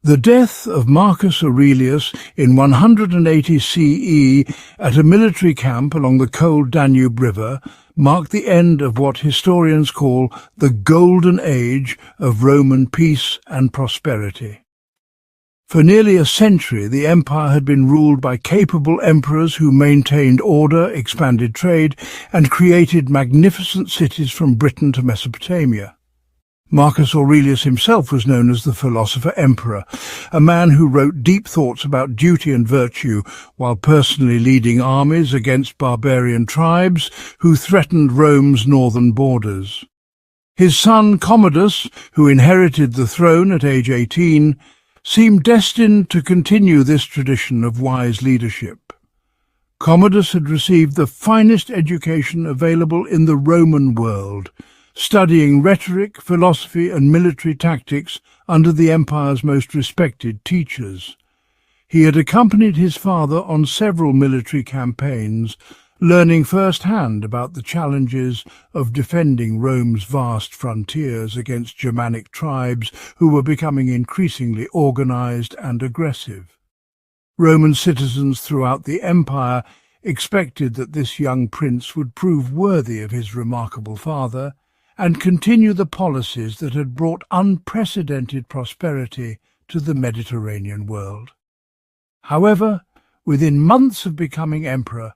The death of Marcus Aurelius in 180 CE at a military camp along the cold Danube River marked the end of what historians call the Golden Age of Roman peace and prosperity. For nearly a century, the empire had been ruled by capable emperors who maintained order, expanded trade, and created magnificent cities from Britain to Mesopotamia. Marcus Aurelius himself was known as the philosopher emperor, a man who wrote deep thoughts about duty and virtue while personally leading armies against barbarian tribes who threatened Rome's northern borders. His son Commodus, who inherited the throne at age 18, seemed destined to continue this tradition of wise leadership. Commodus had received the finest education available in the Roman world, studying rhetoric, philosophy and military tactics under the empire's most respected teachers. He had accompanied his father on several military campaigns, learning firsthand about the challenges of defending Rome's vast frontiers against Germanic tribes who were becoming increasingly organized and aggressive. Roman citizens throughout the empire expected that this young prince would prove worthy of his remarkable father and continue the policies that had brought unprecedented prosperity to the Mediterranean world. However, within months of becoming emperor,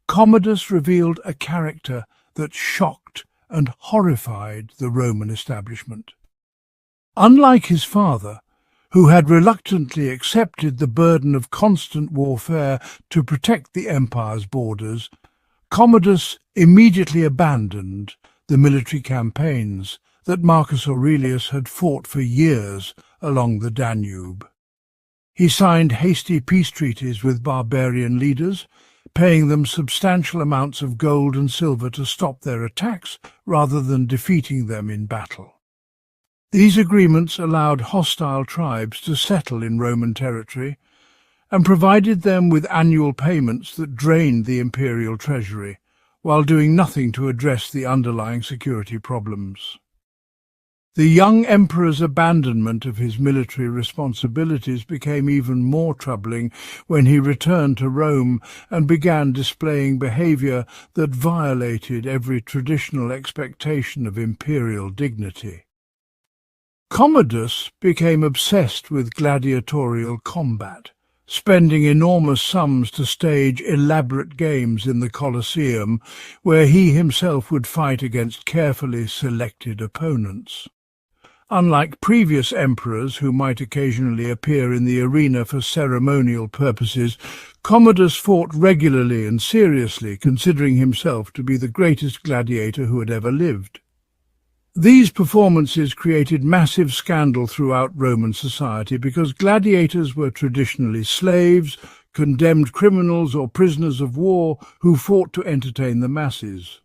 Commodus revealed a character that shocked and horrified the Roman establishment. Unlike his father, who had reluctantly accepted the burden of constant warfare to protect the empire's borders, Commodus immediately abandoned the military campaigns that Marcus Aurelius had fought for years along the Danube. He signed hasty peace treaties with barbarian leaders, paying them substantial amounts of gold and silver to stop their attacks rather than defeating them in battle. These agreements allowed hostile tribes to settle in Roman territory and provided them with annual payments that drained the imperial treasury, while doing nothing to address the underlying security problems. The young emperor's abandonment of his military responsibilities became even more troubling when he returned to Rome and began displaying behavior that violated every traditional expectation of imperial dignity. Commodus became obsessed with gladiatorial combat, spending enormous sums to stage elaborate games in the Colosseum, where he himself would fight against carefully selected opponents. Unlike previous emperors who might occasionally appear in the arena for ceremonial purposes, Commodus fought regularly and seriously, considering himself to be the greatest gladiator who had ever lived. These performances created massive scandal throughout Roman society because gladiators were traditionally slaves, condemned criminals or prisoners of war who fought to entertain the masses.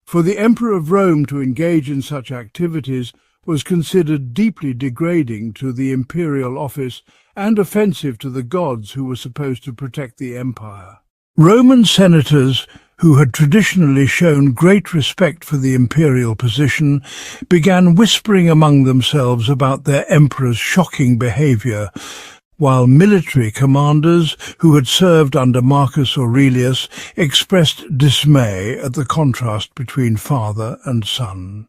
For the Emperor of Rome to engage in such activities was considered deeply degrading to the imperial office and offensive to the gods who were supposed to protect the empire. Roman senators, who had traditionally shown great respect for the imperial position, began whispering among themselves about their emperor's shocking behavior, while military commanders who had served under Marcus Aurelius expressed dismay at the contrast between father and son.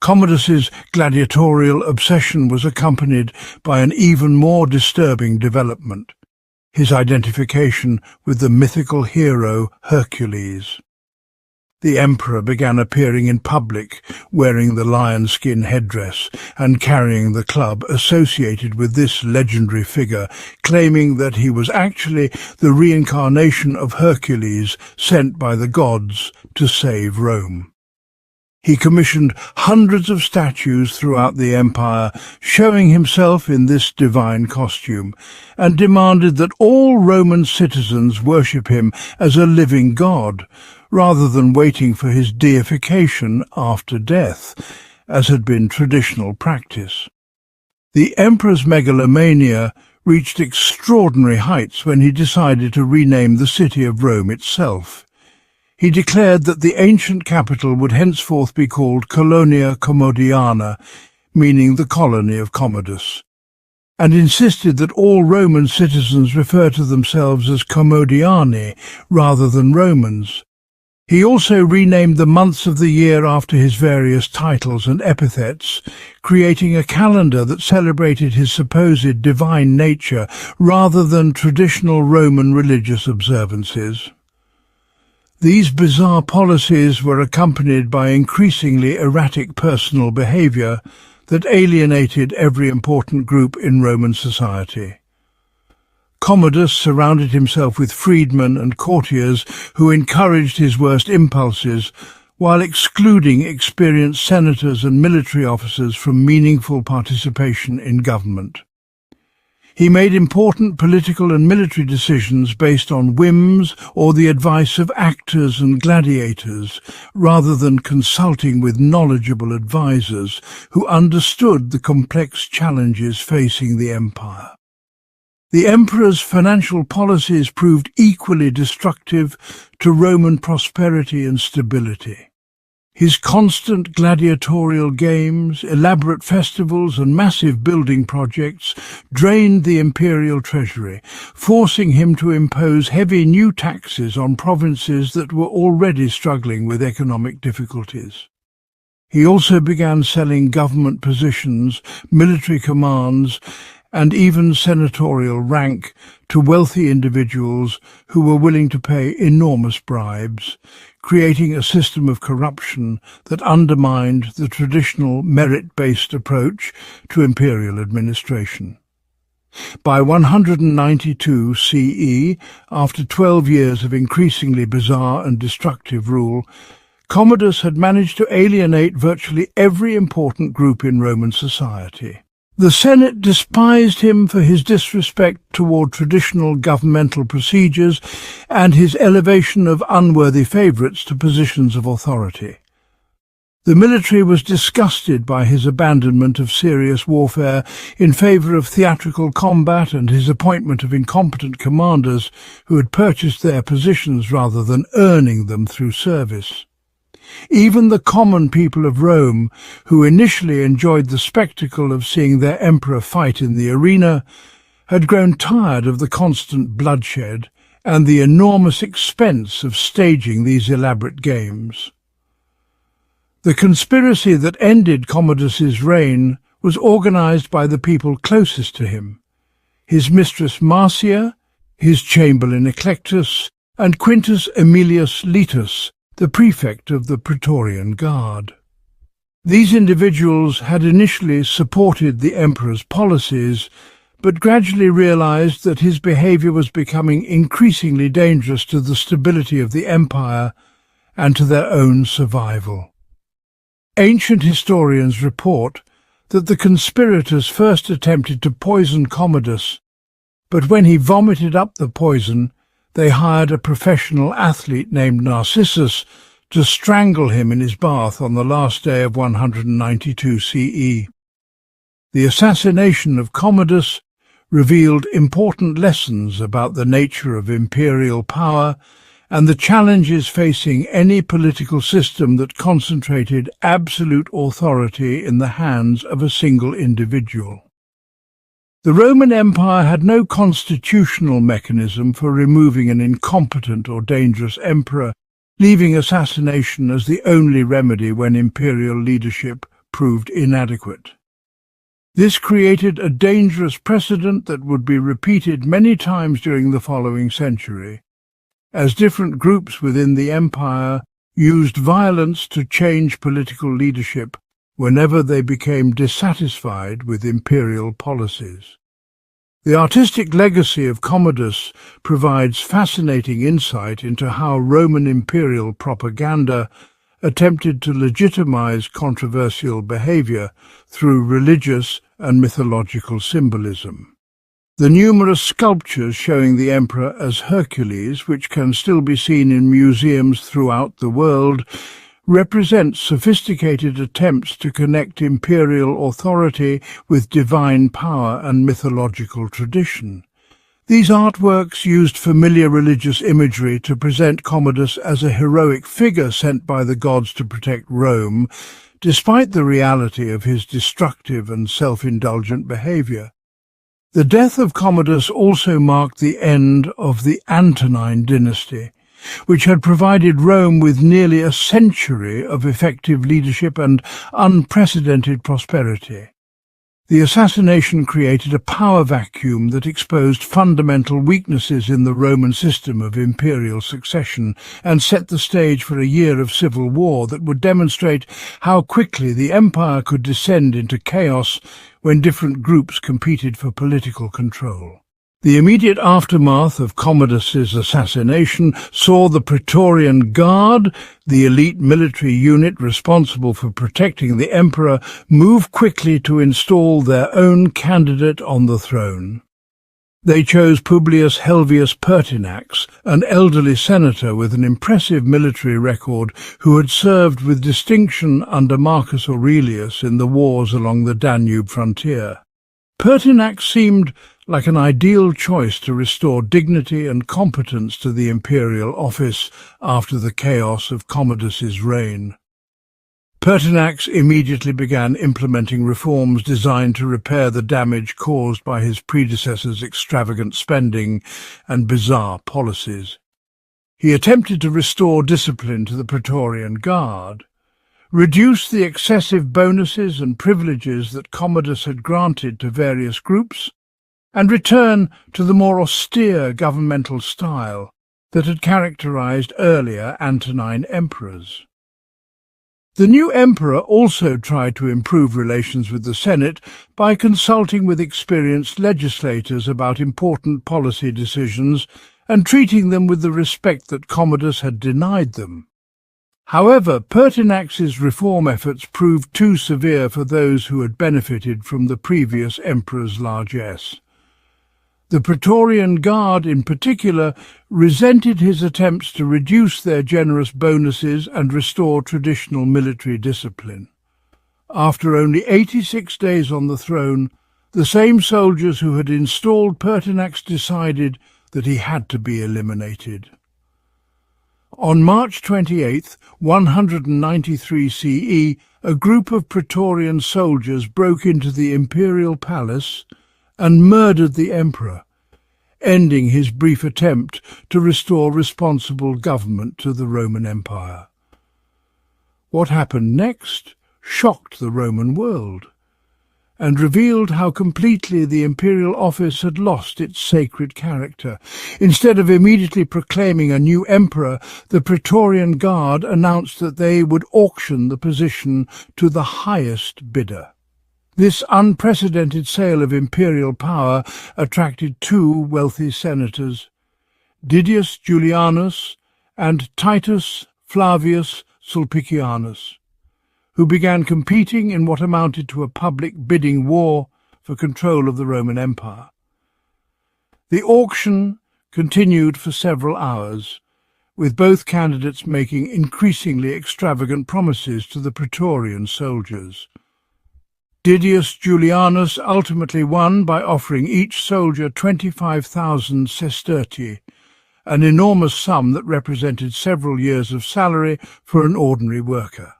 Commodus's gladiatorial obsession was accompanied by an even more disturbing development: his identification with the mythical hero Hercules. The emperor began appearing in public wearing the lion-skin headdress and carrying the club associated with this legendary figure, claiming that he was actually the reincarnation of Hercules sent by the gods to save Rome. He commissioned hundreds of statues throughout the empire, showing himself in this divine costume, and demanded that all Roman citizens worship him as a living god, rather than waiting for his deification after death, as had been traditional practice. The emperor's megalomania reached extraordinary heights when he decided to rename the city of Rome itself. He declared that the ancient capital would henceforth be called Colonia Commodiana, meaning the colony of Commodus. and insisted that all Roman citizens refer to themselves as Commodiani rather than Romans. He also renamed the months of the year after his various titles and epithets, creating a calendar that celebrated his supposed divine nature rather than traditional Roman religious observances. These bizarre policies were accompanied by increasingly erratic personal behaviour that alienated every important group in Roman society. Commodus surrounded himself with freedmen and courtiers who encouraged his worst impulses, while excluding experienced senators and military officers from meaningful participation in government. He made important political and military decisions based on whims or the advice of actors and gladiators, rather than consulting with knowledgeable advisers who understood the complex challenges facing the empire. The emperor's financial policies proved equally destructive to Roman prosperity and stability. His constant gladiatorial games, elaborate festivals and massive building projects drained the imperial treasury, forcing him to impose heavy new taxes on provinces that were already struggling with economic difficulties. He also began selling government positions, military commands, and even senatorial rank to wealthy individuals who were willing to pay enormous bribes, creating a system of corruption that undermined the traditional merit-based approach to imperial administration. By 192 CE, after 12 years of increasingly bizarre and destructive rule, Commodus had managed to alienate virtually every important group in Roman society. The Senate despised him for his disrespect toward traditional governmental procedures and his elevation of unworthy favourites to positions of authority. The military was disgusted by his abandonment of serious warfare in favour of theatrical combat and his appointment of incompetent commanders who had purchased their positions rather than earning them through service. Even the common people of Rome, who initially enjoyed the spectacle of seeing their emperor fight in the arena, had grown tired of the constant bloodshed and the enormous expense of staging these elaborate games. The conspiracy that ended Commodus's reign was organized by the people closest to him: his mistress Marcia, his chamberlain Eclectus, and Quintus Aemilius Letus, the prefect of the Praetorian Guard. These individuals had initially supported the emperor's policies, but gradually realized that his behavior was becoming increasingly dangerous to the stability of the empire and to their own survival. Ancient historians report that the conspirators first attempted to poison Commodus, but when he vomited up the poison, they hired a professional athlete named Narcissus to strangle him in his bath on the last day of 192 CE. The assassination of Commodus revealed important lessons about the nature of imperial power and the challenges facing any political system that concentrated absolute authority in the hands of a single individual. The Roman Empire had no constitutional mechanism for removing an incompetent or dangerous emperor, leaving assassination as the only remedy when imperial leadership proved inadequate. This created a dangerous precedent that would be repeated many times during the following century, as different groups within the empire used violence to change political leadership whenever they became dissatisfied with imperial policies. The artistic legacy of Commodus provides fascinating insight into how Roman imperial propaganda attempted to legitimize controversial behavior through religious and mythological symbolism. The numerous sculptures showing the emperor as Hercules, which can still be seen in museums throughout the world, represent sophisticated attempts to connect imperial authority with divine power and mythological tradition. These artworks used familiar religious imagery to present Commodus as a heroic figure sent by the gods to protect Rome, despite the reality of his destructive and self-indulgent behavior. The death of Commodus also marked the end of the Antonine dynasty, which had provided Rome with nearly a century of effective leadership and unprecedented prosperity. The assassination created a power vacuum that exposed fundamental weaknesses in the Roman system of imperial succession and set the stage for a year of civil war that would demonstrate how quickly the empire could descend into chaos when different groups competed for political control. The immediate aftermath of Commodus's assassination saw the Praetorian Guard, the elite military unit responsible for protecting the emperor, move quickly to install their own candidate on the throne. They chose Publius Helvius Pertinax, an elderly senator with an impressive military record who had served with distinction under Marcus Aurelius in the wars along the Danube frontier. Pertinax seemed like an ideal choice to restore dignity and competence to the imperial office after the chaos of Commodus's reign. Pertinax immediately began implementing reforms designed to repair the damage caused by his predecessor's extravagant spending and bizarre policies. He attempted to restore discipline to the Praetorian Guard, reduce the excessive bonuses and privileges that Commodus had granted to various groups, and return to the more austere governmental style that had characterized earlier Antonine emperors. The new emperor also tried to improve relations with the Senate by consulting with experienced legislators about important policy decisions and treating them with the respect that Commodus had denied them. However, Pertinax's reform efforts proved too severe for those who had benefited from the previous emperor's largesse. The Praetorian Guard, in particular, resented his attempts to reduce their generous bonuses and restore traditional military discipline. After only 86 days on the throne, the same soldiers who had installed Pertinax decided that he had to be eliminated. On March 28, 193 CE, a group of Praetorian soldiers broke into the imperial palace and murdered the emperor, ending his brief attempt to restore responsible government to the Roman Empire. What happened next shocked the Roman world and revealed how completely the imperial office had lost its sacred character. Instead of immediately proclaiming a new emperor, the Praetorian Guard announced that they would auction the position to the highest bidder. This unprecedented sale of imperial power attracted two wealthy senators, Didius Julianus and Titus Flavius Sulpicianus, who began competing in what amounted to a public bidding war for control of the Roman Empire. The auction continued for several hours, with both candidates making increasingly extravagant promises to the Praetorian soldiers. Didius Julianus ultimately won by offering each soldier 25,000 sestertii, an enormous sum that represented several years of salary for an ordinary worker.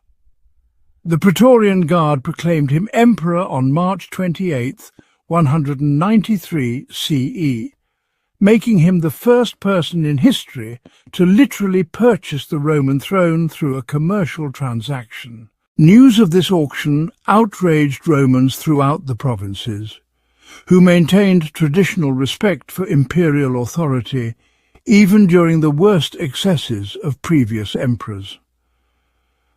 The Praetorian Guard proclaimed him emperor on March 28, 193 CE, making him the first person in history to literally purchase the Roman throne through a commercial transaction. News of this auction outraged Romans throughout the provinces, who maintained traditional respect for imperial authority even during the worst excesses of previous emperors.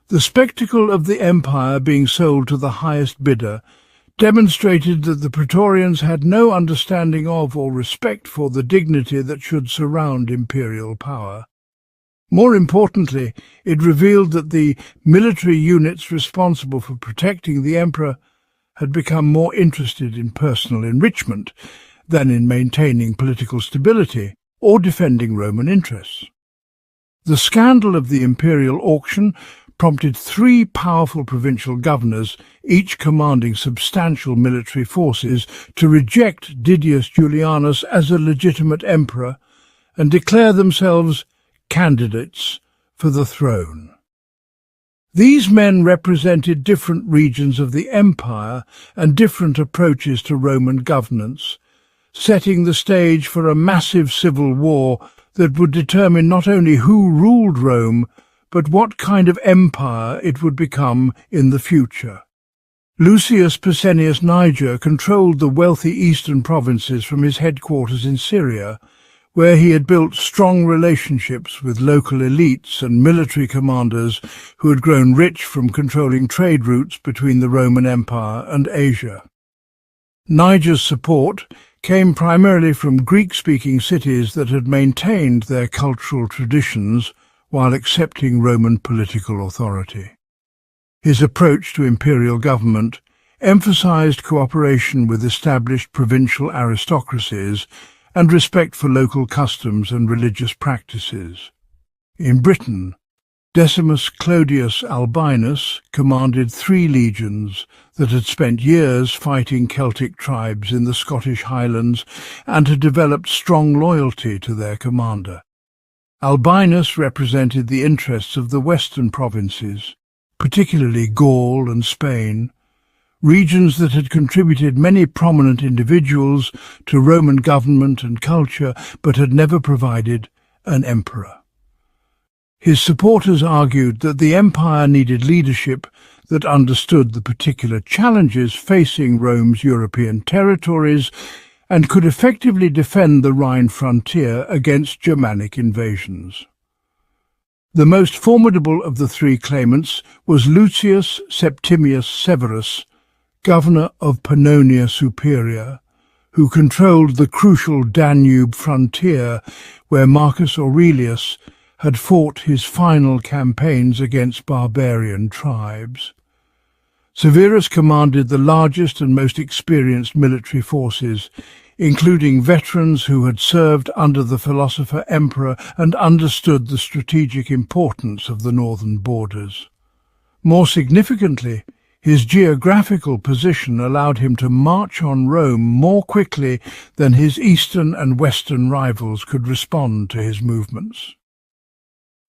The spectacle of the empire being sold to the highest bidder demonstrated that the Praetorians had no understanding of or respect for the dignity that should surround imperial power. More importantly, it revealed that the military units responsible for protecting the emperor had become more interested in personal enrichment than in maintaining political stability or defending Roman interests. The scandal of the imperial auction prompted three powerful provincial governors, each commanding substantial military forces, to reject Didius Julianus as a legitimate emperor and declare themselves candidates for the throne. These men represented different regions of the empire and different approaches to Roman governance, setting the stage for a massive civil war that would determine not only who ruled Rome, but what kind of empire it would become in the future. Lucius Pescennius Niger controlled the wealthy eastern provinces from his headquarters in Syria, where he had built strong relationships with local elites and military commanders who had grown rich from controlling trade routes between the Roman Empire and Asia. Niger's support came primarily from Greek-speaking cities that had maintained their cultural traditions while accepting Roman political authority. His approach to imperial government emphasized cooperation with established provincial aristocracies and respect for local customs and religious practices. In Britain, Decimus Clodius Albinus commanded 3 legions that had spent years fighting Celtic tribes in the Scottish Highlands and had developed strong loyalty to their commander. Albinus represented the interests of the western provinces, particularly Gaul and Spain, regions that had contributed many prominent individuals to Roman government and culture but had never provided an emperor. His supporters argued that the empire needed leadership that understood the particular challenges facing Rome's European territories and could effectively defend the Rhine frontier against Germanic invasions. The most formidable of the 3 claimants was Lucius Septimius Severus, governor of Pannonia Superior, who controlled the crucial Danube frontier where Marcus Aurelius had fought his final campaigns against barbarian tribes. Severus commanded the largest and most experienced military forces, including veterans who had served under the philosopher emperor and understood the strategic importance of the northern borders. More significantly, his geographical position allowed him to march on Rome more quickly than his eastern and western rivals could respond to his movements.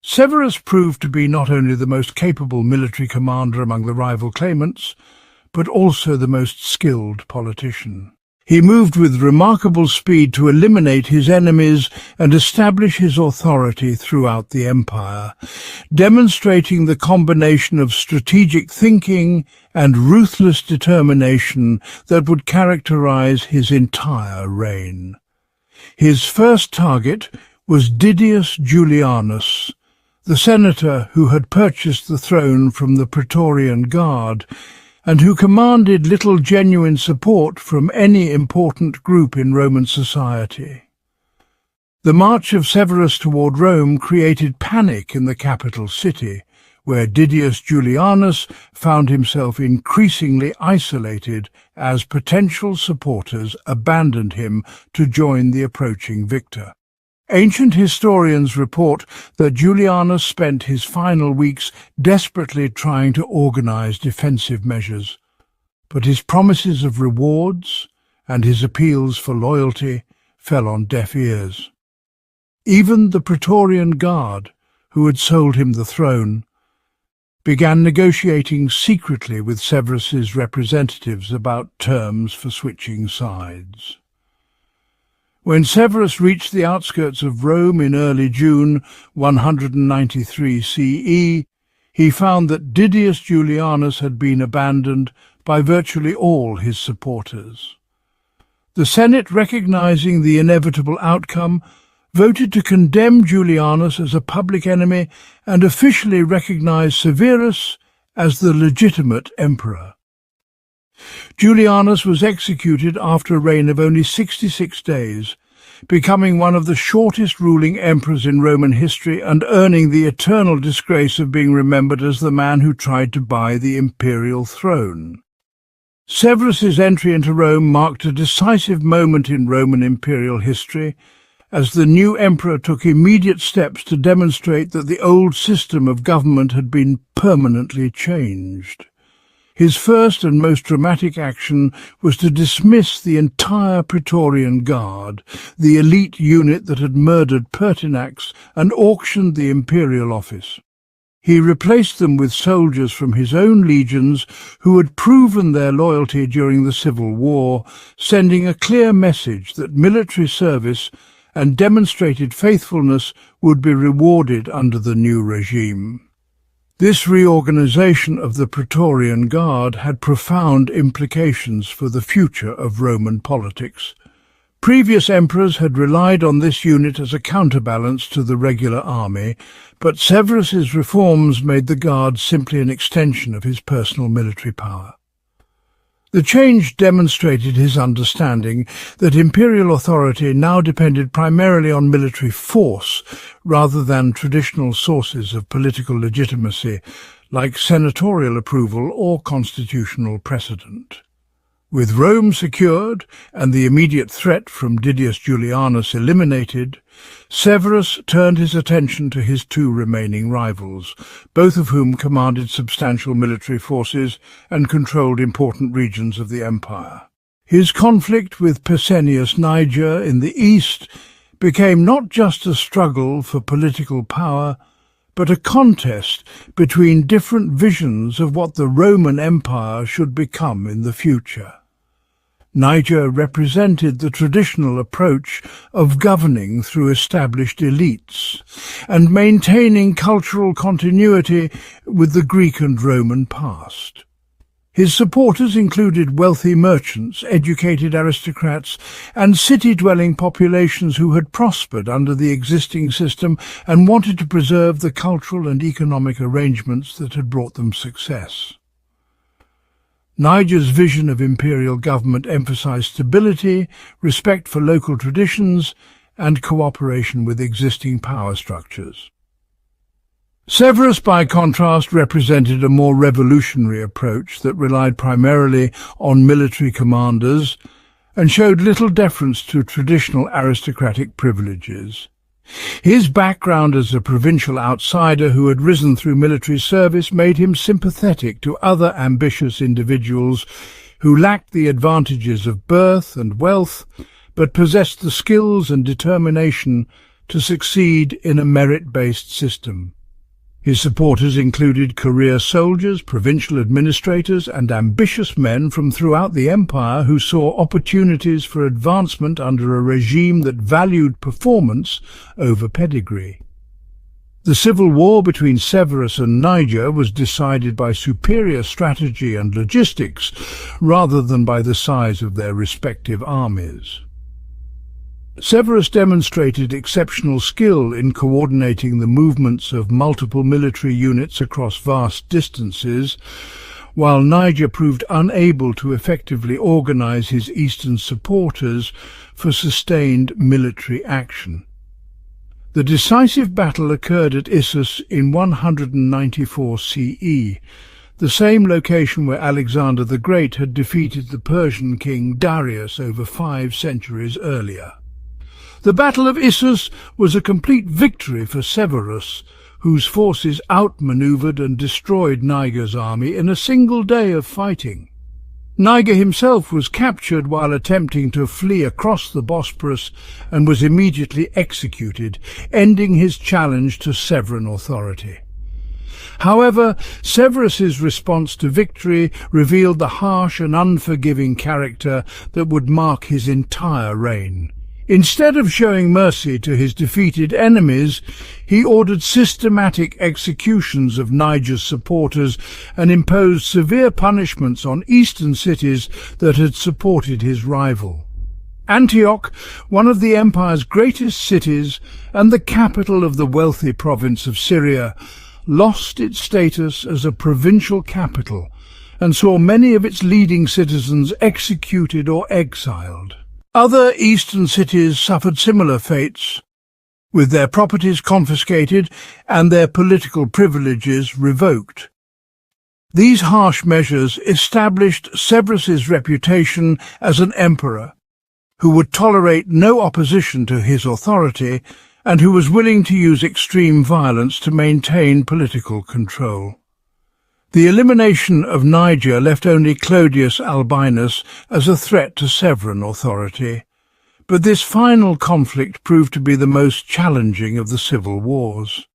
Severus proved to be not only the most capable military commander among the rival claimants, but also the most skilled politician. He moved with remarkable speed to eliminate his enemies and establish his authority throughout the empire, demonstrating the combination of strategic thinking and ruthless determination that would characterize his entire reign. His first target was Didius Julianus, the senator who had purchased the throne from the Praetorian Guard and who commanded little genuine support from any important group in Roman society. The march of Severus toward Rome created panic in the capital city, where Didius Julianus found himself increasingly isolated as potential supporters abandoned him to join the approaching victor. Ancient historians report that Julianus spent his final weeks desperately trying to organize defensive measures, but his promises of rewards and his appeals for loyalty fell on deaf ears. Even the Praetorian Guard, who had sold him the throne, began negotiating secretly with Severus's representatives about terms for switching sides. When Severus reached the outskirts of Rome in early June 193 CE, he found that Didius Julianus had been abandoned by virtually all his supporters. The Senate, recognizing the inevitable outcome, voted to condemn Julianus as a public enemy and officially recognized Severus as the legitimate emperor. Julianus was executed after a reign of only 66 days, becoming one of the shortest ruling emperors in Roman history and earning the eternal disgrace of being remembered as the man who tried to buy the imperial throne. Severus's entry into Rome marked a decisive moment in Roman imperial history, as the new emperor took immediate steps to demonstrate that the old system of government had been permanently changed. His first and most dramatic action was to dismiss the entire Praetorian Guard, the elite unit that had murdered Pertinax and auctioned the imperial office. He replaced them with soldiers from his own legions who had proven their loyalty during the civil war, sending a clear message that military service and demonstrated faithfulness would be rewarded under the new regime. This reorganization of the Praetorian Guard had profound implications for the future of Roman politics. Previous emperors had relied on this unit as a counterbalance to the regular army, but Severus's reforms made the Guard simply an extension of his personal military power. The change demonstrated his understanding that imperial authority now depended primarily on military force rather than traditional sources of political legitimacy like senatorial approval or constitutional precedent. With Rome secured and the immediate threat from Didius Julianus eliminated, Severus turned his attention to his two remaining rivals, both of whom commanded substantial military forces and controlled important regions of the empire. His conflict with Pescennius Niger in the east became not just a struggle for political power, but a contest between different visions of what the Roman Empire should become in the future. Niger represented the traditional approach of governing through established elites and maintaining cultural continuity with the Greek and Roman past. His supporters included wealthy merchants, educated aristocrats, and city-dwelling populations who had prospered under the existing system and wanted to preserve the cultural and economic arrangements that had brought them success. Niger's vision of imperial government emphasized stability, respect for local traditions, and cooperation with existing power structures. Severus, by contrast, represented a more revolutionary approach that relied primarily on military commanders and showed little deference to traditional aristocratic privileges. His background as a provincial outsider who had risen through military service made him sympathetic to other ambitious individuals who lacked the advantages of birth and wealth, but possessed the skills and determination to succeed in a merit-based system. His supporters included career soldiers, provincial administrators, and ambitious men from throughout the empire who saw opportunities for advancement under a regime that valued performance over pedigree. The civil war between Severus and Niger was decided by superior strategy and logistics rather than by the size of their respective armies. Severus demonstrated exceptional skill in coordinating the movements of multiple military units across vast distances, while Niger proved unable to effectively organize his eastern supporters for sustained military action. The decisive battle occurred at Issus in 194 CE, the same location where Alexander the Great had defeated the Persian king Darius over 5 centuries earlier. The Battle of Issus was a complete victory for Severus, whose forces outmaneuvered and destroyed Niger's army in a single day of fighting. Niger himself was captured while attempting to flee across the Bosporus and was immediately executed, ending his challenge to Severan authority. However, Severus's response to victory revealed the harsh and unforgiving character that would mark his entire reign. Instead of showing mercy to his defeated enemies, he ordered systematic executions of Niger's supporters and imposed severe punishments on eastern cities that had supported his rival. Antioch, one of the empire's greatest cities and the capital of the wealthy province of Syria, lost its status as a provincial capital and saw many of its leading citizens executed or exiled. Other eastern cities suffered similar fates, with their properties confiscated and their political privileges revoked. These harsh measures established Severus's reputation as an emperor who would tolerate no opposition to his authority and who was willing to use extreme violence to maintain political control. The elimination of Niger left only Clodius Albinus as a threat to Severan authority, but this final conflict proved to be the most challenging of the civil wars.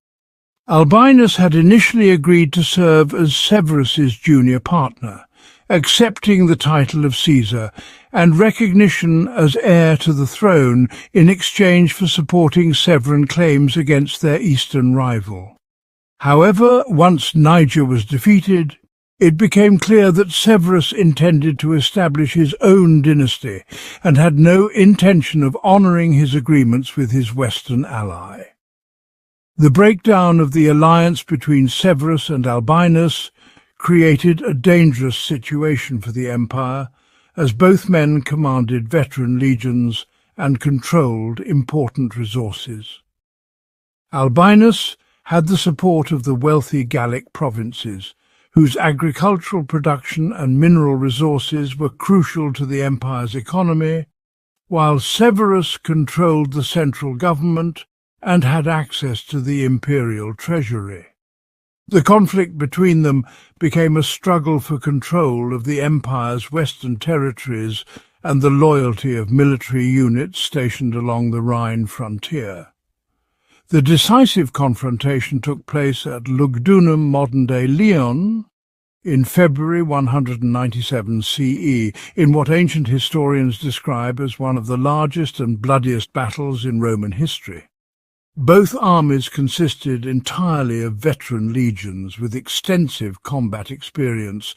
Albinus had initially agreed to serve as Severus's junior partner, accepting the title of Caesar and recognition as heir to the throne in exchange for supporting Severan claims against their eastern rival. However, once Niger was defeated, it became clear that Severus intended to establish his own dynasty and had no intention of honouring his agreements with his western ally. The breakdown of the alliance between Severus and Albinus created a dangerous situation for the empire, as both men commanded veteran legions and controlled important resources. Albinus had the support of the wealthy Gallic provinces, whose agricultural production and mineral resources were crucial to the empire's economy, while Severus controlled the central government and had access to the imperial treasury. The conflict between them became a struggle for control of the empire's western territories and the loyalty of military units stationed along the Rhine frontier. The decisive confrontation took place at Lugdunum, modern-day Lyon, in February 197 CE, in what ancient historians describe as one of the largest and bloodiest battles in Roman history. Both armies consisted entirely of veteran legions with extensive combat experience,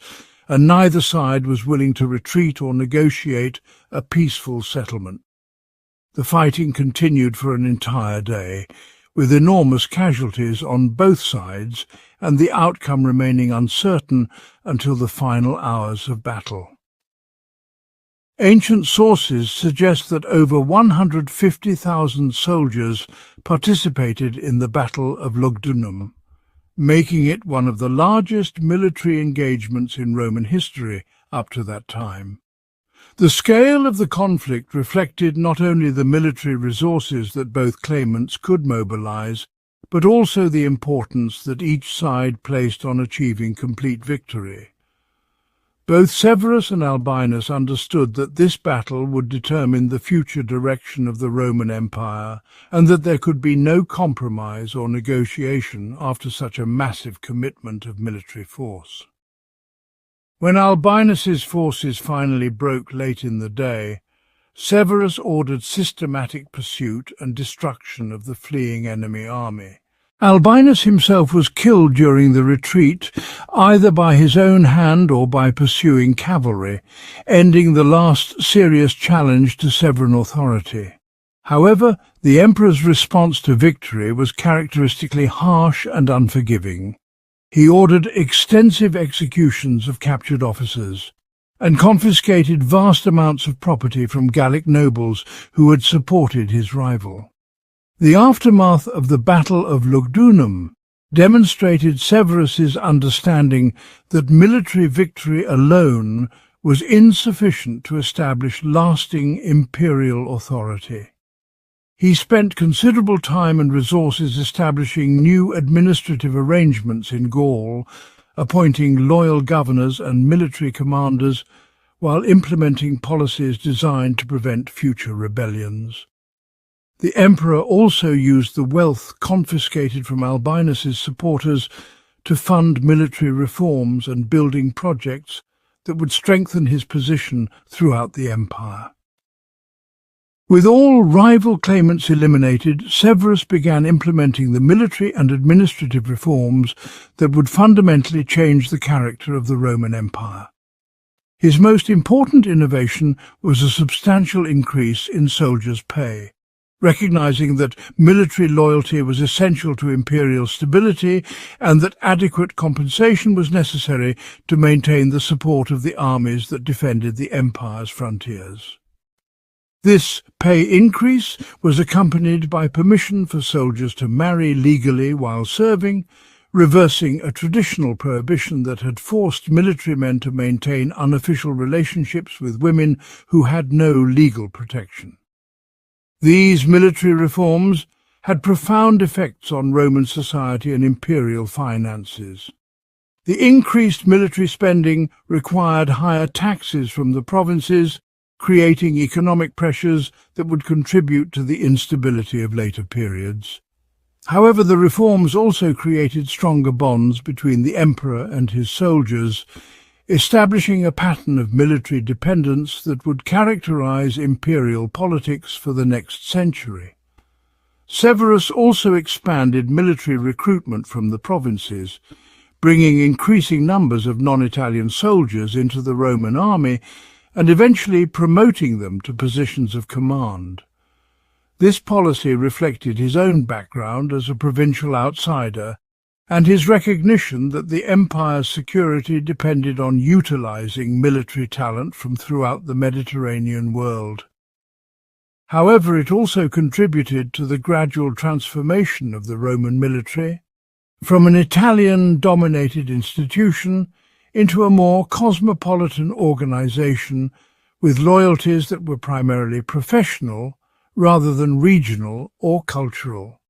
and neither side was willing to retreat or negotiate a peaceful settlement. The fighting continued for an entire day, with enormous casualties on both sides and the outcome remaining uncertain until the final hours of battle. Ancient sources suggest that over 150,000 soldiers participated in the Battle of Lugdunum, making it one of the largest military engagements in Roman history up to that time. The scale of the conflict reflected not only the military resources that both claimants could mobilize, but also the importance that each side placed on achieving complete victory. Both Severus and Albinus understood that this battle would determine the future direction of the Roman Empire, and that there could be no compromise or negotiation after such a massive commitment of military force. When Albinus's forces finally broke late in the day, Severus ordered systematic pursuit and destruction of the fleeing enemy army. Albinus himself was killed during the retreat, either by his own hand or by pursuing cavalry, ending the last serious challenge to Severan authority. However, the emperor's response to victory was characteristically harsh and unforgiving. He ordered extensive executions of captured officers and confiscated vast amounts of property from Gallic nobles who had supported his rival. The aftermath of the Battle of Lugdunum demonstrated Severus's understanding that military victory alone was insufficient to establish lasting imperial authority. He spent considerable time and resources establishing new administrative arrangements in Gaul, appointing loyal governors and military commanders, while implementing policies designed to prevent future rebellions. The emperor also used the wealth confiscated from Albinus's supporters to fund military reforms and building projects that would strengthen his position throughout the empire. With all rival claimants eliminated, Severus began implementing the military and administrative reforms that would fundamentally change the character of the Roman Empire. His most important innovation was a substantial increase in soldiers' pay. Recognizing that military loyalty was essential to imperial stability and that adequate compensation was necessary to maintain the support of the armies that defended the empire's frontiers. This pay increase was accompanied by permission for soldiers to marry legally while serving, reversing a traditional prohibition that had forced military men to maintain unofficial relationships with women who had no legal protection. These military reforms had profound effects on Roman society and imperial finances. The increased military spending required higher taxes from the provinces, creating economic pressures that would contribute to the instability of later periods. However, the reforms also created stronger bonds between the emperor and his soldiers, establishing a pattern of military dependence that would characterize imperial politics for the next century. Severus also expanded military recruitment from the provinces, bringing increasing numbers of non-Italian soldiers into the Roman army and eventually promoting them to positions of command. This policy reflected his own background as a provincial outsider and his recognition that the empire's security depended on utilizing military talent from throughout the Mediterranean world. However, it also contributed to the gradual transformation of the Roman military from an Italian-dominated institution into a more cosmopolitan organization with loyalties that were primarily professional rather than regional or cultural.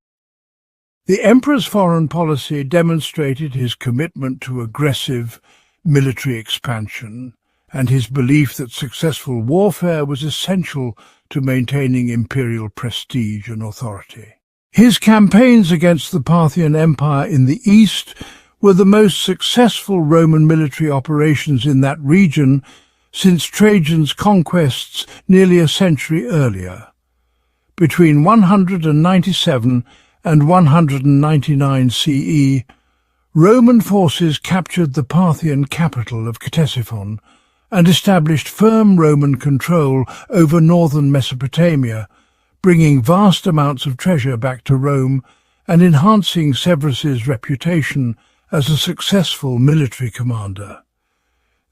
The emperor's foreign policy demonstrated his commitment to aggressive military expansion and his belief that successful warfare was essential to maintaining imperial prestige and authority. His campaigns against the Parthian Empire in the east were the most successful Roman military operations in that region since Trajan's conquests nearly a century earlier. Between 197 and 199 CE, Roman forces captured the Parthian capital of Ctesiphon and established firm Roman control over northern Mesopotamia, bringing vast amounts of treasure back to Rome and enhancing Severus's reputation as a successful military commander.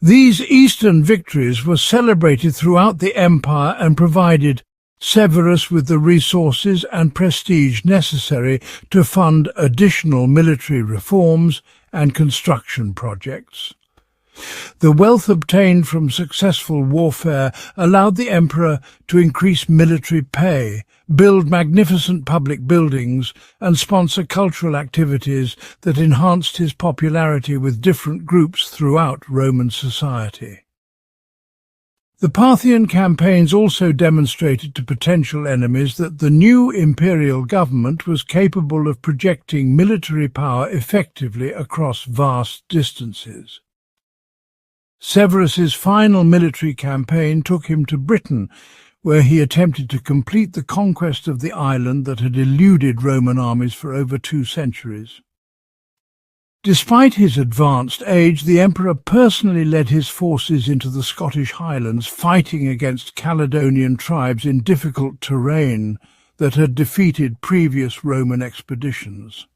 These eastern victories were celebrated throughout the empire and provided Severus with the resources and prestige necessary to fund additional military reforms and construction projects. The wealth obtained from successful warfare allowed the emperor to increase military pay, build magnificent public buildings, and sponsor cultural activities that enhanced his popularity with different groups throughout Roman society. The Parthian campaigns also demonstrated to potential enemies that the new imperial government was capable of projecting military power effectively across vast distances. Severus's final military campaign took him to Britain, where he attempted to complete the conquest of the island that had eluded Roman armies for over 2 centuries. Despite his advanced age, the emperor personally led his forces into the Scottish Highlands, fighting against Caledonian tribes in difficult terrain that had defeated previous Roman expeditions.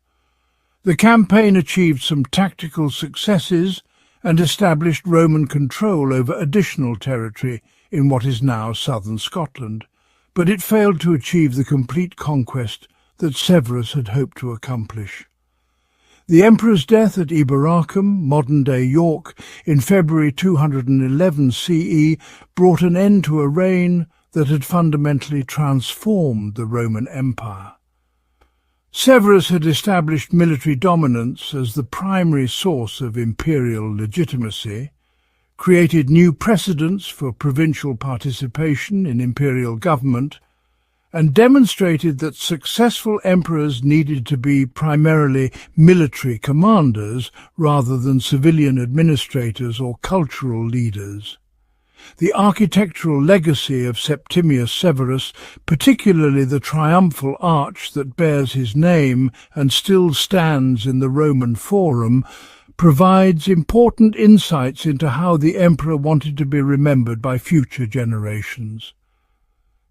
The campaign achieved some tactical successes and established Roman control over additional territory in what is now southern Scotland, but it failed to achieve the complete conquest that Severus had hoped to accomplish. The emperor's death at Eboracum, modern-day York, in February 211 CE brought an end to a reign that had fundamentally transformed the Roman Empire. Severus had established military dominance as the primary source of imperial legitimacy, created new precedents for provincial participation in imperial government, and demonstrated that successful emperors needed to be primarily military commanders rather than civilian administrators or cultural leaders. The architectural legacy of Septimius Severus, particularly the triumphal arch that bears his name and still stands in the Roman Forum, provides important insights into how the emperor wanted to be remembered by future generations.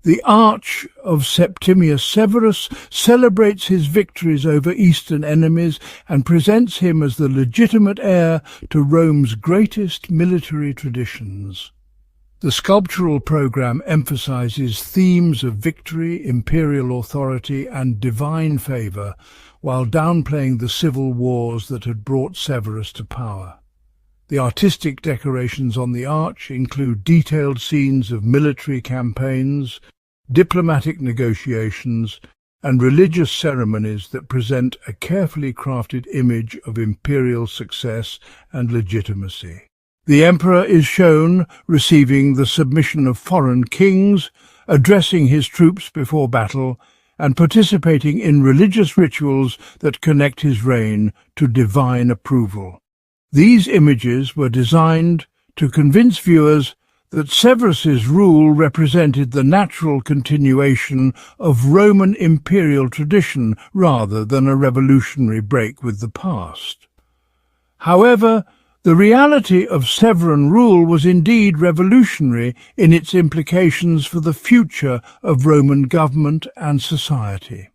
The Arch of Septimius Severus celebrates his victories over Eastern enemies and presents him as the legitimate heir to Rome's greatest military traditions. The sculptural program emphasizes themes of victory, imperial authority, and divine favor, while downplaying the civil wars that had brought Severus to power. The artistic decorations on the arch include detailed scenes of military campaigns, diplomatic negotiations, and religious ceremonies that present a carefully crafted image of imperial success and legitimacy. The emperor is shown receiving the submission of foreign kings, addressing his troops before battle, and participating in religious rituals that connect his reign to divine approval. These images were designed to convince viewers that Severus's rule represented the natural continuation of Roman imperial tradition rather than a revolutionary break with the past. However, the reality of Severan rule was indeed revolutionary in its implications for the future of Roman government and society.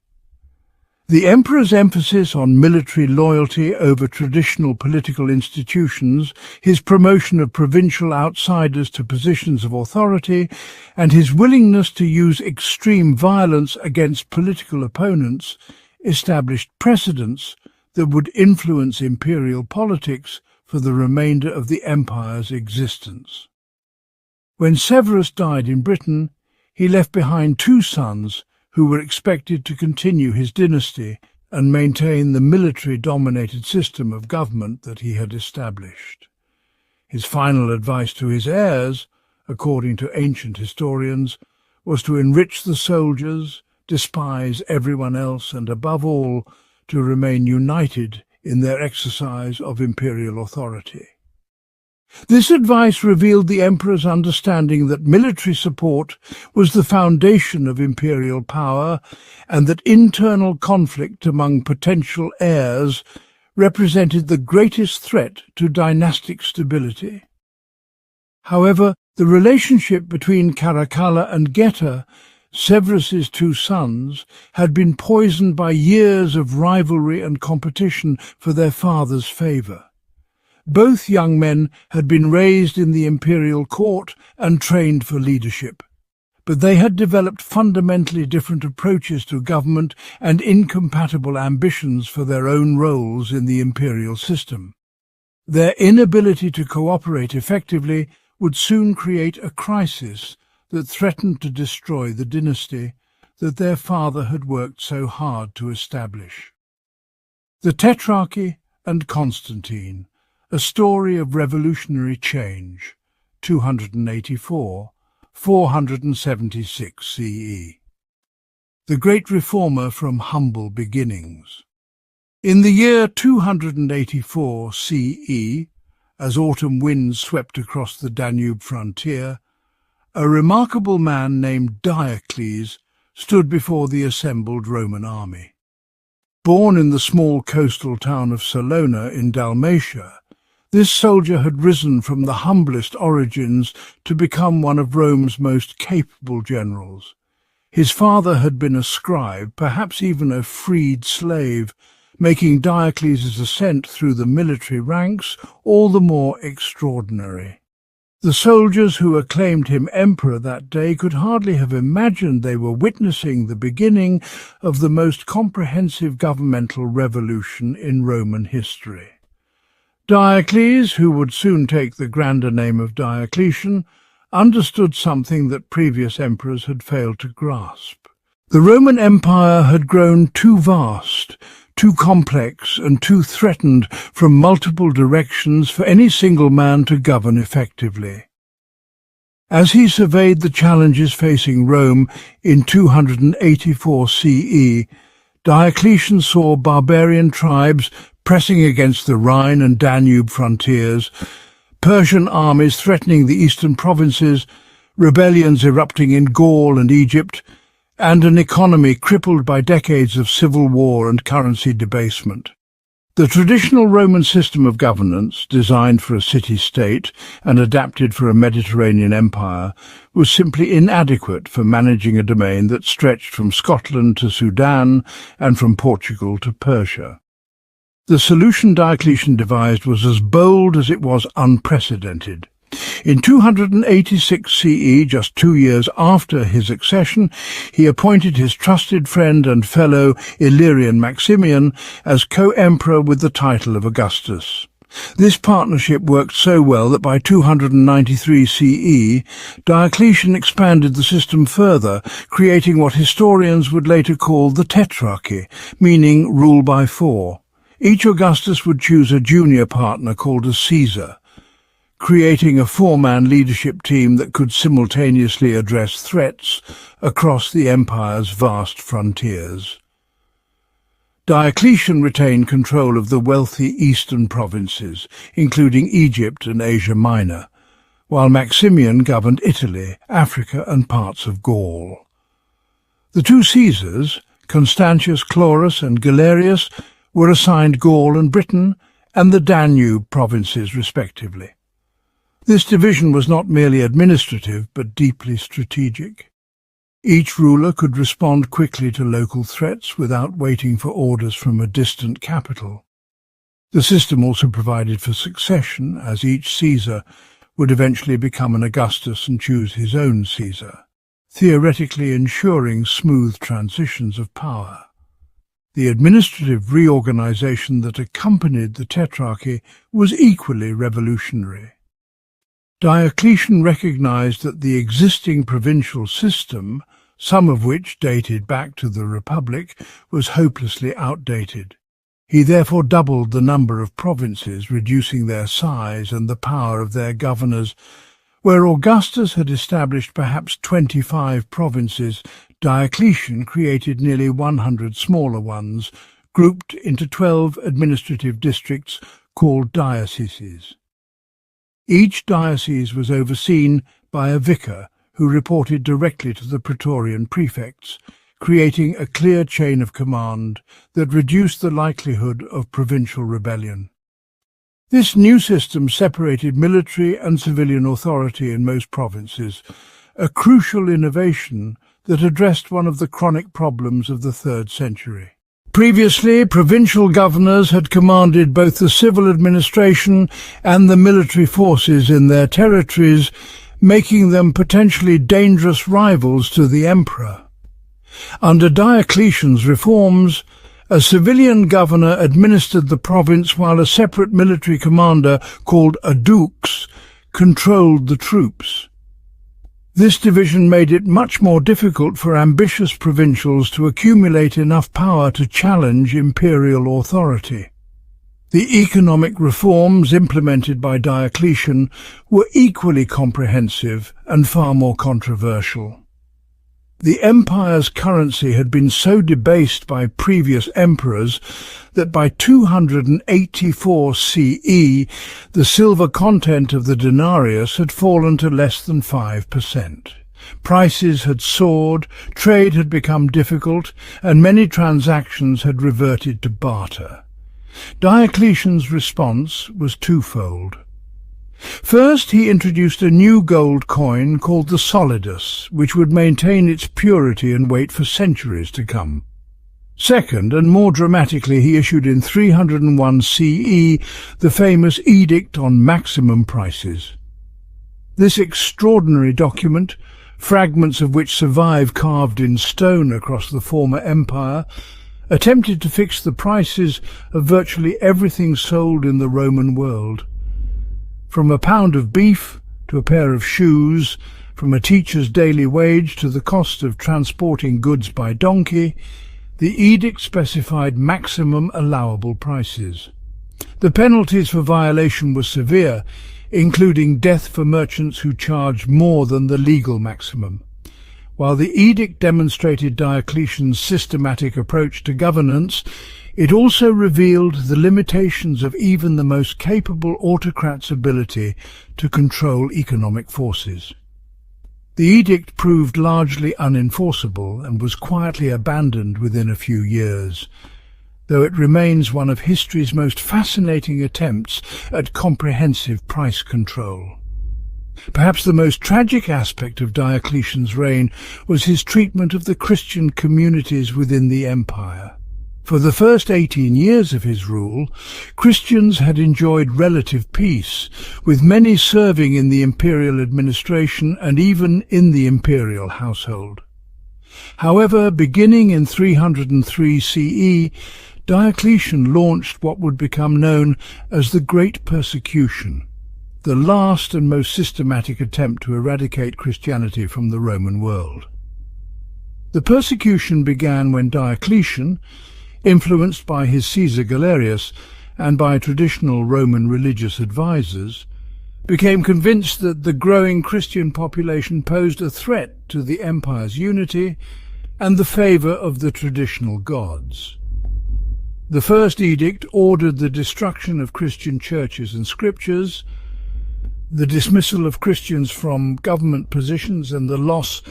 The emperor's emphasis on military loyalty over traditional political institutions, his promotion of provincial outsiders to positions of authority, and his willingness to use extreme violence against political opponents established precedents that would influence imperial politics for the remainder of the empire's existence. When Severus died in Britain, he left behind two sons who were expected to continue his dynasty and maintain the military-dominated system of government that he had established. His final advice to his heirs, according to ancient historians, was to enrich the soldiers, despise everyone else, and above all, to remain united in their exercise of imperial authority. This advice revealed the emperor's understanding that military support was the foundation of imperial power and that internal conflict among potential heirs represented the greatest threat to dynastic stability. However, the relationship between Caracalla and Geta, Severus's two sons, had been poisoned by years of rivalry and competition for their father's favour. Both young men had been raised in the imperial court and trained for leadership, but they had developed fundamentally different approaches to government and incompatible ambitions for their own roles in the imperial system. Their inability to cooperate effectively would soon create a crisis that threatened to destroy the dynasty that their father had worked so hard to establish. The Tetrarchy and Constantine, a story of revolutionary change, 284, 476 CE. The great reformer from humble beginnings. In the year 284 CE, as autumn winds swept across the Danube frontier, a remarkable man named Diocles stood before the assembled Roman army. Born in the small coastal town of Salona in Dalmatia, this soldier had risen from the humblest origins to become one of Rome's most capable generals. His father had been a scribe, perhaps even a freed slave, making Diocles' ascent through the military ranks all the more extraordinary. The soldiers who acclaimed him emperor that day could hardly have imagined they were witnessing the beginning of the most comprehensive governmental revolution in Roman history. Diocles, who would soon take the grander name of Diocletian, understood something that previous emperors had failed to grasp. The Roman Empire had grown too vast, too complex, and too threatened from multiple directions for any single man to govern effectively. As he surveyed the challenges facing Rome in 284 CE, Diocletian saw barbarian tribes pressing against the Rhine and Danube frontiers, Persian armies threatening the eastern provinces, rebellions erupting in Gaul and Egypt, and an economy crippled by decades of civil war and currency debasement. The traditional Roman system of governance, designed for a city-state and adapted for a Mediterranean empire, was simply inadequate for managing a domain that stretched from Scotland to Sudan and from Portugal to Persia. The solution Diocletian devised was as bold as it was unprecedented. In 286 CE, just 2 years after his accession, he appointed his trusted friend and fellow Illyrian Maximian as co-emperor with the title of Augustus. This partnership worked so well that by 293 CE, Diocletian expanded the system further, creating what historians would later call the Tetrarchy, meaning rule by four. Each Augustus would choose a junior partner called a Caesar, creating a four-man leadership team that could simultaneously address threats across the empire's vast frontiers. Diocletian retained control of the wealthy eastern provinces, including Egypt and Asia Minor, while Maximian governed Italy, Africa and parts of Gaul. The two Caesars, Constantius Chlorus and Galerius, were assigned Gaul and Britain and the Danube provinces respectively. This division was not merely administrative but deeply strategic. Each ruler could respond quickly to local threats without waiting for orders from a distant capital. The system also provided for succession, as each Caesar would eventually become an Augustus and choose his own Caesar, theoretically ensuring smooth transitions of power. The administrative reorganization that accompanied the tetrarchy was equally revolutionary. Diocletian recognized that the existing provincial system, some of which dated back to the Republic, was hopelessly outdated. He therefore doubled the number of provinces, reducing their size and the power of their governors. Where Augustus had established perhaps 25 provinces, Diocletian created nearly 100 smaller ones, grouped into 12 administrative districts called dioceses. Each diocese was overseen by a vicar who reported directly to the praetorian prefects, creating a clear chain of command that reduced the likelihood of provincial rebellion. This new system separated military and civilian authority in most provinces, a crucial innovation that addressed one of the chronic problems of the 3rd century. Previously, provincial governors had commanded both the civil administration and the military forces in their territories, making them potentially dangerous rivals to the emperor. Under Diocletian's reforms, a civilian governor administered the province while a separate military commander, called a dux, controlled the troops. This division made it much more difficult for ambitious provincials to accumulate enough power to challenge imperial authority. The economic reforms implemented by Diocletian were equally comprehensive and far more controversial. The empire's currency had been so debased by previous emperors that by 284 CE the silver content of the denarius had fallen to less than 5%. Prices had soared, trade had become difficult, and many transactions had reverted to barter. Diocletian's response was twofold. First, he introduced a new gold coin called the solidus, which would maintain its purity and weight for centuries to come. Second, and more dramatically, he issued in 301 CE the famous Edict on Maximum Prices. This extraordinary document, fragments of which survive carved in stone across the former empire, attempted to fix the prices of virtually everything sold in the Roman world. From a pound of beef to a pair of shoes, from a teacher's daily wage to the cost of transporting goods by donkey, the edict specified maximum allowable prices. The penalties for violation were severe, including death for merchants who charged more than the legal maximum. While the edict demonstrated Diocletian's systematic approach to governance, it also revealed the limitations of even the most capable autocrat's ability to control economic forces. The edict proved largely unenforceable and was quietly abandoned within a few years, though it remains one of history's most fascinating attempts at comprehensive price control. Perhaps the most tragic aspect of Diocletian's reign was his treatment of the Christian communities within the empire. For the first 18 years of his rule, Christians had enjoyed relative peace, with many serving in the imperial administration and even in the imperial household. However, beginning in 303 CE, Diocletian launched what would become known as the Great Persecution, the last and most systematic attempt to eradicate Christianity from the Roman world. The persecution began when Diocletian, influenced by his Caesar Galerius and by traditional Roman religious advisors, became convinced that the growing Christian population posed a threat to the empire's unity and the favour of the traditional gods. The first edict ordered the destruction of Christian churches and scriptures, the dismissal of Christians from government positions, and the loss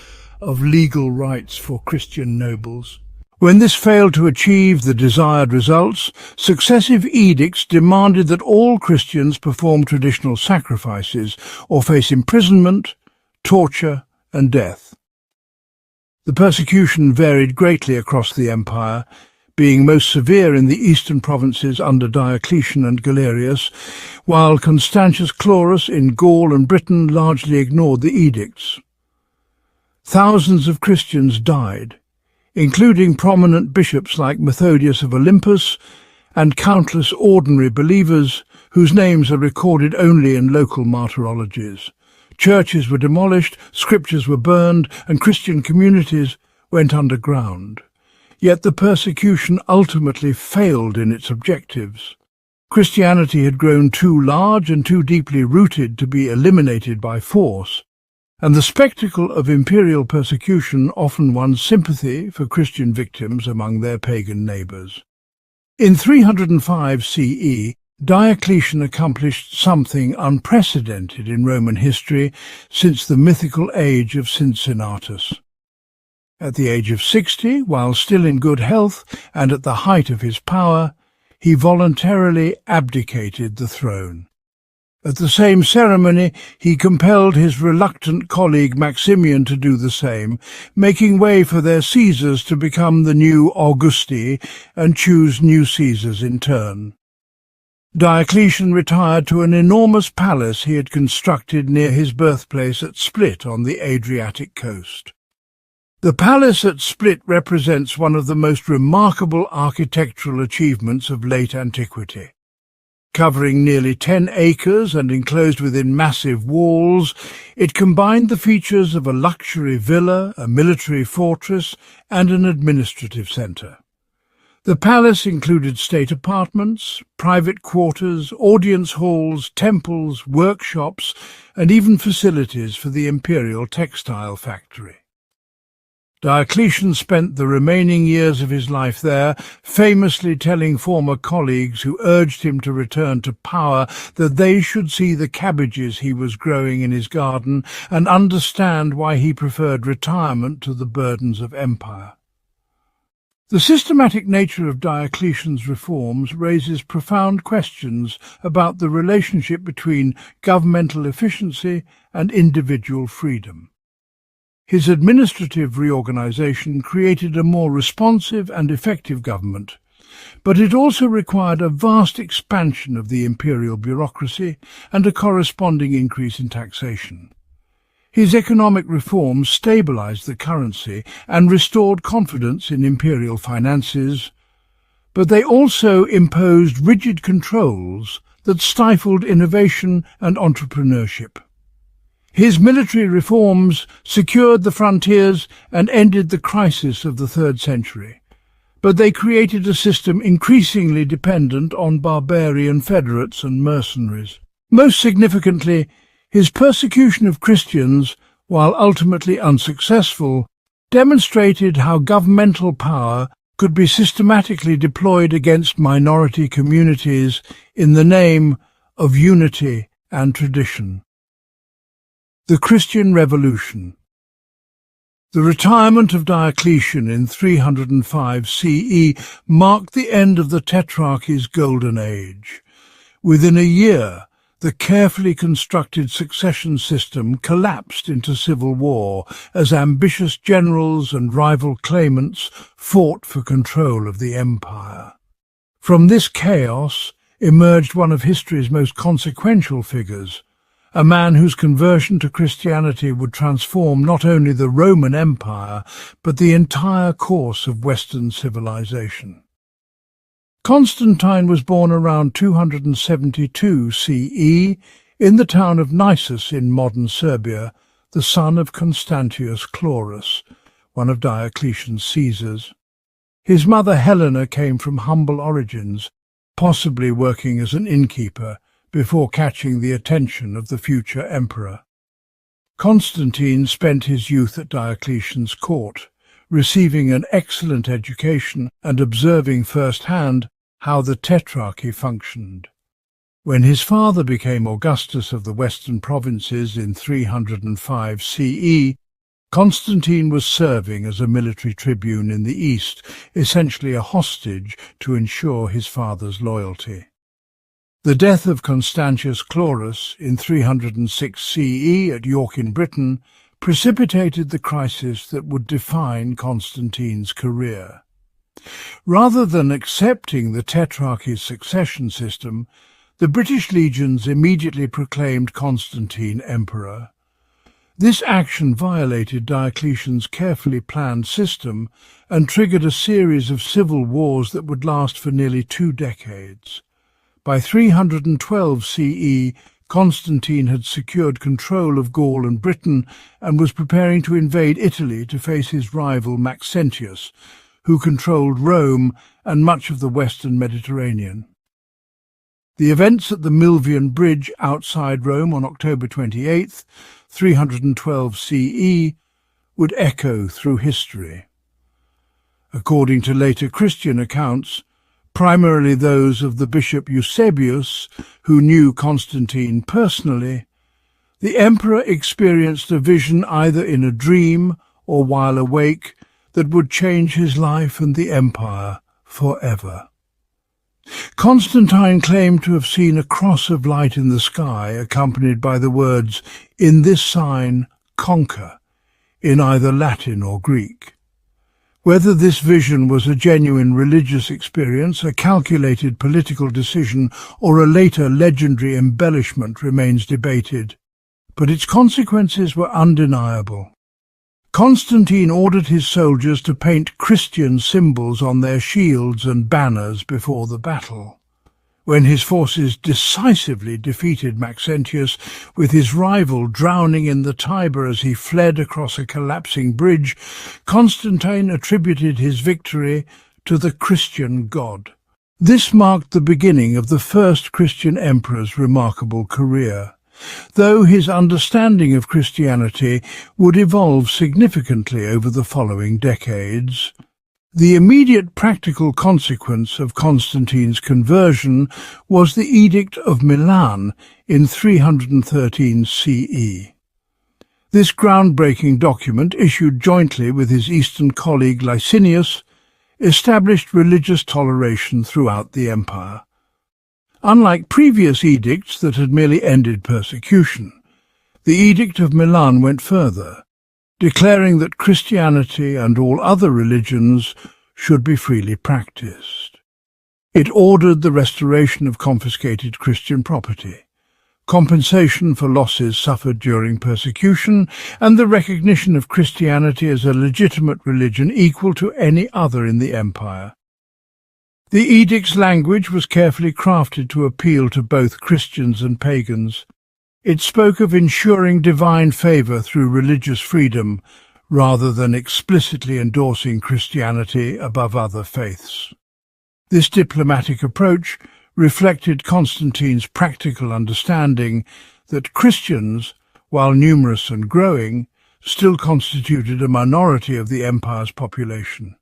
of legal rights for Christian nobles. When this failed to achieve the desired results, successive edicts demanded that all Christians perform traditional sacrifices or face imprisonment, torture, and death. The persecution varied greatly across the empire, being most severe in the eastern provinces under Diocletian and Galerius, while Constantius Chlorus in Gaul and Britain largely ignored the edicts. Thousands of Christians died, including prominent bishops like Methodius of Olympus and countless ordinary believers whose names are recorded only in local martyrologies. Churches were demolished, scriptures were burned, and Christian communities went underground. Yet the persecution ultimately failed in its objectives. Christianity had grown too large and too deeply rooted to be eliminated by force, and the spectacle of imperial persecution often won sympathy for Christian victims among their pagan neighbours. In 305 CE, Diocletian accomplished something unprecedented in Roman history since the mythical age of Cincinnatus. At the age of 60, while still in good health and at the height of his power, he voluntarily abdicated the throne. At the same ceremony, he compelled his reluctant colleague Maximian to do the same, making way for their Caesars to become the new Augusti and choose new Caesars in turn. Diocletian retired to an enormous palace he had constructed near his birthplace at Split on the Adriatic coast. The palace at Split represents one of the most remarkable architectural achievements of late antiquity. Covering nearly 10 acres and enclosed within massive walls, it combined the features of a luxury villa, a military fortress, and an administrative centre. The palace included state apartments, private quarters, audience halls, temples, workshops, and even facilities for the imperial textile factory. Diocletian spent the remaining years of his life there, famously telling former colleagues who urged him to return to power that they should see the cabbages he was growing in his garden and understand why he preferred retirement to the burdens of empire. The systematic nature of Diocletian's reforms raises profound questions about the relationship between governmental efficiency and individual freedom. His administrative reorganization created a more responsive and effective government, but it also required a vast expansion of the imperial bureaucracy and a corresponding increase in taxation. His economic reforms stabilized the currency and restored confidence in imperial finances, but they also imposed rigid controls that stifled innovation and entrepreneurship. His military reforms secured the frontiers and ended the crisis of the 3rd century, but they created a system increasingly dependent on barbarian federates and mercenaries. Most significantly, his persecution of Christians, while ultimately unsuccessful, demonstrated how governmental power could be systematically deployed against minority communities in the name of unity and tradition. The Christian Revolution. The retirement of Diocletian in 305 CE marked the end of the Tetrarchy's golden age. Within a year, the carefully constructed succession system collapsed into civil war as ambitious generals and rival claimants fought for control of the empire. From this chaos emerged one of history's most consequential figures, a man whose conversion to Christianity would transform not only the Roman Empire, but the entire course of Western civilization. Constantine was born around 272 CE in the town of Nisus in modern Serbia, the son of Constantius Chlorus, one of Diocletian's Caesars. His mother Helena came from humble origins, possibly working as an innkeeper, before catching the attention of the future emperor. Constantine spent his youth at Diocletian's court, receiving an excellent education and observing firsthand how the tetrarchy functioned. When his father became Augustus of the Western provinces in 305 CE, Constantine was serving as a military tribune in the east, essentially a hostage to ensure his father's loyalty. The death of Constantius Chlorus in 306 CE at York in Britain precipitated the crisis that would define Constantine's career. Rather than accepting the tetrarchy's succession system, the British legions immediately proclaimed Constantine emperor. This action violated Diocletian's carefully planned system and triggered a series of civil wars that would last for nearly 2 decades. By 312 CE, Constantine had secured control of Gaul and Britain and was preparing to invade Italy to face his rival Maxentius, who controlled Rome and much of the western Mediterranean. The events at the Milvian Bridge outside Rome on October 28, 312 CE, would echo through history. According to later Christian accounts, primarily those of the bishop Eusebius, who knew Constantine personally, the emperor experienced a vision either in a dream or while awake that would change his life and the empire forever. Constantine claimed to have seen a cross of light in the sky accompanied by the words, "In this sign, conquer," in either Latin or Greek. Whether this vision was a genuine religious experience, a calculated political decision, or a later legendary embellishment remains debated, but its consequences were undeniable. Constantine ordered his soldiers to paint Christian symbols on their shields and banners before the battle. When his forces decisively defeated Maxentius, with his rival drowning in the Tiber as he fled across a collapsing bridge, Constantine attributed his victory to the Christian god. This marked the beginning of the first Christian emperor's remarkable career, though his understanding of Christianity would evolve significantly over the following decades. The immediate practical consequence of Constantine's conversion was the Edict of Milan in 313 CE. This groundbreaking document, issued jointly with his eastern colleague Licinius, established religious toleration throughout the empire. Unlike previous edicts that had merely ended persecution, the Edict of Milan went further, declaring that Christianity and all other religions should be freely practiced. It ordered the restoration of confiscated Christian property, compensation for losses suffered during persecution, and the recognition of Christianity as a legitimate religion equal to any other in the empire. The edict's language was carefully crafted to appeal to both Christians and pagans. It spoke of ensuring divine favour through religious freedom, rather than explicitly endorsing Christianity above other faiths. This diplomatic approach reflected Constantine's practical understanding that Christians, while numerous and growing, still constituted a minority of the empire's population.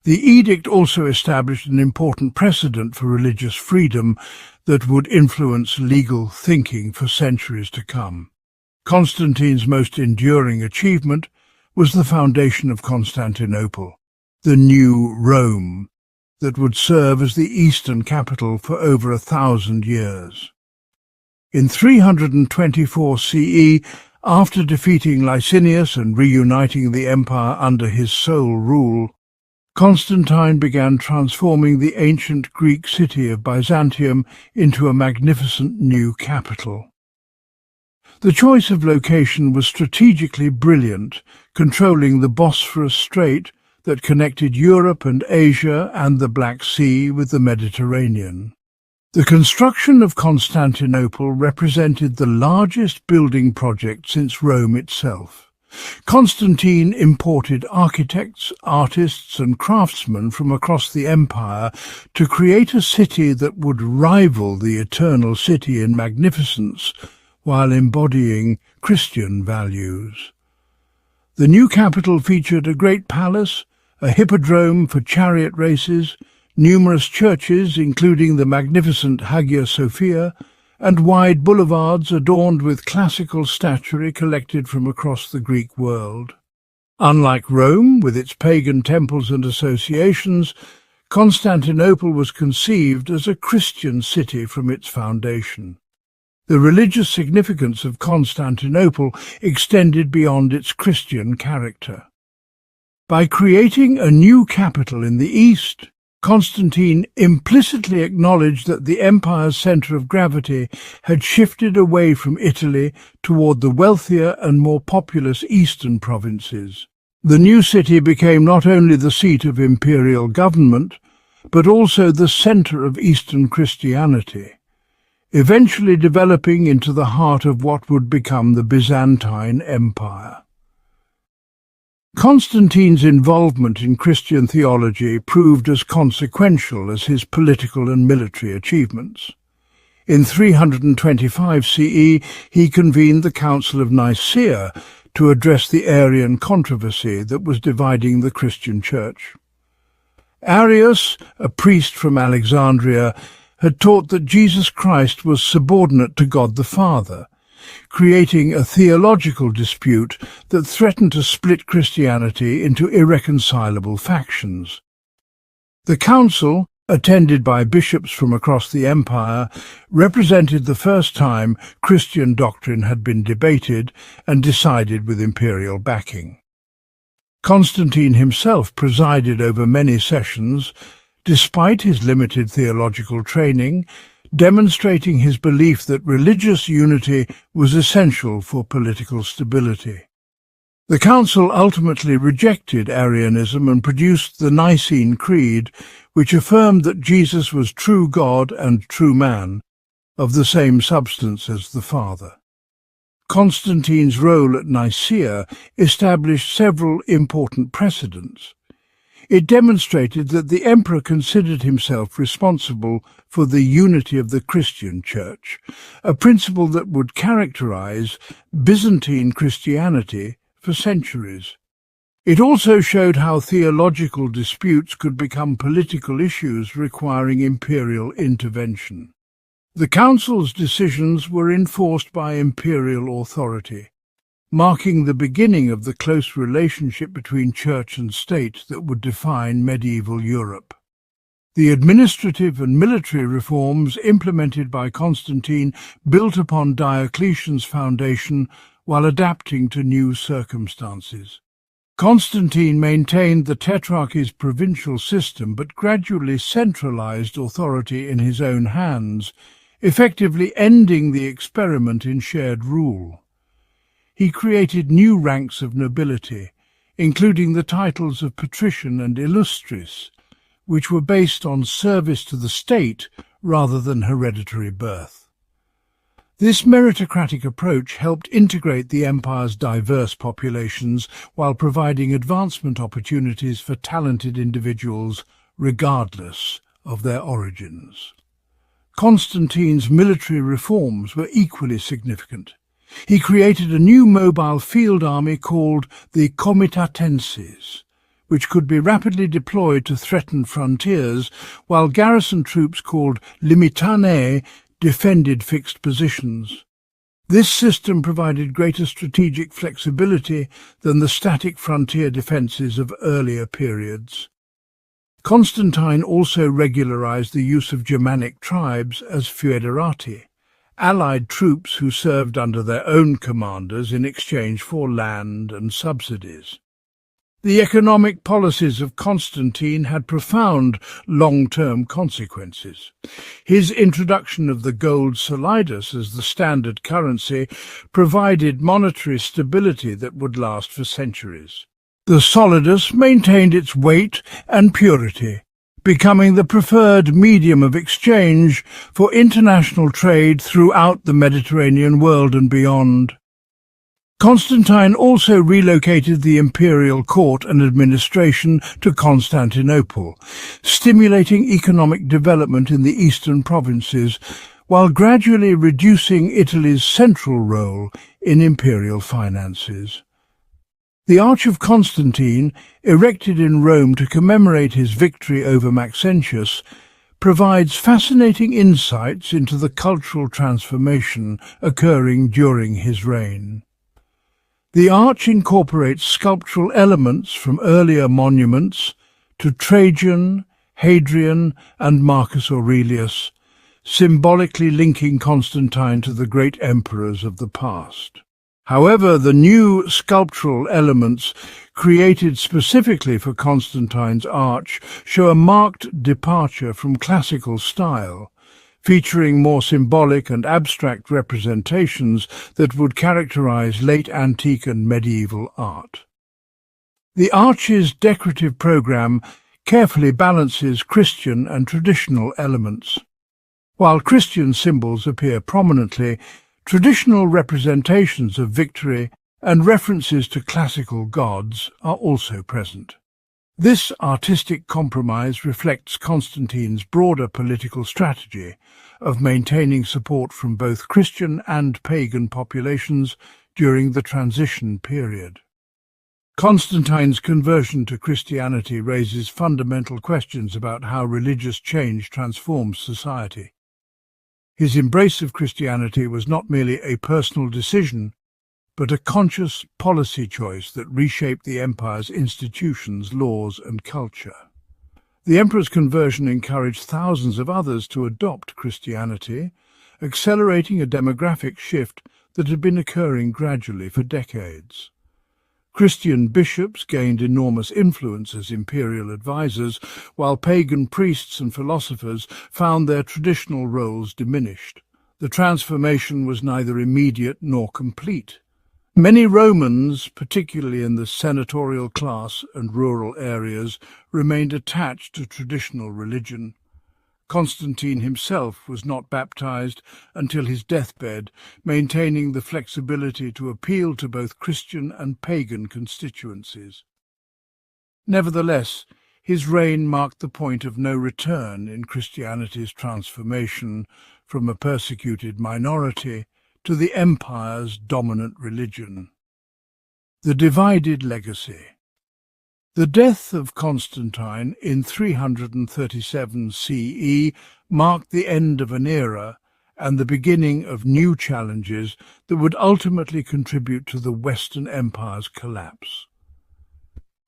The edict also established an important precedent for religious freedom that would influence legal thinking for centuries to come. Constantine's most enduring achievement was the foundation of Constantinople, the new Rome, that would serve as the eastern capital for over 1,000 years. In 324 CE, after defeating Licinius and reuniting the empire under his sole rule, Constantine began transforming the ancient Greek city of Byzantium into a magnificent new capital. The choice of location was strategically brilliant, controlling the Bosphorus Strait that connected Europe and Asia and the Black Sea with the Mediterranean. The construction of Constantinople represented the largest building project since Rome itself. Constantine imported architects, artists and craftsmen from across the empire to create a city that would rival the Eternal City in magnificence while embodying Christian values. The new capital featured a great palace, a hippodrome for chariot races, numerous churches including the magnificent Hagia Sophia, and wide boulevards adorned with classical statuary collected from across the Greek world. Unlike Rome, with its pagan temples and associations, Constantinople was conceived as a Christian city from its foundation. The religious significance of Constantinople extended beyond its Christian character. By creating a new capital in the east, Constantine implicitly acknowledged that the empire's centre of gravity had shifted away from Italy toward the wealthier and more populous eastern provinces. The new city became not only the seat of imperial government, but also the centre of Eastern Christianity, eventually developing into the heart of what would become the Byzantine Empire. Constantine's involvement in Christian theology proved as consequential as his political and military achievements. In 325 CE, he convened the Council of Nicaea to address the Arian controversy that was dividing the Christian Church. Arius, a priest from Alexandria, had taught that Jesus Christ was subordinate to God the Father, creating a theological dispute that threatened to split Christianity into irreconcilable factions. The council, attended by bishops from across the empire, represented the first time Christian doctrine had been debated and decided with imperial backing. Constantine himself presided over many sessions, despite his limited theological training, demonstrating his belief that religious unity was essential for political stability. The council ultimately rejected Arianism and produced the Nicene Creed, which affirmed that Jesus was true God and true man, of the same substance as the Father. Constantine's role at Nicaea established several important precedents. It demonstrated that the emperor considered himself responsible for the unity of the Christian Church, a principle that would characterize Byzantine Christianity for centuries. It also showed how theological disputes could become political issues requiring imperial intervention. The council's decisions were enforced by imperial authority, marking the beginning of the close relationship between church and state that would define medieval Europe. The administrative and military reforms implemented by Constantine built upon Diocletian's foundation while adapting to new circumstances. Constantine maintained the tetrarchy's provincial system but gradually centralized authority in his own hands, effectively ending the experiment in shared rule. He created new ranks of nobility, including the titles of patrician and illustris, which were based on service to the state rather than hereditary birth. This meritocratic approach helped integrate the empire's diverse populations while providing advancement opportunities for talented individuals regardless of their origins. Constantine's military reforms were equally significant. He created a new mobile field army called the Comitatenses, which could be rapidly deployed to threaten frontiers, while garrison troops called Limitanae defended fixed positions. This system provided greater strategic flexibility than the static frontier defences of earlier periods. Constantine also regularized the use of Germanic tribes as foederati, allied troops who served under their own commanders in exchange for land and subsidies. The economic policies of Constantine had profound long-term consequences. His introduction of the gold solidus as the standard currency provided monetary stability that would last for centuries. The solidus maintained its weight and purity, becoming the preferred medium of exchange for international trade throughout the Mediterranean world and beyond. Constantine also relocated the imperial court and administration to Constantinople, stimulating economic development in the eastern provinces, while gradually reducing Italy's central role in imperial finances. The Arch of Constantine, erected in Rome to commemorate his victory over Maxentius, provides fascinating insights into the cultural transformation occurring during his reign. The arch incorporates sculptural elements from earlier monuments to Trajan, Hadrian, and Marcus Aurelius, symbolically linking Constantine to the great emperors of the past. However, the new sculptural elements created specifically for Constantine's arch show a marked departure from classical style, featuring more symbolic and abstract representations that would characterize late antique and medieval art. The arch's decorative program carefully balances Christian and traditional elements. While Christian symbols appear prominently, traditional representations of victory and references to classical gods are also present. This artistic compromise reflects Constantine's broader political strategy of maintaining support from both Christian and pagan populations during the transition period. Constantine's conversion to Christianity raises fundamental questions about how religious change transforms society. His embrace of Christianity was not merely a personal decision, but a conscious policy choice that reshaped the empire's institutions, laws, and culture. The emperor's conversion encouraged thousands of others to adopt Christianity, accelerating a demographic shift that had been occurring gradually for decades. Christian bishops gained enormous influence as imperial advisors, while pagan priests and philosophers found their traditional roles diminished. The transformation was neither immediate nor complete. Many Romans, particularly in the senatorial class and rural areas, remained attached to traditional religion. Constantine himself was not baptized until his deathbed, maintaining the flexibility to appeal to both Christian and pagan constituencies. Nevertheless, his reign marked the point of no return in Christianity's transformation from a persecuted minority to the empire's dominant religion. The divided legacy. The death of Constantine in 337 CE marked the end of an era and the beginning of new challenges that would ultimately contribute to the Western Empire's collapse.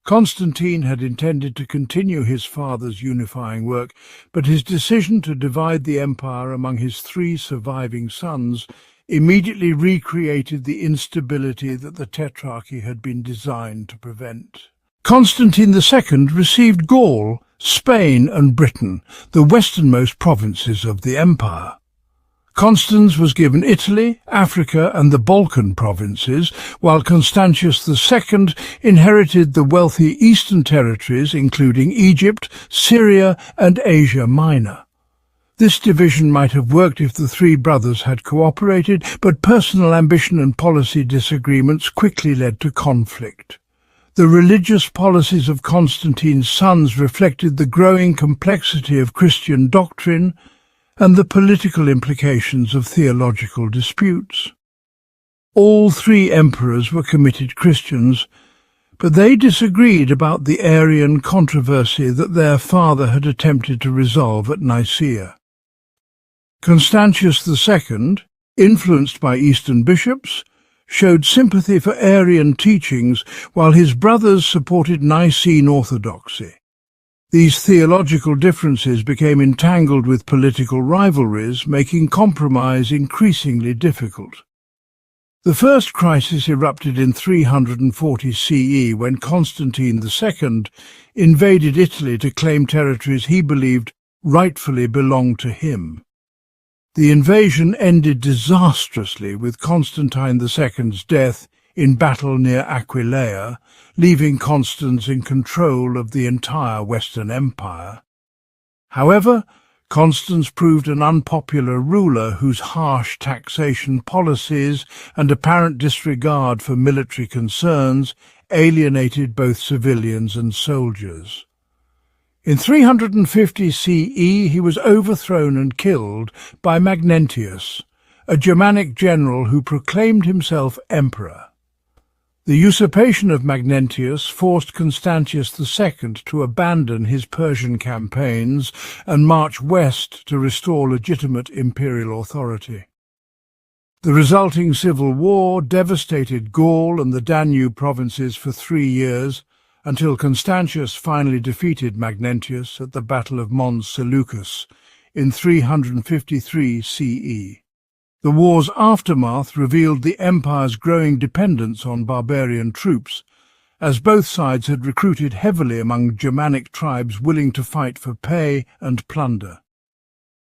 Constantine had intended to continue his father's unifying work, but his decision to divide the empire among his three surviving sons immediately recreated the instability that the tetrarchy had been designed to prevent. Constantine II received Gaul, Spain and Britain, the westernmost provinces of the empire. Constans was given Italy, Africa and the Balkan provinces, while Constantius II inherited the wealthy eastern territories including Egypt, Syria and Asia Minor. This division might have worked if the three brothers had cooperated, but personal ambition and policy disagreements quickly led to conflict. The religious policies of Constantine's sons reflected the growing complexity of Christian doctrine and the political implications of theological disputes. All three emperors were committed Christians, but they disagreed about the Arian controversy that their father had attempted to resolve at Nicaea. Constantius II, influenced by Eastern bishops, showed sympathy for Arian teachings, while his brothers supported Nicene orthodoxy. These theological differences became entangled with political rivalries, making compromise increasingly difficult. The first crisis erupted in 340 CE when Constantine II invaded Italy to claim territories he believed rightfully belonged to him. The invasion ended disastrously with Constantine II's death in battle near Aquileia, leaving Constans in control of the entire Western Empire. However, Constans proved an unpopular ruler whose harsh taxation policies and apparent disregard for military concerns alienated both civilians and soldiers. In 350 CE, he was overthrown and killed by Magnentius, a Germanic general who proclaimed himself emperor. The usurpation of Magnentius forced Constantius II to abandon his Persian campaigns and march west to restore legitimate imperial authority. The resulting civil war devastated Gaul and the Danube provinces for 3 years, until Constantius finally defeated Magnentius at the Battle of Mons Seleucus in 353 CE. The war's aftermath revealed the empire's growing dependence on barbarian troops, as both sides had recruited heavily among Germanic tribes willing to fight for pay and plunder.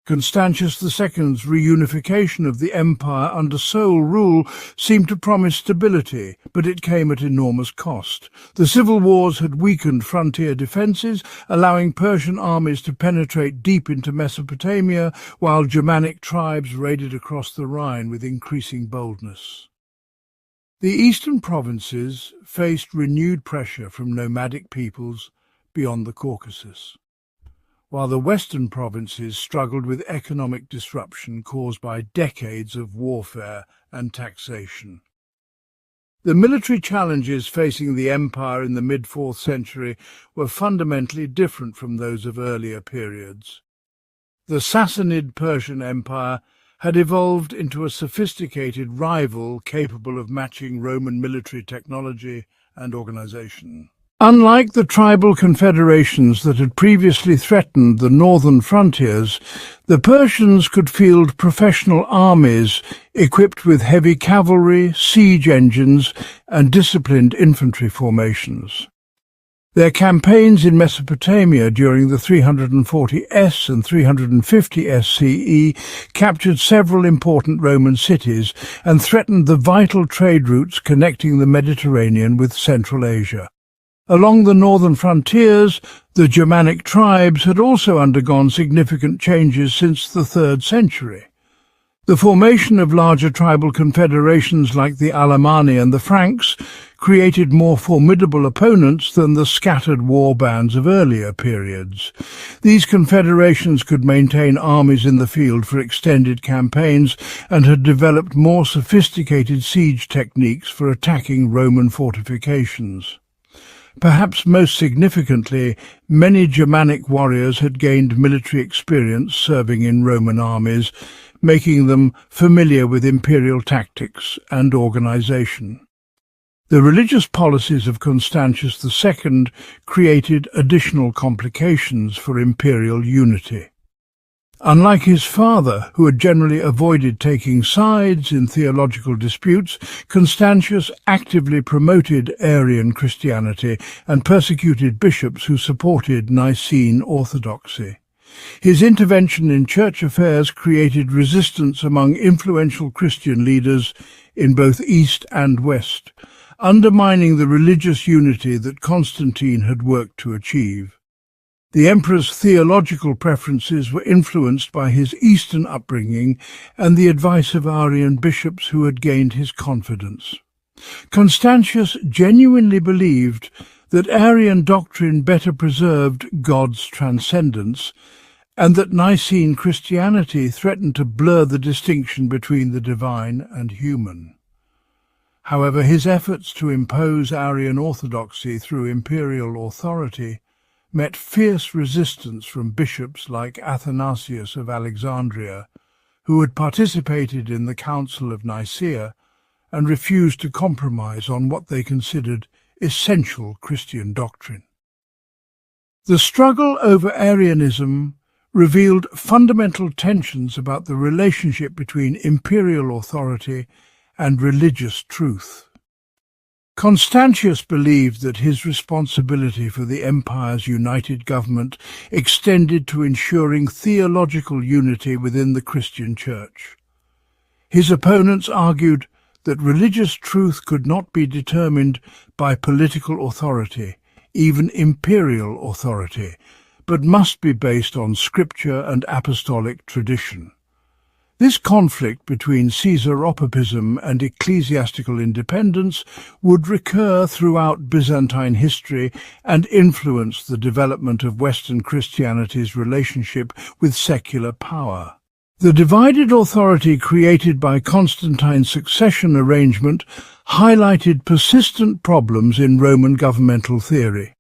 Constantius II's reunification of the empire under sole rule seemed to promise stability, but it came at enormous cost. The civil wars had weakened frontier defences, allowing Persian armies to penetrate deep into Mesopotamia, while Germanic tribes raided across the Rhine with increasing boldness. The eastern provinces faced renewed pressure from nomadic peoples beyond the Caucasus, while the western provinces struggled with economic disruption caused by decades of warfare and taxation. The military challenges facing the empire in the mid-4th century were fundamentally different from those of earlier periods. The Sassanid Persian Empire had evolved into a sophisticated rival capable of matching Roman military technology and organization. Unlike the tribal confederations that had previously threatened the northern frontiers, the Persians could field professional armies equipped with heavy cavalry, siege engines, and disciplined infantry formations. Their campaigns in Mesopotamia during the 340s and 350s CE captured several important Roman cities and threatened the vital trade routes connecting the Mediterranean with Central Asia. Along the northern frontiers, the Germanic tribes had also undergone significant changes since the 3rd century. The formation of larger tribal confederations like the Alemanni and the Franks created more formidable opponents than the scattered war bands of earlier periods. These confederations could maintain armies in the field for extended campaigns and had developed more sophisticated siege techniques for attacking Roman fortifications. Perhaps most significantly, many Germanic warriors had gained military experience serving in Roman armies, making them familiar with imperial tactics and organization. The religious policies of Constantius II created additional complications for imperial unity. Unlike his father, who had generally avoided taking sides in theological disputes, Constantius actively promoted Arian Christianity and persecuted bishops who supported Nicene orthodoxy. His intervention in church affairs created resistance among influential Christian leaders in both East and West, undermining the religious unity that Constantine had worked to achieve. The emperor's theological preferences were influenced by his Eastern upbringing and the advice of Arian bishops who had gained his confidence. Constantius genuinely believed that Arian doctrine better preserved God's transcendence, and that Nicene Christianity threatened to blur the distinction between the divine and human. However, his efforts to impose Arian orthodoxy through imperial authority met fierce resistance from bishops like Athanasius of Alexandria, who had participated in the Council of Nicaea and refused to compromise on what they considered essential Christian doctrine. The struggle over Arianism revealed fundamental tensions about the relationship between imperial authority and religious truth. Constantius believed that his responsibility for the empire's united government extended to ensuring theological unity within the Christian Church. His opponents argued that religious truth could not be determined by political authority, even imperial authority, but must be based on scripture and apostolic tradition. This conflict between Caesaropapism and ecclesiastical independence would recur throughout Byzantine history and influence the development of Western Christianity's relationship with secular power. The divided authority created by Constantine's succession arrangement highlighted persistent problems in Roman governmental theory.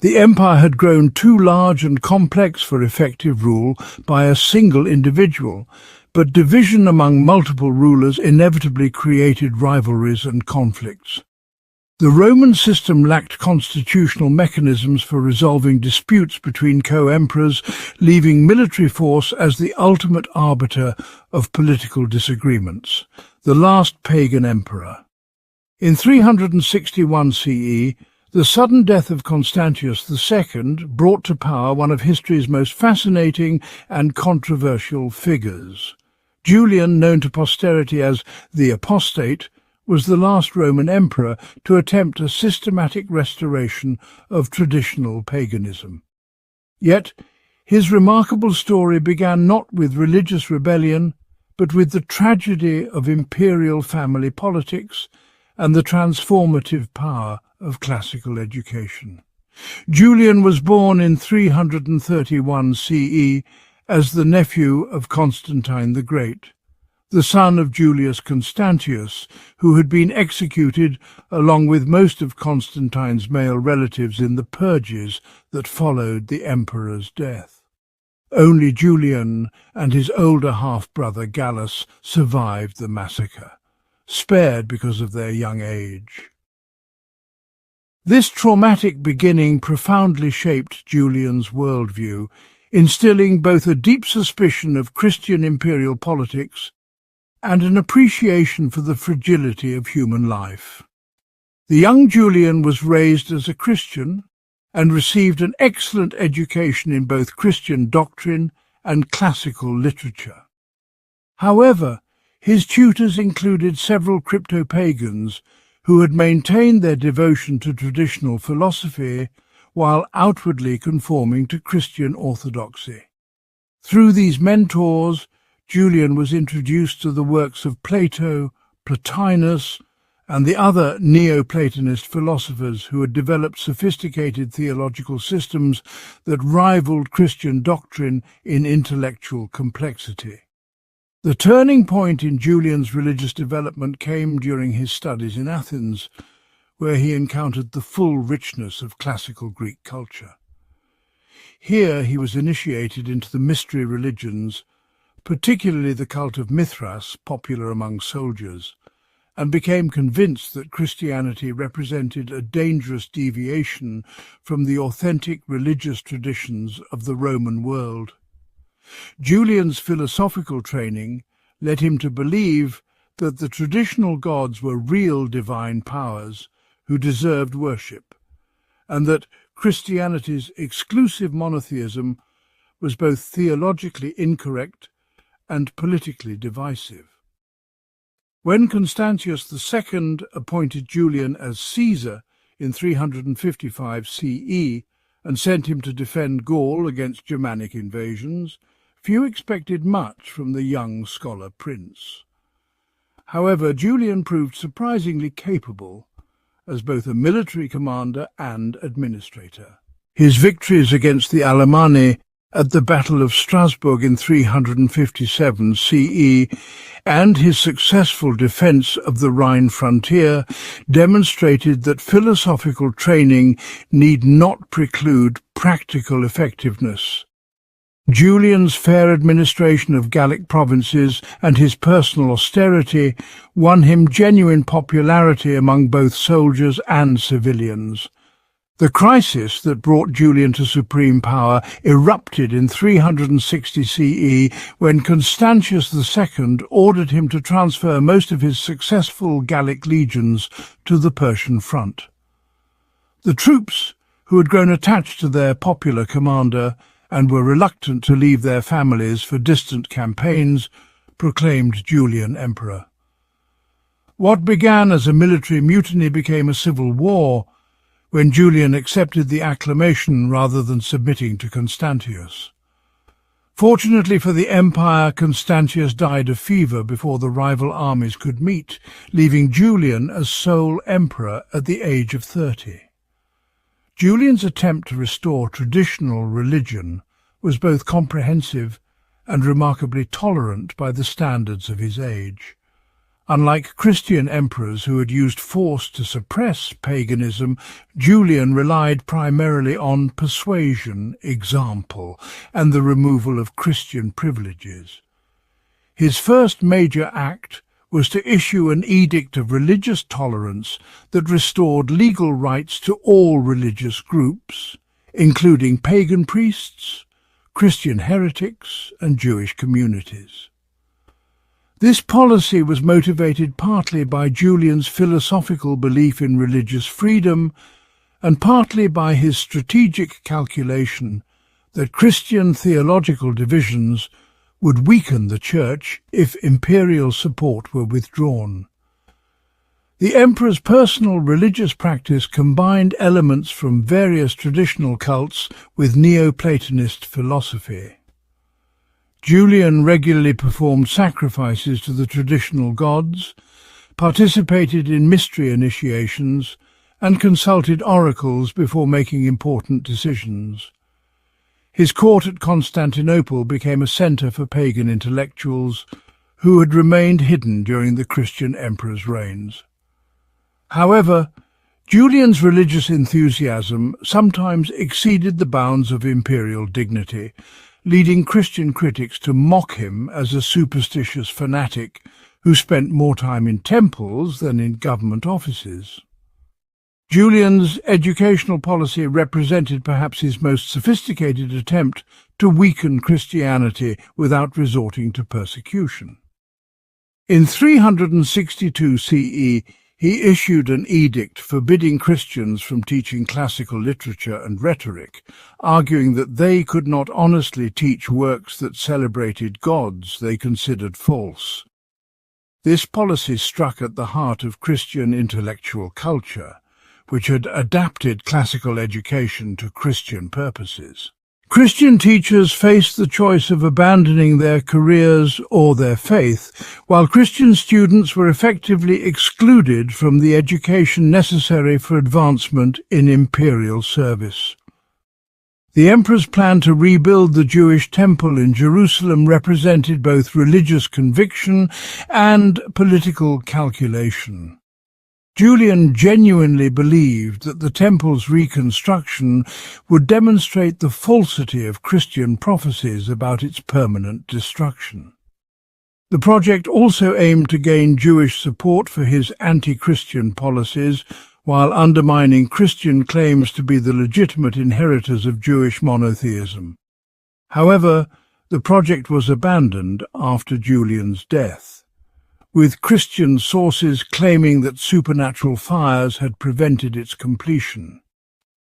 The empire had grown too large and complex for effective rule by a single individual, but division among multiple rulers inevitably created rivalries and conflicts. The Roman system lacked constitutional mechanisms for resolving disputes between co-emperors, leaving military force as the ultimate arbiter of political disagreements. The last pagan emperor. In 361 CE, the sudden death of Constantius II brought to power one of history's most fascinating and controversial figures. Julian, known to posterity as the Apostate, was the last Roman emperor to attempt a systematic restoration of traditional paganism. Yet, his remarkable story began not with religious rebellion, but with the tragedy of imperial family politics and the transformative power of classical education. Julian was born in 331 CE as the nephew of Constantine the Great, the son of Julius Constantius, who had been executed along with most of Constantine's male relatives in the purges that followed the emperor's death. Only Julian and his older half-brother Gallus survived the massacre, spared because of their young age. This traumatic beginning profoundly shaped Julian's worldview, instilling both a deep suspicion of Christian imperial politics and an appreciation for the fragility of human life. The young Julian was raised as a Christian and received an excellent education in both Christian doctrine and classical literature. However, his tutors included several crypto-pagans who had maintained their devotion to traditional philosophy while outwardly conforming to Christian orthodoxy. Through these mentors, Julian was introduced to the works of Plato, Plotinus, and the other Neoplatonist philosophers who had developed sophisticated theological systems that rivaled Christian doctrine in intellectual complexity. The turning point in Julian's religious development came during his studies in Athens, where he encountered the full richness of classical Greek culture. Here he was initiated into the mystery religions, particularly the cult of Mithras, popular among soldiers, and became convinced that Christianity represented a dangerous deviation from the authentic religious traditions of the Roman world. Julian's philosophical training led him to believe that the traditional gods were real divine powers who deserved worship, and that Christianity's exclusive monotheism was both theologically incorrect and politically divisive. When Constantius II appointed Julian as Caesar in 355 CE and sent him to defend Gaul against Germanic invasions, few expected much from the young scholar prince. However, Julian proved surprisingly capable as both a military commander and administrator. His victories against the Alemanni at the Battle of Strasbourg in 357 CE and his successful defence of the Rhine frontier demonstrated that philosophical training need not preclude practical effectiveness. Julian's fair administration of Gallic provinces and his personal austerity won him genuine popularity among both soldiers and civilians. The crisis that brought Julian to supreme power erupted in 360 CE when Constantius II ordered him to transfer most of his successful Gallic legions to the Persian front. The troops, who had grown attached to their popular commander and were reluctant to leave their families for distant campaigns, proclaimed Julian emperor. What began as a military mutiny became a civil war, when Julian accepted the acclamation rather than submitting to Constantius. Fortunately for the empire, Constantius died of fever before the rival armies could meet, leaving Julian as sole emperor at the age of 30. Julian's attempt to restore traditional religion was both comprehensive and remarkably tolerant by the standards of his age. Unlike Christian emperors who had used force to suppress paganism, Julian relied primarily on persuasion, example, and the removal of Christian privileges. His first major act was to issue an edict of religious tolerance that restored legal rights to all religious groups, including pagan priests, Christian heretics, and Jewish communities. This policy was motivated partly by Julian's philosophical belief in religious freedom and partly by his strategic calculation that Christian theological divisions would weaken the Church if imperial support were withdrawn. The emperor's personal religious practice combined elements from various traditional cults with Neoplatonist philosophy. Julian regularly performed sacrifices to the traditional gods, participated in mystery initiations, and consulted oracles before making important decisions. His court at Constantinople became a centre for pagan intellectuals who had remained hidden during the Christian emperors' reigns. However, Julian's religious enthusiasm sometimes exceeded the bounds of imperial dignity, leading Christian critics to mock him as a superstitious fanatic who spent more time in temples than in government offices. Julian's educational policy represented perhaps his most sophisticated attempt to weaken Christianity without resorting to persecution. In 362 CE, he issued an edict forbidding Christians from teaching classical literature and rhetoric, arguing that they could not honestly teach works that celebrated gods they considered false. This policy struck at the heart of Christian intellectual culture, which had adapted classical education to Christian purposes. Christian teachers faced the choice of abandoning their careers or their faith, while Christian students were effectively excluded from the education necessary for advancement in imperial service. The emperor's plan to rebuild the Jewish temple in Jerusalem represented both religious conviction and political calculation. Julian genuinely believed that the temple's reconstruction would demonstrate the falsity of Christian prophecies about its permanent destruction. The project also aimed to gain Jewish support for his anti-Christian policies, while undermining Christian claims to be the legitimate inheritors of Jewish monotheism. However, the project was abandoned after Julian's death, with Christian sources claiming that supernatural fires had prevented its completion.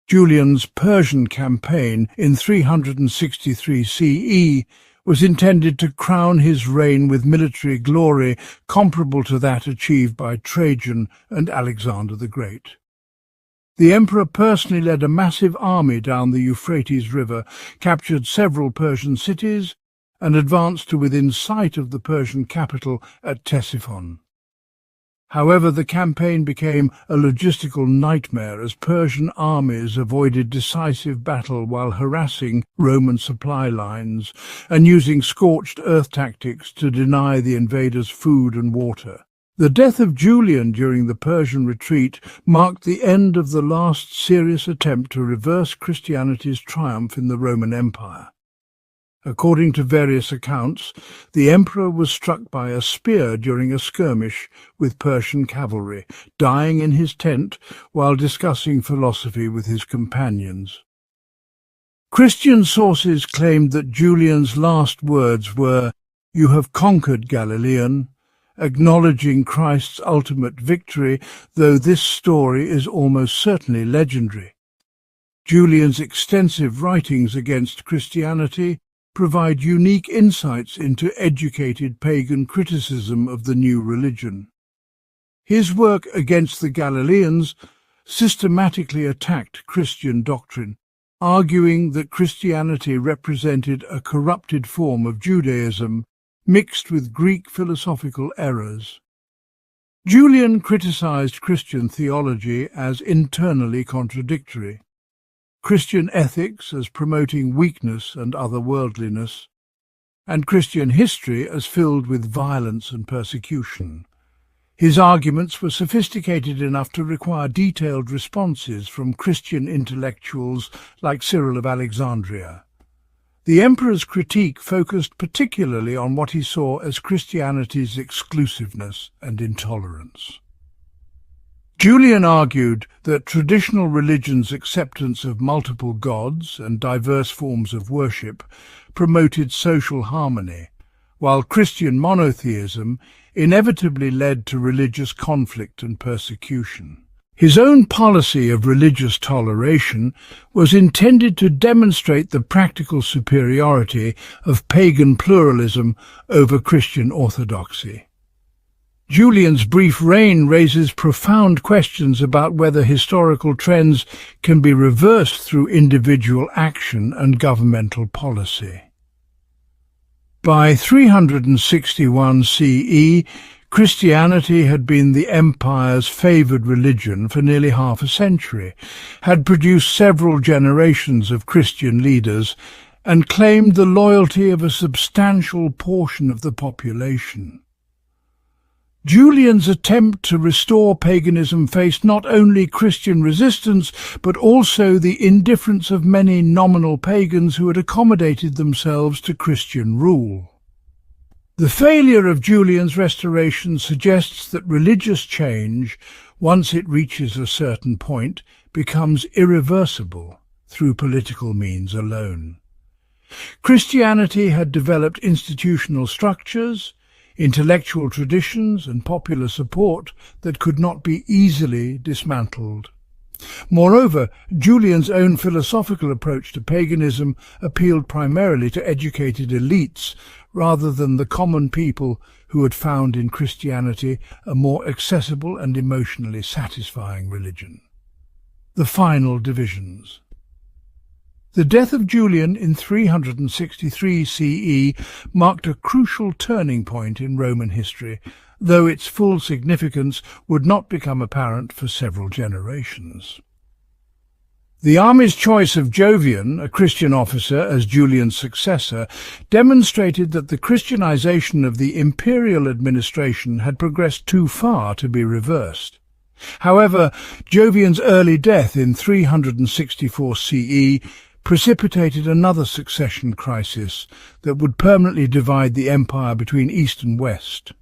Julian's Persian campaign in 363 CE was intended to crown his reign with military glory comparable to that achieved by Trajan and Alexander the Great. The emperor personally led a massive army down the Euphrates River, captured several Persian cities, and advanced to within sight of the Persian capital at Ctesiphon. However, the campaign became a logistical nightmare as Persian armies avoided decisive battle while harassing Roman supply lines and using scorched earth tactics to deny the invaders food and water. The death of Julian during the Persian retreat marked the end of the last serious attempt to reverse Christianity's triumph in the Roman Empire. According to various accounts, the emperor was struck by a spear during a skirmish with Persian cavalry, dying in his tent while discussing philosophy with his companions. Christian sources claimed that Julian's last words were, "You have conquered, Galilean," acknowledging Christ's ultimate victory, though this story is almost certainly legendary. Julian's extensive writings against Christianity provide unique insights into educated pagan criticism of the new religion. His work against the Galileans systematically attacked Christian doctrine, arguing that Christianity represented a corrupted form of Judaism mixed with Greek philosophical errors. Julian criticized Christian theology as internally contradictory, Christian ethics as promoting weakness and otherworldliness, and Christian history as filled with violence and persecution. His arguments were sophisticated enough to require detailed responses from Christian intellectuals like Cyril of Alexandria. The emperor's critique focused particularly on what he saw as Christianity's exclusiveness and intolerance. Julian argued that traditional religion's acceptance of multiple gods and diverse forms of worship promoted social harmony, while Christian monotheism inevitably led to religious conflict and persecution. His own policy of religious toleration was intended to demonstrate the practical superiority of pagan pluralism over Christian orthodoxy. Julian's brief reign raises profound questions about whether historical trends can be reversed through individual action and governmental policy. By 361 CE, Christianity had been the empire's favoured religion for nearly half a century, had produced several generations of Christian leaders, and claimed the loyalty of a substantial portion of the population. Julian's attempt to restore paganism faced not only Christian resistance, but also the indifference of many nominal pagans who had accommodated themselves to Christian rule. The failure of Julian's restoration suggests that religious change, once it reaches a certain point, becomes irreversible through political means alone. Christianity had developed institutional structures, intellectual traditions and popular support that could not be easily dismantled. Moreover, Julian's own philosophical approach to paganism appealed primarily to educated elites rather than the common people who had found in Christianity a more accessible and emotionally satisfying religion. The final divisions. The death of Julian in 363 CE marked a crucial turning point in Roman history, though its full significance would not become apparent for several generations. The army's choice of Jovian, a Christian officer, as Julian's successor, demonstrated that the Christianization of the imperial administration had progressed too far to be reversed. However, Jovian's early death in 364 CE precipitated another succession crisis that would permanently divide the empire between East and West.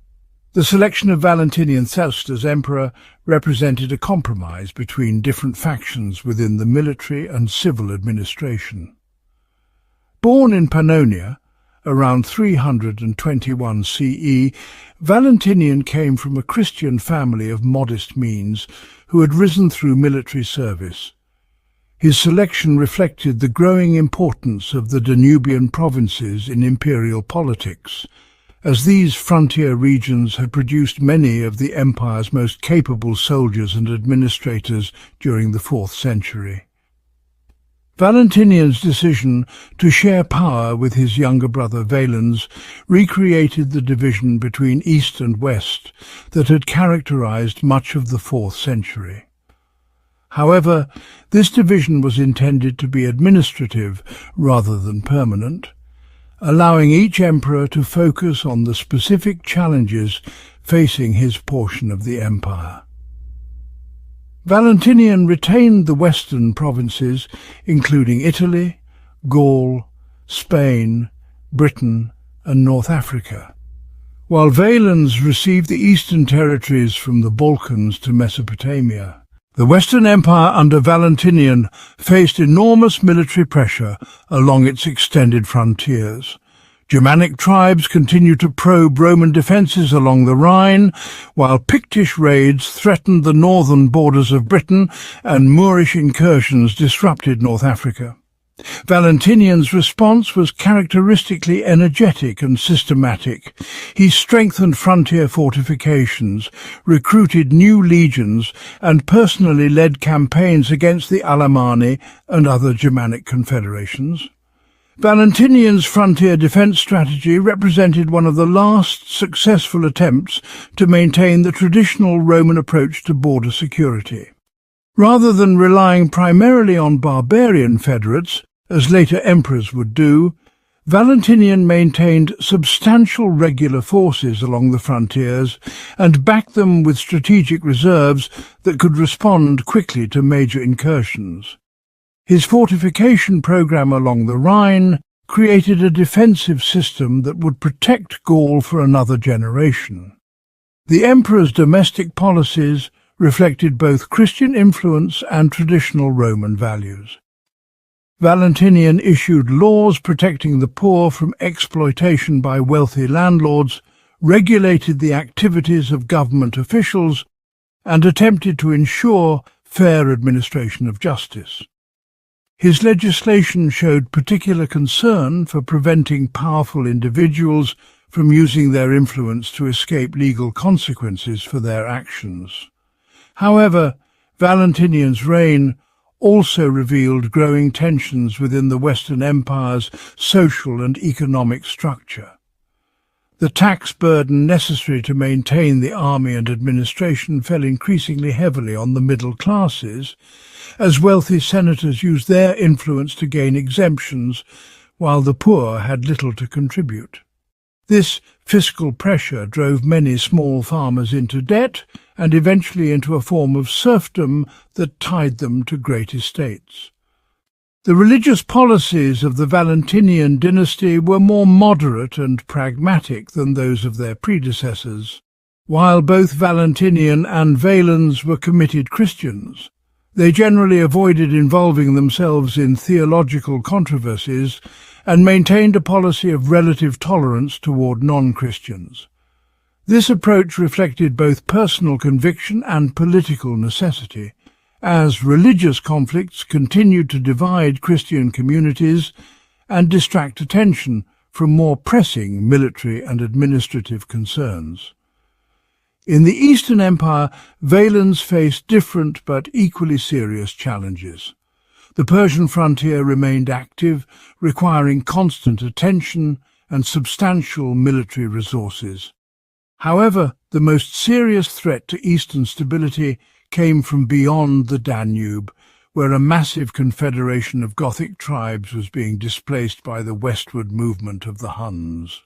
The selection of Valentinian Theust as emperor represented a compromise between different factions within the military and civil administration. Born in Pannonia, around 321 CE, Valentinian came from a Christian family of modest means who had risen through military service. His selection reflected the growing importance of the Danubian provinces in imperial politics, as these frontier regions had produced many of the empire's most capable soldiers and administrators during the 4th century. Valentinian's decision to share power with his younger brother Valens recreated the division between East and West that had characterized much of the 4th century. However, this division was intended to be administrative rather than permanent, allowing each emperor to focus on the specific challenges facing his portion of the empire. Valentinian retained the western provinces, including Italy, Gaul, Spain, Britain, and North Africa, while Valens received the eastern territories from the Balkans to Mesopotamia. The Western Empire under Valentinian faced enormous military pressure along its extended frontiers. Germanic tribes continued to probe Roman defences along the Rhine, while Pictish raids threatened the northern borders of Britain and Moorish incursions disrupted North Africa. Valentinian's response was characteristically energetic and systematic. He strengthened frontier fortifications, recruited new legions, and personally led campaigns against the Alemanni and other Germanic confederations. Valentinian's frontier defence strategy represented one of the last successful attempts to maintain the traditional Roman approach to border security. Rather than relying primarily on barbarian federates, as later emperors would do, Valentinian maintained substantial regular forces along the frontiers and backed them with strategic reserves that could respond quickly to major incursions. His fortification program along the Rhine created a defensive system that would protect Gaul for another generation. The emperor's domestic policies reflected both Christian influence and traditional Roman values. Valentinian issued laws protecting the poor from exploitation by wealthy landlords, regulated the activities of government officials, and attempted to ensure fair administration of justice. His legislation showed particular concern for preventing powerful individuals from using their influence to escape legal consequences for their actions. However, Valentinian's reign also revealed growing tensions within the Western Empire's social and economic structure. The tax burden necessary to maintain the army and administration fell increasingly heavily on the middle classes, as wealthy senators used their influence to gain exemptions, while the poor had little to contribute. This fiscal pressure drove many small farmers into debt and eventually into a form of serfdom that tied them to great estates. The religious policies of the Valentinian dynasty were more moderate and pragmatic than those of their predecessors. While both Valentinian and Valens were committed Christians, they generally avoided involving themselves in theological controversies and maintained a policy of relative tolerance toward non-Christians. This approach reflected both personal conviction and political necessity, as religious conflicts continued to divide Christian communities and distract attention from more pressing military and administrative concerns. In the Eastern Empire, Valens faced different but equally serious challenges. The Persian frontier remained active, requiring constant attention and substantial military resources. However, the most serious threat to Eastern stability came from beyond the Danube, where a massive confederation of Gothic tribes was being displaced by the westward movement of the Huns.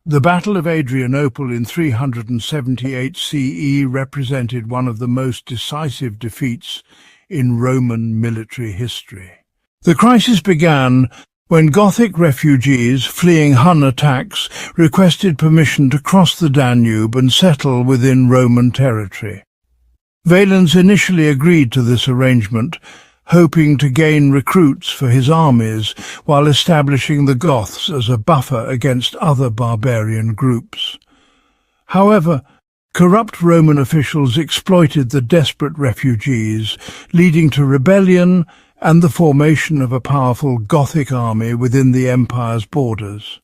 The Battle of Adrianople in 378 CE represented one of the most decisive defeats in Roman military history. The crisis began when Gothic refugees fleeing Hun attacks requested permission to cross the Danube and settle within Roman territory. Valens initially agreed to this arrangement, hoping to gain recruits for his armies while establishing the Goths as a buffer against other barbarian groups. However, corrupt Roman officials exploited the desperate refugees, leading to rebellion and the formation of a powerful Gothic army within the empire's borders.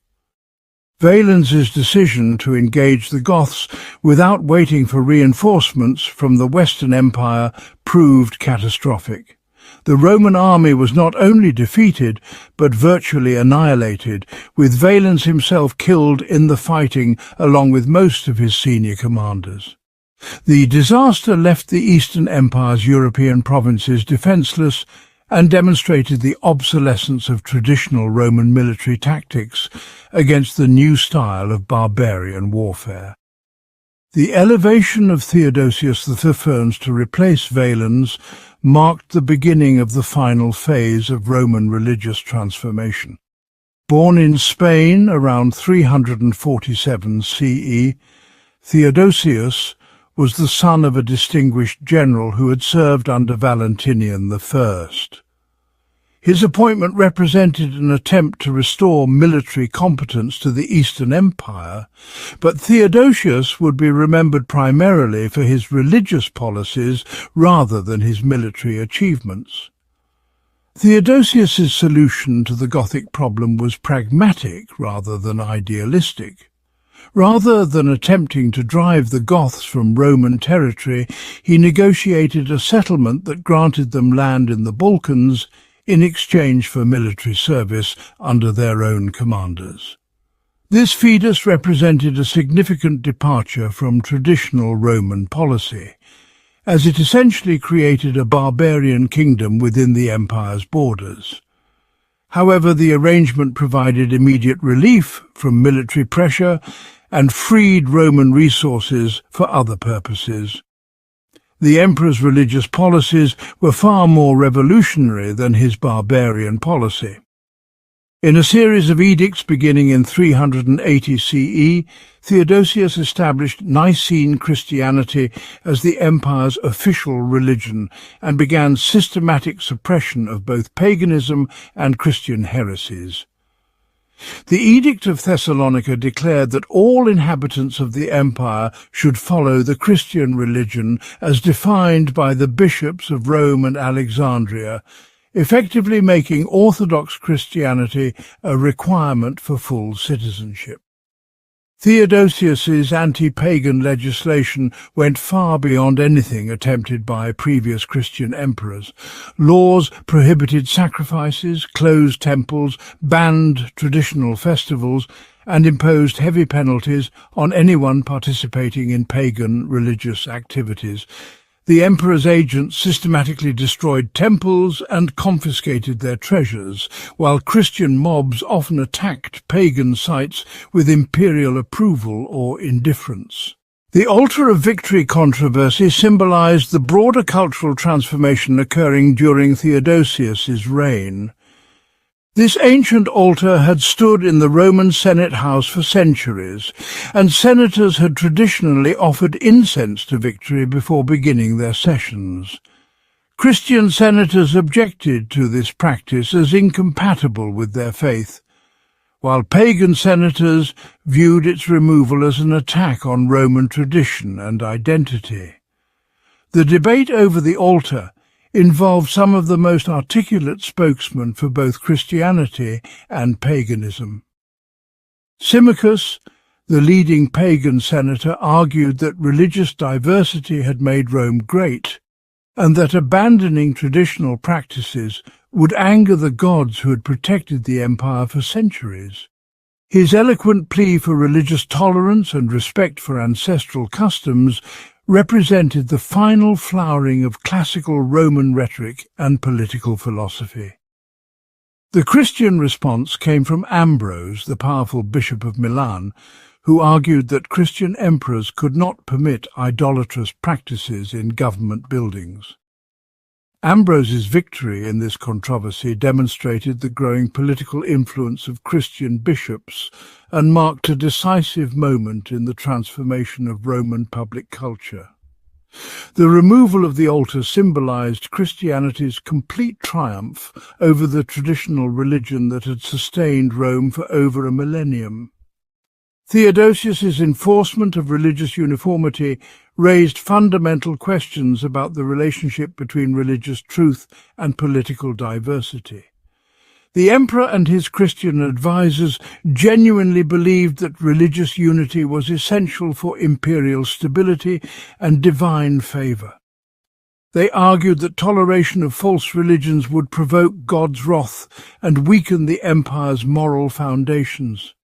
Valens's decision to engage the Goths without waiting for reinforcements from the Western Empire proved catastrophic. The Roman army was not only defeated, but virtually annihilated, with Valens himself killed in the fighting along with most of his senior commanders. The disaster left the Eastern Empire's European provinces defenseless and demonstrated the obsolescence of traditional Roman military tactics against the new style of barbarian warfare. The elevation of Theodosius I to replace Valens marked the beginning of the final phase of Roman religious transformation. Born in Spain around 347 CE, Theodosius was the son of a distinguished general who had served under Valentinian I. His appointment represented an attempt to restore military competence to the Eastern Empire, but Theodosius would be remembered primarily for his religious policies rather than his military achievements. Theodosius's solution to the Gothic problem was pragmatic rather than idealistic. Rather than attempting to drive the Goths from Roman territory, he negotiated a settlement that granted them land in the Balkans in exchange for military service under their own commanders. This fetus represented a significant departure from traditional Roman policy, as it essentially created a barbarian kingdom within the empire's borders. However, the arrangement provided immediate relief from military pressure and freed Roman resources for other purposes. The emperor's religious policies were far more revolutionary than his barbarian policy. In a series of edicts beginning in 380 CE, Theodosius established Nicene Christianity as the empire's official religion and began systematic suppression of both paganism and Christian heresies. The Edict of Thessalonica declared that all inhabitants of the empire should follow the Christian religion as defined by the bishops of Rome and Alexandria, effectively making Orthodox Christianity a requirement for full citizenship. Theodosius's anti-pagan legislation went far beyond anything attempted by previous Christian emperors. Laws prohibited sacrifices, closed temples, banned traditional festivals, and imposed heavy penalties on anyone participating in pagan religious activities. The emperor's agents systematically destroyed temples and confiscated their treasures, while Christian mobs often attacked pagan sites with imperial approval or indifference. The Altar of Victory controversy symbolized the broader cultural transformation occurring during Theodosius's reign. This ancient altar had stood in the Roman Senate house for centuries, and senators had traditionally offered incense to Victory before beginning their sessions. Christian senators objected to this practice as incompatible with their faith, while pagan senators viewed its removal as an attack on Roman tradition and identity. The debate over the altar involved some of the most articulate spokesmen for both Christianity and paganism. Symmachus, the leading pagan senator, argued that religious diversity had made Rome great, and that abandoning traditional practices would anger the gods who had protected the empire for centuries. His eloquent plea for religious tolerance and respect for ancestral customs represented the final flowering of classical Roman rhetoric and political philosophy. The Christian response came from Ambrose, the powerful bishop of Milan, who argued that Christian emperors could not permit idolatrous practices in government buildings. Ambrose's victory in this controversy demonstrated the growing political influence of Christian bishops and marked a decisive moment in the transformation of Roman public culture. The removal of the altar symbolized Christianity's complete triumph over the traditional religion that had sustained Rome for over a millennium. Theodosius's enforcement of religious uniformity raised fundamental questions about the relationship between religious truth and political diversity. The emperor and his Christian advisers genuinely believed that religious unity was essential for imperial stability and divine favor. They argued that toleration of false religions would provoke God's wrath and weaken the empire's moral foundations.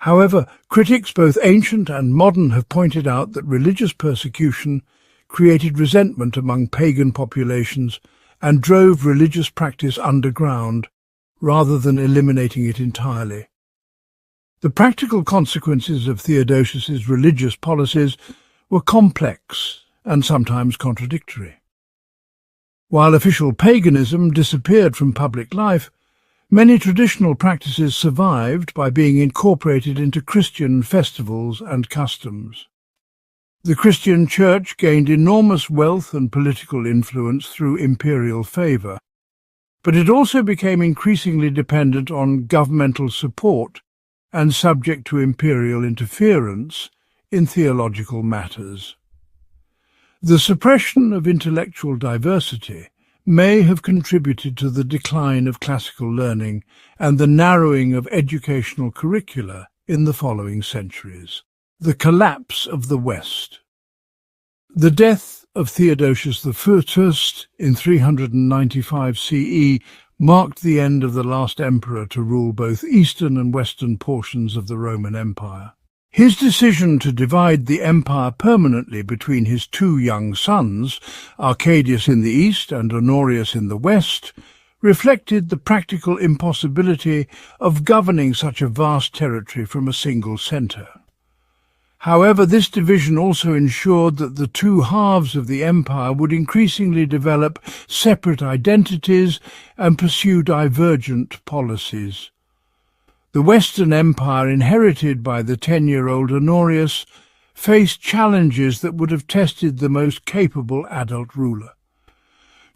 However, critics both ancient and modern have pointed out that religious persecution created resentment among pagan populations and drove religious practice underground, rather than eliminating it entirely. The practical consequences of Theodosius's religious policies were complex and sometimes contradictory. While official paganism disappeared from public life, many traditional practices survived by being incorporated into Christian festivals and customs. The Christian Church gained enormous wealth and political influence through imperial favor, but it also became increasingly dependent on governmental support and subject to imperial interference in theological matters. The suppression of intellectual diversity may have contributed to the decline of classical learning and the narrowing of educational curricula in the following centuries. The collapse of the West. The death of Theodosius I in 395 CE marked the end of the last emperor to rule both eastern and western portions of the Roman Empire. His decision to divide the empire permanently between his two young sons, Arcadius in the east and Honorius in the west, reflected the practical impossibility of governing such a vast territory from a single centre. However, this division also ensured that the two halves of the empire would increasingly develop separate identities and pursue divergent policies. The Western Empire, inherited by the 10-year-old Honorius, faced challenges that would have tested the most capable adult ruler.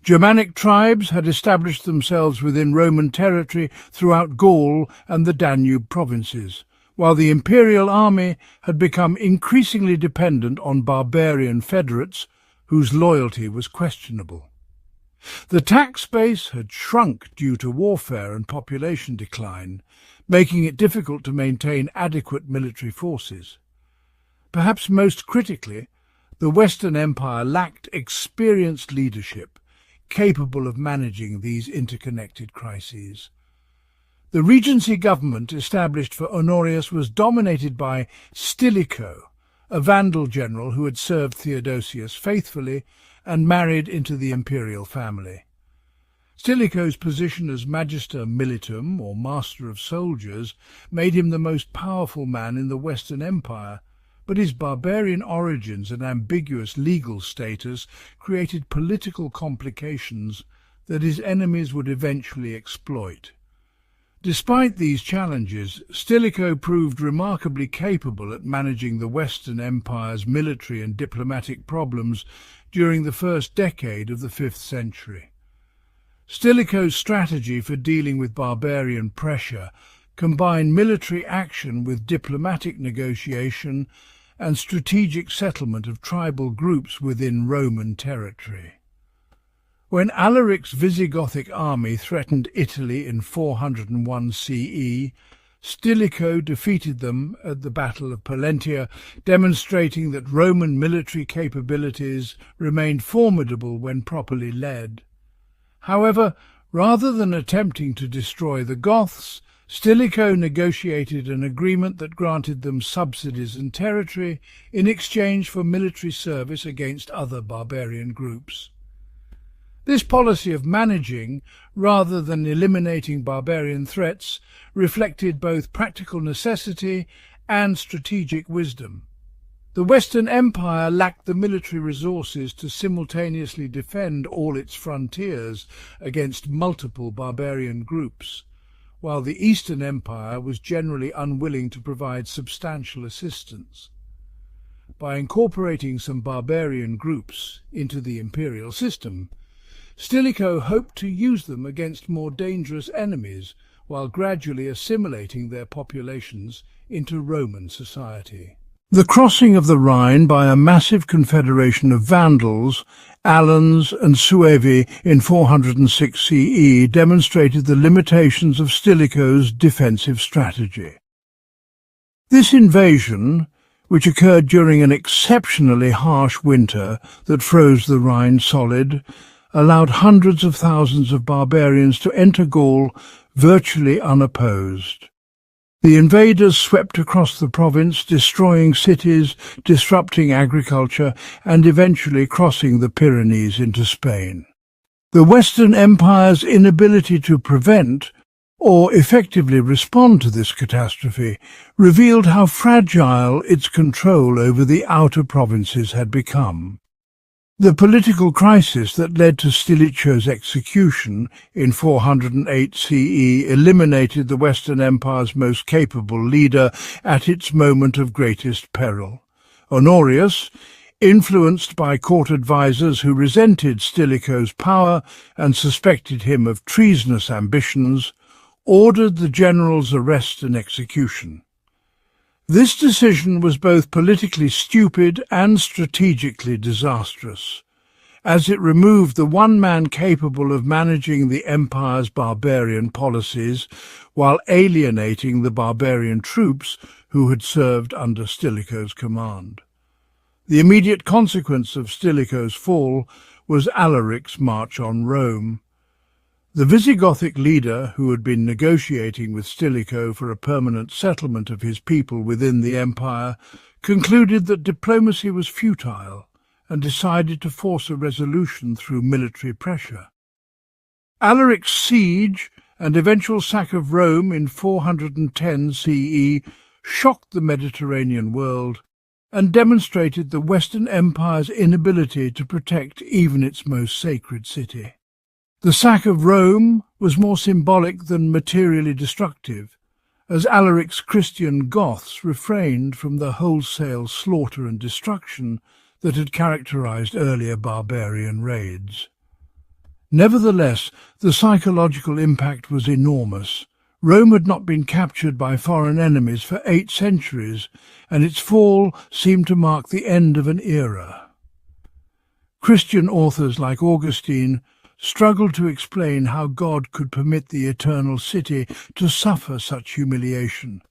Germanic tribes had established themselves within Roman territory throughout Gaul and the Danube provinces, while the imperial army had become increasingly dependent on barbarian federates whose loyalty was questionable. The tax base had shrunk due to warfare and population decline, making it difficult to maintain adequate military forces. Perhaps most critically, the Western Empire lacked experienced leadership capable of managing these interconnected crises. The regency government established for Honorius was dominated by Stilicho, a Vandal general who had served Theodosius faithfully and married into the imperial family. Stilicho's position as Magister Militum, or Master of Soldiers, made him the most powerful man in the Western Empire, but his barbarian origins and ambiguous legal status created political complications that his enemies would eventually exploit. Despite these challenges, Stilicho proved remarkably capable at managing the Western Empire's military and diplomatic problems during the first decade of the 5th century. Stilicho's strategy for dealing with barbarian pressure combined military action with diplomatic negotiation and strategic settlement of tribal groups within Roman territory. When Alaric's Visigothic army threatened Italy in 401 CE, Stilicho defeated them at the Battle of Pollentia, demonstrating that Roman military capabilities remained formidable when properly led. However, rather than attempting to destroy the Goths, Stilicho negotiated an agreement that granted them subsidies and territory in exchange for military service against other barbarian groups. This policy of managing, rather than eliminating barbarian threats, reflected both practical necessity and strategic wisdom. The Western Empire lacked the military resources to simultaneously defend all its frontiers against multiple barbarian groups, while the Eastern Empire was generally unwilling to provide substantial assistance. By incorporating some barbarian groups into the imperial system, Stilicho hoped to use them against more dangerous enemies while gradually assimilating their populations into Roman society. The crossing of the Rhine by a massive confederation of Vandals, Alans and Suevi in 406 CE demonstrated the limitations of Stilicho's defensive strategy. This invasion, which occurred during an exceptionally harsh winter that froze the Rhine solid, allowed hundreds of thousands of barbarians to enter Gaul virtually unopposed. The invaders swept across the province, destroying cities, disrupting agriculture, and eventually crossing the Pyrenees into Spain. The Western Empire's inability to prevent or effectively respond to this catastrophe revealed how fragile its control over the outer provinces had become. The political crisis that led to Stilicho's execution in 408 CE eliminated the Western Empire's most capable leader at its moment of greatest peril. Honorius, influenced by court advisers who resented Stilicho's power and suspected him of treasonous ambitions, ordered the general's arrest and execution. This decision was both politically stupid and strategically disastrous, as it removed the one man capable of managing the empire's barbarian policies while alienating the barbarian troops who had served under Stilicho's command. The immediate consequence of Stilicho's fall was Alaric's march on Rome. The Visigothic leader, who had been negotiating with Stilicho for a permanent settlement of his people within the empire, concluded that diplomacy was futile and decided to force a resolution through military pressure. Alaric's siege and eventual sack of Rome in 410 CE shocked the Mediterranean world and demonstrated the Western Empire's inability to protect even its most sacred city. The sack of Rome was more symbolic than materially destructive, as Alaric's Christian Goths refrained from the wholesale slaughter and destruction that had characterized earlier barbarian raids. Nevertheless, the psychological impact was enormous. Rome had not been captured by foreign enemies for 8 centuries, and its fall seemed to mark the end of an era. Christian authors like Augustine struggled to explain how God could permit the eternal city to suffer such humiliation,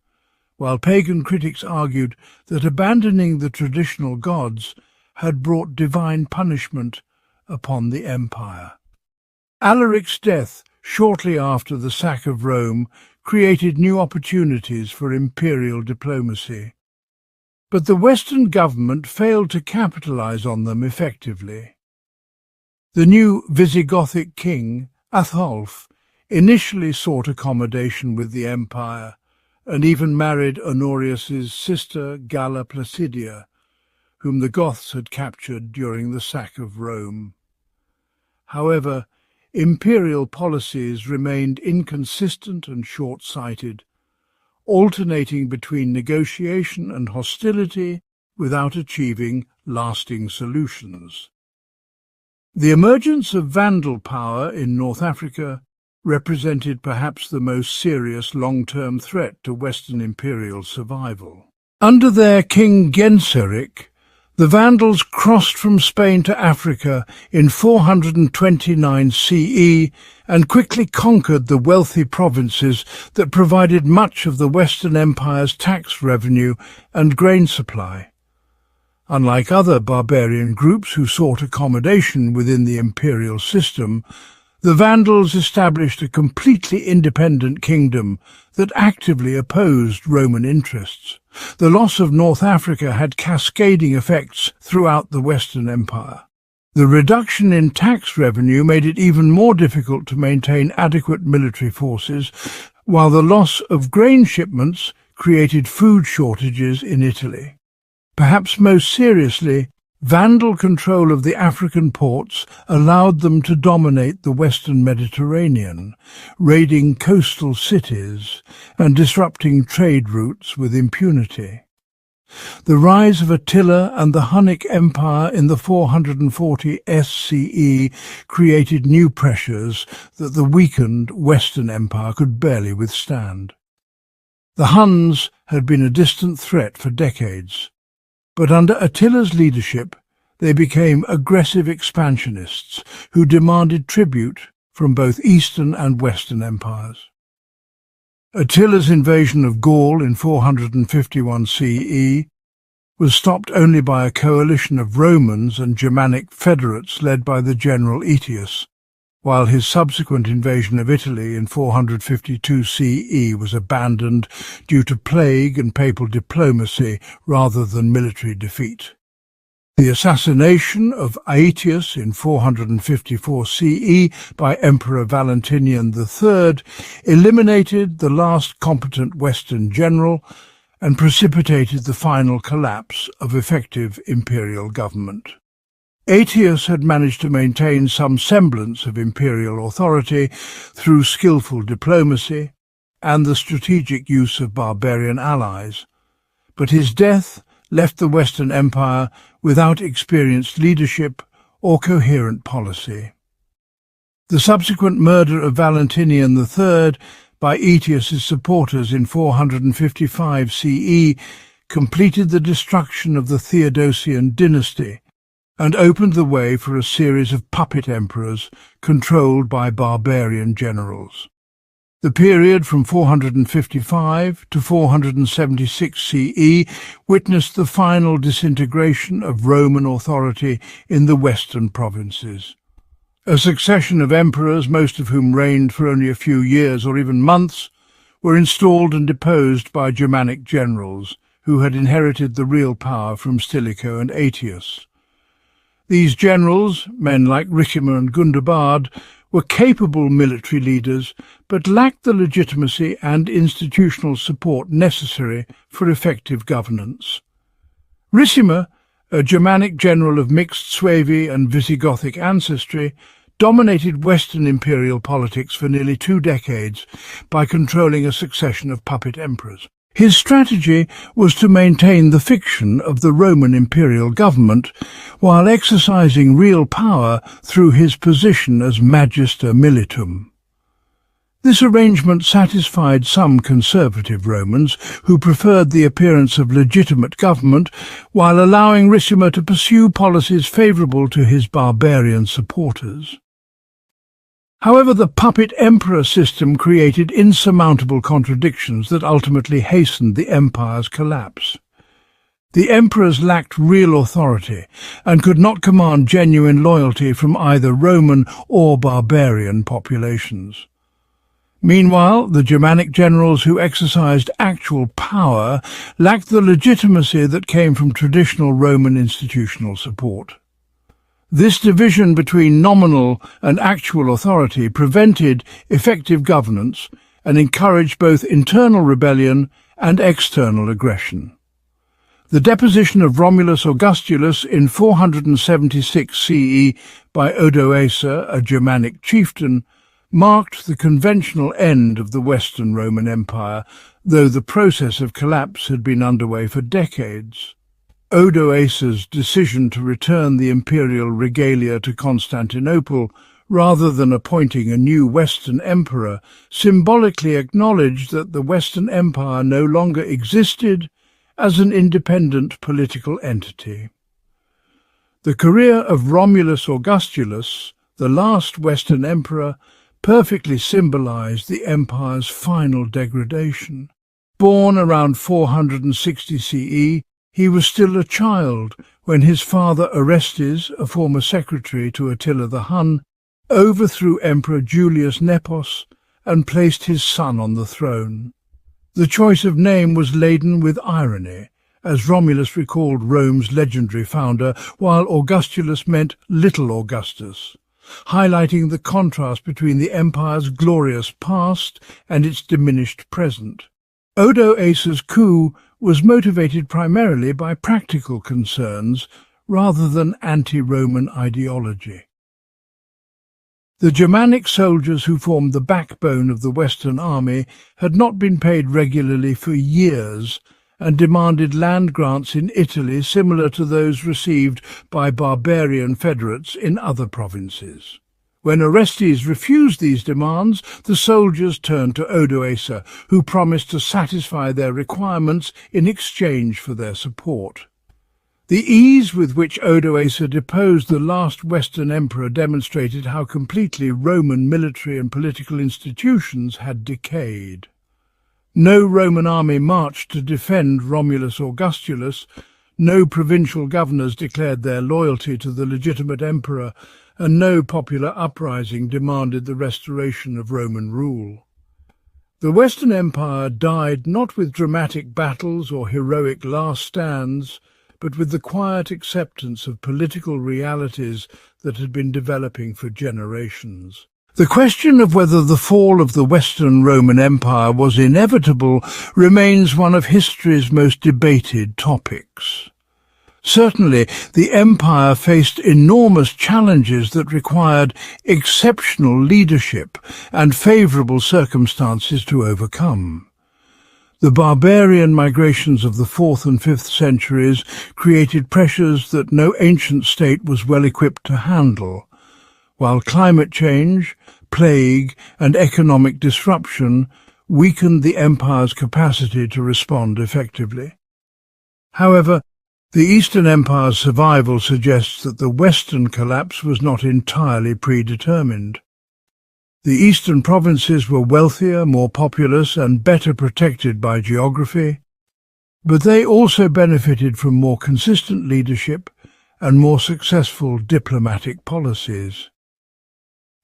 while pagan critics argued that abandoning the traditional gods had brought divine punishment upon the empire. Alaric's death, shortly after the sack of Rome, created new opportunities for imperial diplomacy. But the Western government failed to capitalize on them effectively. The new Visigothic king, Atholf, initially sought accommodation with the empire, and even married Honorius's sister Galla Placidia, whom the Goths had captured during the sack of Rome. However, imperial policies remained inconsistent and short-sighted, alternating between negotiation and hostility without achieving lasting solutions. The emergence of Vandal power in North Africa represented perhaps the most serious long-term threat to Western imperial survival. Under their king Genseric, the Vandals crossed from Spain to Africa in 429 CE and quickly conquered the wealthy provinces that provided much of the Western Empire's tax revenue and grain supply. Unlike other barbarian groups who sought accommodation within the imperial system, the Vandals established a completely independent kingdom that actively opposed Roman interests. The loss of North Africa had cascading effects throughout the Western Empire. The reduction in tax revenue made it even more difficult to maintain adequate military forces, while the loss of grain shipments created food shortages in Italy. Perhaps most seriously, Vandal control of the African ports allowed them to dominate the Western Mediterranean, raiding coastal cities and disrupting trade routes with impunity. The rise of Attila and the Hunnic Empire in the 440 SCE created new pressures that the weakened Western Empire could barely withstand. The Huns had been a distant threat for decades, but under Attila's leadership they became aggressive expansionists who demanded tribute from both Eastern and Western empires. Attila's invasion of Gaul in 451 CE was stopped only by a coalition of Romans and Germanic federates led by the general Aetius, while his subsequent invasion of Italy in 452 CE was abandoned due to plague and papal diplomacy rather than military defeat. The assassination of Aetius in 454 CE by Emperor Valentinian III eliminated the last competent Western general and precipitated the final collapse of effective imperial government. Aetius had managed to maintain some semblance of imperial authority through skillful diplomacy and the strategic use of barbarian allies, but his death left the Western Empire without experienced leadership or coherent policy. The subsequent murder of Valentinian III by Aetius's supporters in 455 CE completed the destruction of the Theodosian dynasty and opened the way for a series of puppet emperors controlled by barbarian generals. The period from 455 to 476 CE witnessed the final disintegration of Roman authority in the western provinces. A succession of emperors, most of whom reigned for only a few years or even months, were installed and deposed by Germanic generals who had inherited the real power from Stilicho and Aetius. These generals, men like Ricimer and Gundobad, were capable military leaders but lacked the legitimacy and institutional support necessary for effective governance. Ricimer, a Germanic general of mixed Suevi and Visigothic ancestry, dominated Western imperial politics for nearly 2 decades by controlling a succession of puppet emperors. His strategy was to maintain the fiction of the Roman imperial government while exercising real power through his position as Magister Militum. This arrangement satisfied some conservative Romans who preferred the appearance of legitimate government while allowing Ricimer to pursue policies favourable to his barbarian supporters. However, the puppet emperor system created insurmountable contradictions that ultimately hastened the empire's collapse. The emperors lacked real authority and could not command genuine loyalty from either Roman or barbarian populations. Meanwhile, the Germanic generals who exercised actual power lacked the legitimacy that came from traditional Roman institutional support. This division between nominal and actual authority prevented effective governance and encouraged both internal rebellion and external aggression. The deposition of Romulus Augustulus in 476 CE by Odoacer, a Germanic chieftain, marked the conventional end of the Western Roman Empire, though the process of collapse had been underway for decades. Odoacer's decision to return the imperial regalia to Constantinople rather than appointing a new Western emperor symbolically acknowledged that the Western Empire no longer existed as an independent political entity. The career of Romulus Augustulus, the last Western emperor, perfectly symbolized the empire's final degradation. Born around 460 CE, he was still a child when his father Orestes, a former secretary to Attila the Hun, overthrew Emperor Julius Nepos and placed his son on the throne. The choice of name was laden with irony, as Romulus recalled Rome's legendary founder, while Augustulus meant Little Augustus, highlighting the contrast between the empire's glorious past and its diminished present. Odoacer's coup was motivated primarily by practical concerns rather than anti-Roman ideology. The Germanic soldiers who formed the backbone of the Western army had not been paid regularly for years and demanded land grants in Italy similar to those received by barbarian federates in other provinces. When Orestes refused these demands, the soldiers turned to Odoacer, who promised to satisfy their requirements in exchange for their support. The ease with which Odoacer deposed the last Western emperor demonstrated how completely Roman military and political institutions had decayed. No Roman army marched to defend Romulus Augustulus, no provincial governors declared their loyalty to the legitimate emperor, and no popular uprising demanded the restoration of Roman rule. The Western Empire died not with dramatic battles or heroic last stands, but with the quiet acceptance of political realities that had been developing for generations. The question of whether the fall of the Western Roman Empire was inevitable remains one of history's most debated topics. Certainly, the empire faced enormous challenges that required exceptional leadership and favourable circumstances to overcome. The barbarian migrations of the 4th and 5th centuries created pressures that no ancient state was well equipped to handle, while climate change, plague, and economic disruption weakened the empire's capacity to respond effectively. However, The Eastern Empire's survival suggests that the Western collapse was not entirely predetermined. The eastern provinces were wealthier, more populous, and better protected by geography, but they also benefited from more consistent leadership and more successful diplomatic policies.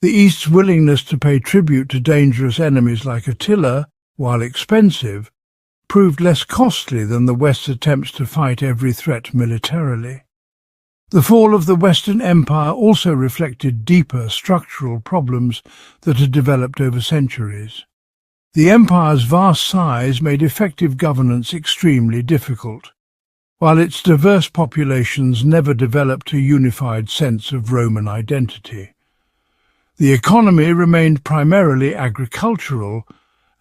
The East's willingness to pay tribute to dangerous enemies like Attila, while expensive, proved less costly than the West's attempts to fight every threat militarily. The fall of the Western Empire also reflected deeper structural problems that had developed over centuries. The empire's vast size made effective governance extremely difficult, while its diverse populations never developed a unified sense of Roman identity. The economy remained primarily agricultural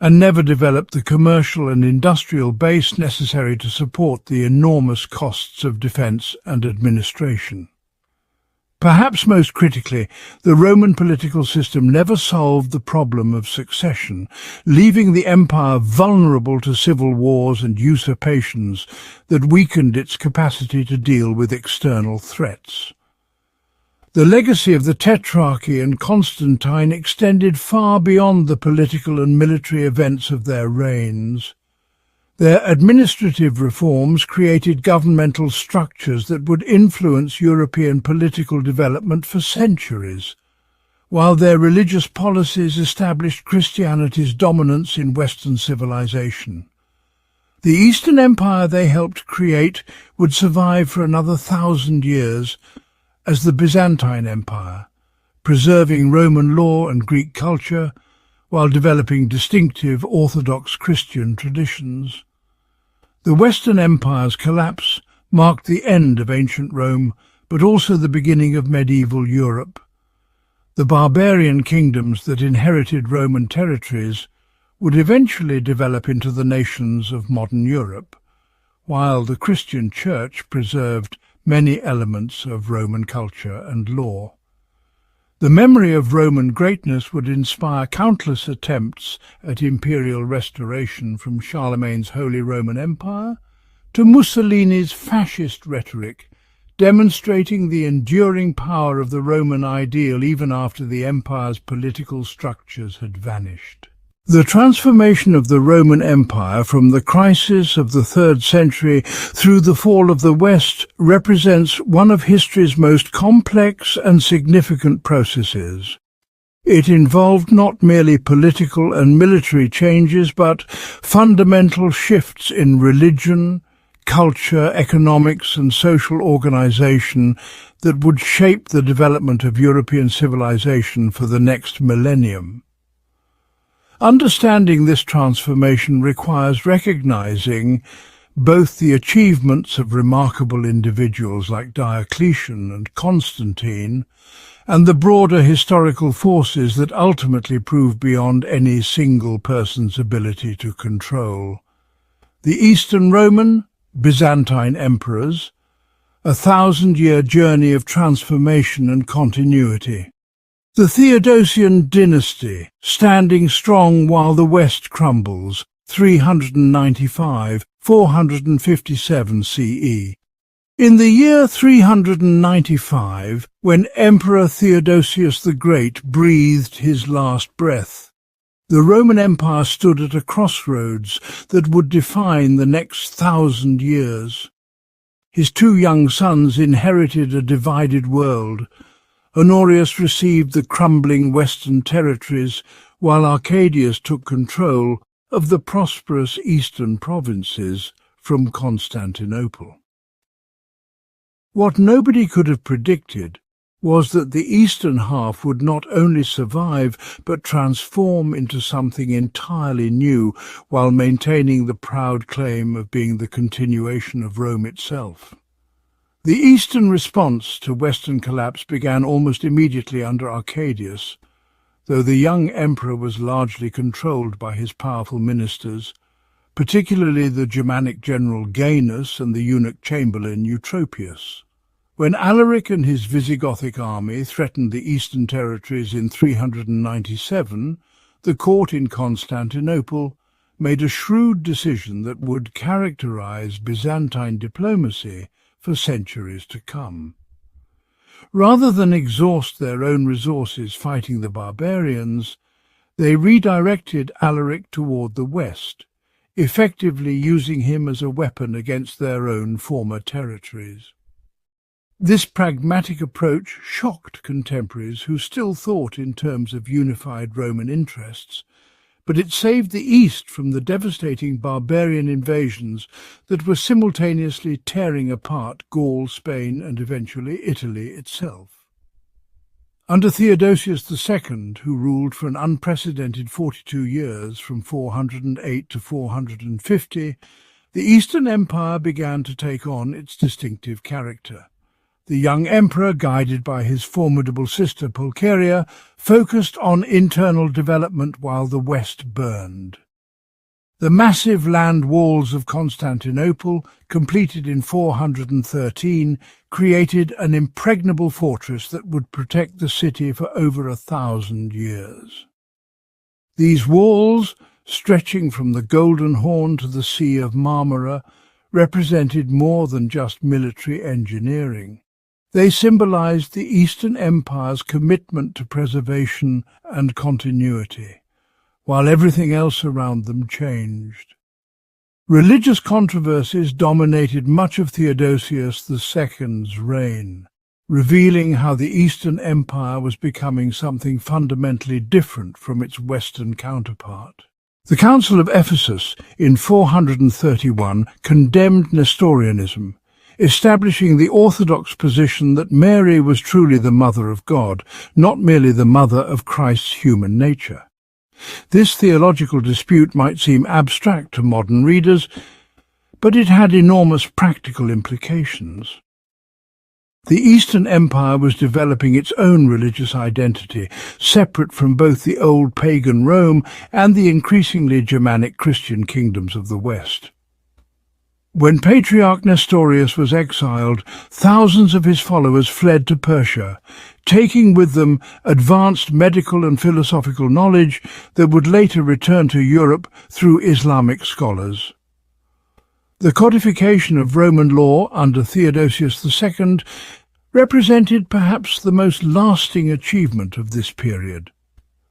and never developed the commercial and industrial base necessary to support the enormous costs of defence and administration. Perhaps most critically, the Roman political system never solved the problem of succession, leaving the empire vulnerable to civil wars and usurpations that weakened its capacity to deal with external threats. The legacy of the Tetrarchy and Constantine extended far beyond the political and military events of their reigns. Their administrative reforms created governmental structures that would influence European political development for centuries, while their religious policies established Christianity's dominance in Western civilization. The Eastern Empire they helped create would survive for another 1,000 years as the Byzantine Empire, preserving Roman law and Greek culture while developing distinctive Orthodox Christian traditions. The Western Empire's collapse marked the end of ancient Rome, but also the beginning of medieval Europe. The barbarian kingdoms that inherited Roman territories would eventually develop into the nations of modern Europe, while the Christian Church preserved many elements of Roman culture and law. The memory of Roman greatness would inspire countless attempts at imperial restoration, from Charlemagne's Holy Roman Empire to Mussolini's fascist rhetoric, demonstrating the enduring power of the Roman ideal even after the empire's political structures had vanished. The transformation of the Roman Empire from the crisis of the 3rd century through the fall of the West represents one of history's most complex and significant processes. It involved not merely political and military changes, but fundamental shifts in religion, culture, economics, and social organization that would shape the development of European civilization for the next millennium. Understanding this transformation requires recognizing both the achievements of remarkable individuals like Diocletian and Constantine, and the broader historical forces that ultimately proved beyond any single person's ability to control. The Eastern Roman, Byzantine emperors, a 1,000-year journey of transformation and continuity. The Theodosian dynasty, standing strong while the West crumbles, 395–457 CE. In the year 395, when Emperor Theodosius the Great breathed his last breath, the Roman Empire stood at a crossroads that would define the next 1,000 years. His 2 young sons inherited a divided world. Honorius received the crumbling western territories, while Arcadius took control of the prosperous eastern provinces from Constantinople. What nobody could have predicted was that the eastern half would not only survive but transform into something entirely new, while maintaining the proud claim of being the continuation of Rome itself. The eastern response to Western collapse began almost immediately under Arcadius, though the young emperor was largely controlled by his powerful ministers, particularly the Germanic general Gainus and the eunuch chamberlain Eutropius. When Alaric and his Visigothic army threatened the eastern territories in 397, the court in Constantinople made a shrewd decision that would characterize Byzantine diplomacy for centuries to come. Rather than exhaust their own resources fighting the barbarians, they redirected Alaric toward the west, effectively using him as a weapon against their own former territories. This pragmatic approach shocked contemporaries who still thought in terms of unified Roman interests, but it saved the East from the devastating barbarian invasions that were simultaneously tearing apart Gaul, Spain, and eventually Italy itself. Under Theodosius II, who ruled for an unprecedented 42 years from 408 to 450, the Eastern Empire began to take on its distinctive character. The young emperor, guided by his formidable sister Pulcheria, focused on internal development while the West burned. The massive land walls of Constantinople, completed in 413, created an impregnable fortress that would protect the city for over 1,000 years. These walls, stretching from the Golden Horn to the Sea of Marmara, represented more than just military engineering. They symbolized the Eastern Empire's commitment to preservation and continuity, while everything else around them changed. Religious controversies dominated much of Theodosius II's reign, revealing how the Eastern Empire was becoming something fundamentally different from its Western counterpart. The Council of Ephesus in 431 condemned Nestorianism, establishing the orthodox position that Mary was truly the Mother of God, not merely the mother of Christ's human nature. This theological dispute might seem abstract to modern readers, but it had enormous practical implications. The Eastern Empire was developing its own religious identity, separate from both the old pagan Rome and the increasingly Germanic Christian kingdoms of the West. When Patriarch Nestorius was exiled, thousands of his followers fled to Persia, taking with them advanced medical and philosophical knowledge that would later return to Europe through Islamic scholars. The codification of Roman law under Theodosius II represented perhaps the most lasting achievement of this period.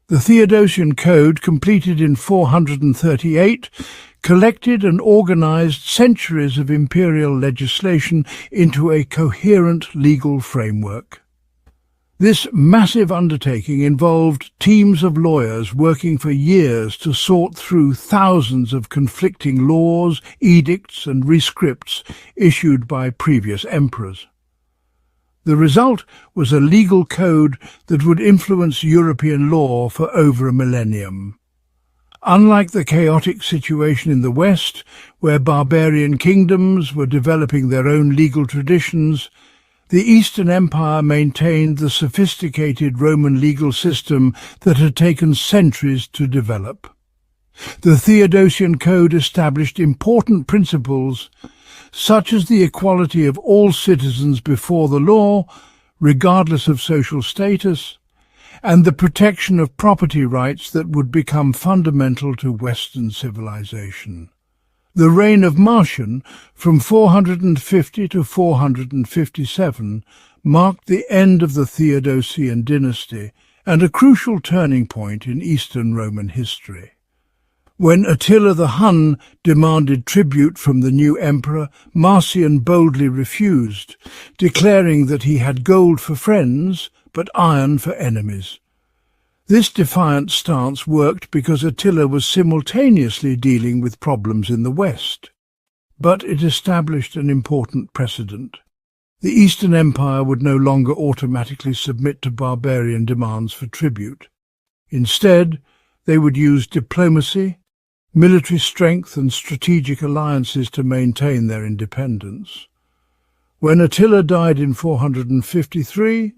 The Theodosian Code, completed in 438, collected and organized centuries of imperial legislation into a coherent legal framework. This massive undertaking involved teams of lawyers working for years to sort through thousands of conflicting laws, edicts, and rescripts issued by previous emperors. The result was a legal code that would influence European law for over a millennium. Unlike the chaotic situation in the West, where barbarian kingdoms were developing their own legal traditions, the Eastern Empire maintained the sophisticated Roman legal system that had taken centuries to develop. The Theodosian Code established important principles, such as the equality of all citizens before the law, regardless of social status, and the protection of property rights that would become fundamental to Western civilization. The reign of Marcian, from 450 to 457, marked the end of the Theodosian dynasty and a crucial turning point in Eastern Roman history. When Attila the Hun demanded tribute from the new emperor, Marcian boldly refused, declaring that he had gold for friends but iron for enemies. This defiant stance worked because Attila was simultaneously dealing with problems in the West. But it established an important precedent. The Eastern Empire would no longer automatically submit to barbarian demands for tribute. Instead, they would use diplomacy, military strength, and strategic alliances to maintain their independence. When Attila died in 453,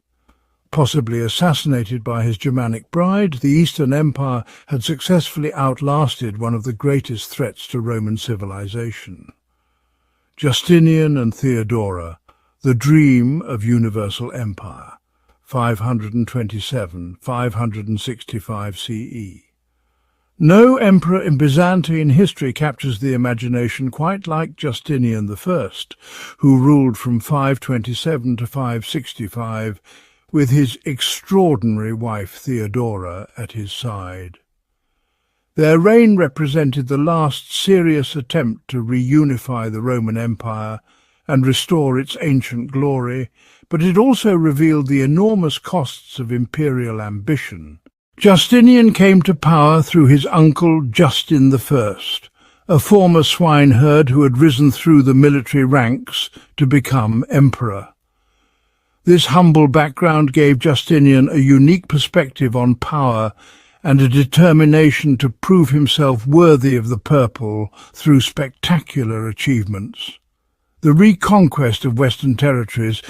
possibly assassinated by his Germanic bride, the Eastern Empire had successfully outlasted one of the greatest threats to Roman civilization. Justinian and Theodora, the dream of universal empire, 527–565 CE. No emperor in Byzantine history captures the imagination quite like Justinian I, who ruled from 527 to 565, with his extraordinary wife Theodora at his side. Their reign represented the last serious attempt to reunify the Roman Empire and restore its ancient glory, but it also revealed the enormous costs of imperial ambition. Justinian came to power through his uncle Justin I, a former swineherd who had risen through the military ranks to become emperor. This humble background gave Justinian a unique perspective on power and a determination to prove himself worthy of the purple through spectacular achievements. The reconquest of Western territories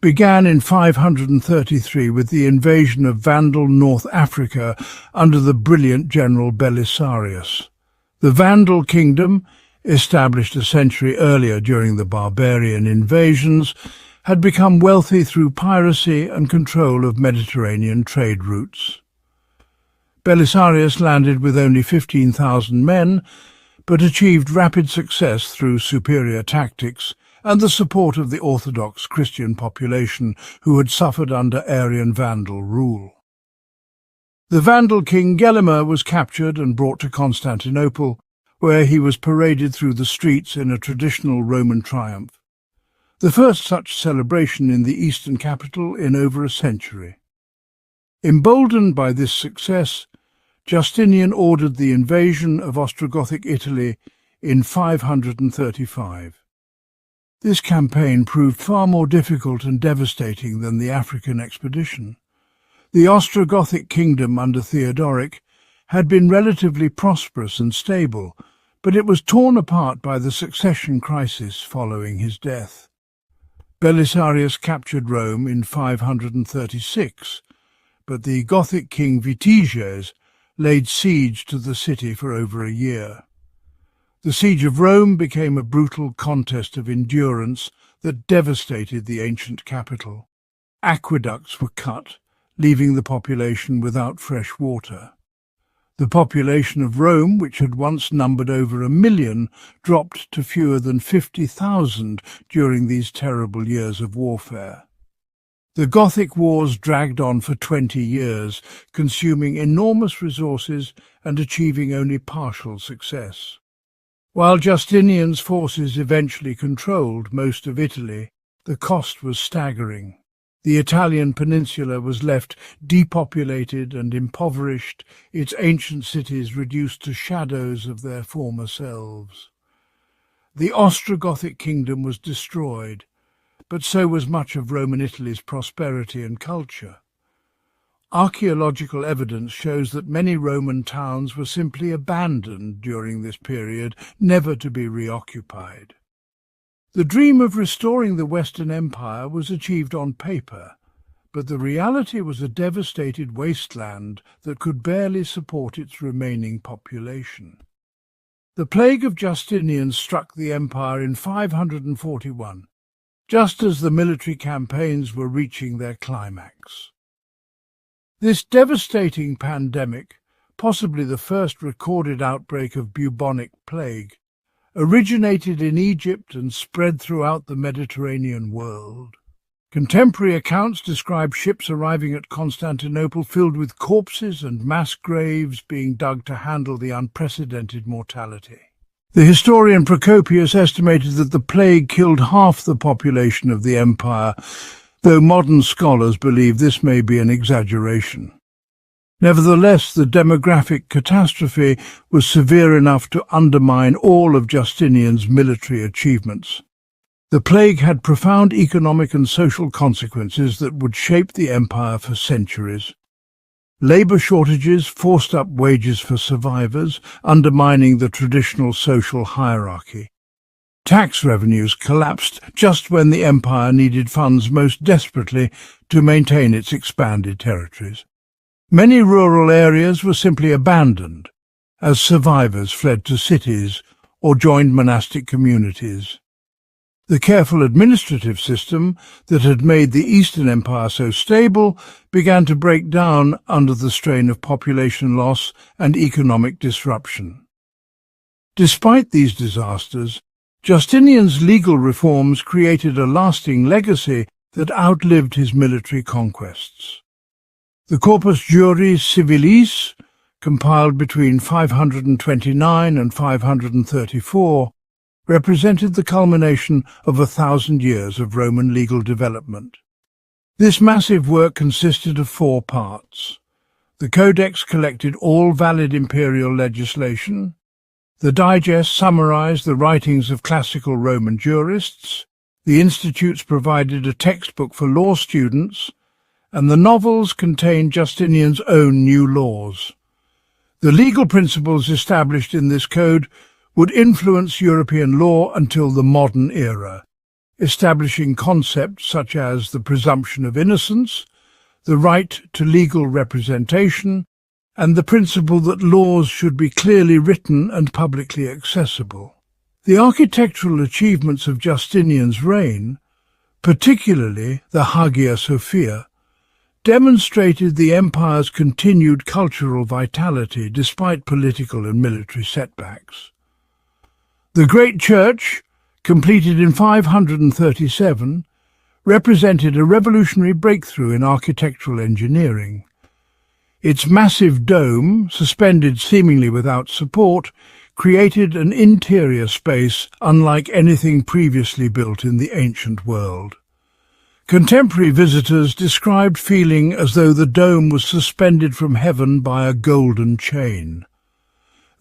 began in 533 with the invasion of Vandal North Africa under the brilliant general Belisarius. The Vandal kingdom, established a century earlier during the barbarian invasions, had become wealthy through piracy and control of Mediterranean trade routes. Belisarius landed with only 15,000 men, but achieved rapid success through superior tactics and the support of the Orthodox Christian population who had suffered under Arian Vandal rule. The Vandal king Gelimer was captured and brought to Constantinople, where he was paraded through the streets in a traditional Roman triumph, the first such celebration in the eastern capital in over a century. Emboldened by this success, Justinian ordered the invasion of Ostrogothic Italy in 535. This campaign proved far more difficult and devastating than the African expedition. The Ostrogothic kingdom under Theodoric had been relatively prosperous and stable, but it was torn apart by the succession crisis following his death. Belisarius captured Rome in 536, but the Gothic king Vitiges laid siege to the city for over a year. The siege of Rome became a brutal contest of endurance that devastated the ancient capital. Aqueducts were cut, leaving the population without fresh water. The population of Rome, which had once numbered over 1 million, dropped to fewer than 50,000 during these terrible years of warfare. The Gothic wars dragged on for 20 years, consuming enormous resources and achieving only partial success. While Justinian's forces eventually controlled most of Italy, the cost was staggering. The Italian peninsula was left depopulated and impoverished, its ancient cities reduced to shadows of their former selves. The Ostrogothic kingdom was destroyed, but so was much of Roman Italy's prosperity and culture. Archaeological evidence shows that many Roman towns were simply abandoned during this period, never to be reoccupied. The dream of restoring the Western Empire was achieved on paper, but the reality was a devastated wasteland that could barely support its remaining population. The plague of Justinian struck the empire in 541, just as the military campaigns were reaching their climax. This devastating pandemic, possibly the first recorded outbreak of bubonic plague, originated in Egypt and spread throughout the Mediterranean world. Contemporary accounts describe ships arriving at Constantinople filled with corpses and mass graves being dug to handle the unprecedented mortality. The historian Procopius estimated that the plague killed half the population of the empire, though modern scholars believe this may be an exaggeration. Nevertheless, the demographic catastrophe was severe enough to undermine all of Justinian's military achievements. The plague had profound economic and social consequences that would shape the empire for centuries. Labor shortages forced up wages for survivors, undermining the traditional social hierarchy. Tax revenues collapsed just when the empire needed funds most desperately to maintain its expanded territories. Many rural areas were simply abandoned, as survivors fled to cities or joined monastic communities. The careful administrative system that had made the Eastern Empire so stable began to break down under the strain of population loss and economic disruption. Despite these disasters, Justinian's legal reforms created a lasting legacy that outlived his military conquests. The Corpus Juris Civilis, compiled between 529 and 534, represented the culmination of 1,000 years of Roman legal development. This massive work consisted of 4 parts. The Codex collected all valid imperial legislation. The Digest summarized the writings of classical Roman jurists. The Institutes provided a textbook for law students, and the novels contained Justinian's own new laws. The legal principles established in this code would influence European law until the modern era, establishing concepts such as the presumption of innocence, the right to legal representation, and the principle that laws should be clearly written and publicly accessible. The architectural achievements of Justinian's reign, particularly the Hagia Sophia, demonstrated the empire's continued cultural vitality despite political and military setbacks. The Great Church, completed in 537, represented a revolutionary breakthrough in architectural engineering. Its massive dome, suspended seemingly without support, created an interior space unlike anything previously built in the ancient world. Contemporary visitors described feeling as though the dome was suspended from heaven by a golden chain.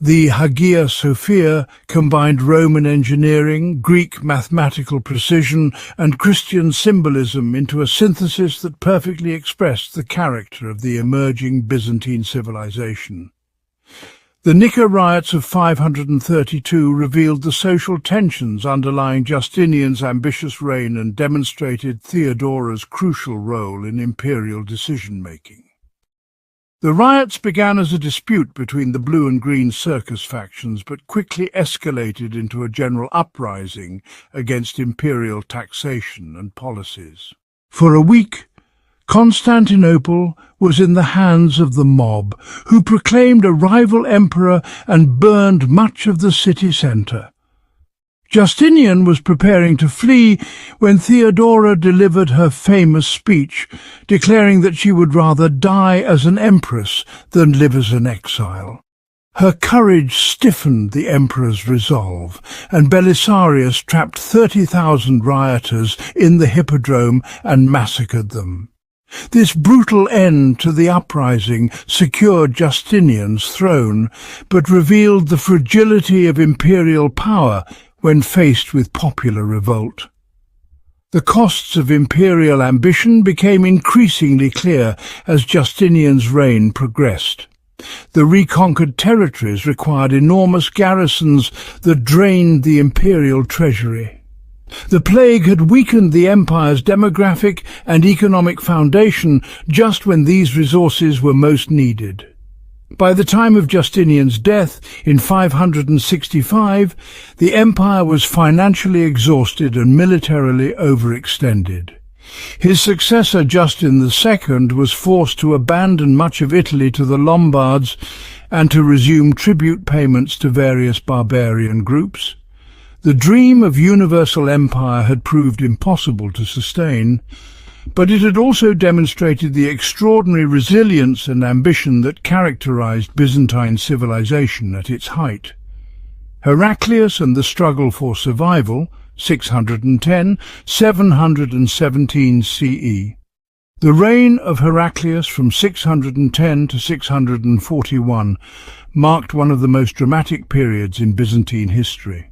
The Hagia Sophia combined Roman engineering, Greek mathematical precision, and Christian symbolism into a synthesis that perfectly expressed the character of the emerging Byzantine civilization. The Nika riots of 532 revealed the social tensions underlying Justinian's ambitious reign and demonstrated Theodora's crucial role in imperial decision-making. The riots began as a dispute between the blue and green circus factions, but quickly escalated into a general uprising against imperial taxation and policies. For a week, Constantinople was in the hands of the mob, who proclaimed a rival emperor and burned much of the city centre. Justinian was preparing to flee when Theodora delivered her famous speech, declaring that she would rather die as an empress than live as an exile. Her courage stiffened the emperor's resolve, and Belisarius trapped 30,000 rioters in the hippodrome and massacred them. This brutal end to the uprising secured Justinian's throne, but revealed the fragility of imperial power when faced with popular revolt. The costs of imperial ambition became increasingly clear as Justinian's reign progressed. The reconquered territories required enormous garrisons that drained the imperial treasury. The plague had weakened the empire's demographic and economic foundation just when these resources were most needed. By the time of Justinian's death in 565, the empire was financially exhausted and militarily overextended. His successor Justin II was forced to abandon much of Italy to the Lombards and to resume tribute payments to various barbarian groups. The dream of universal empire had proved impossible to sustain, but it had also demonstrated the extraordinary resilience and ambition that characterized Byzantine civilization at its height. Heraclius and the struggle for survival, 610–717 CE. The reign of Heraclius from 610 to 641 marked one of the most dramatic periods in Byzantine history.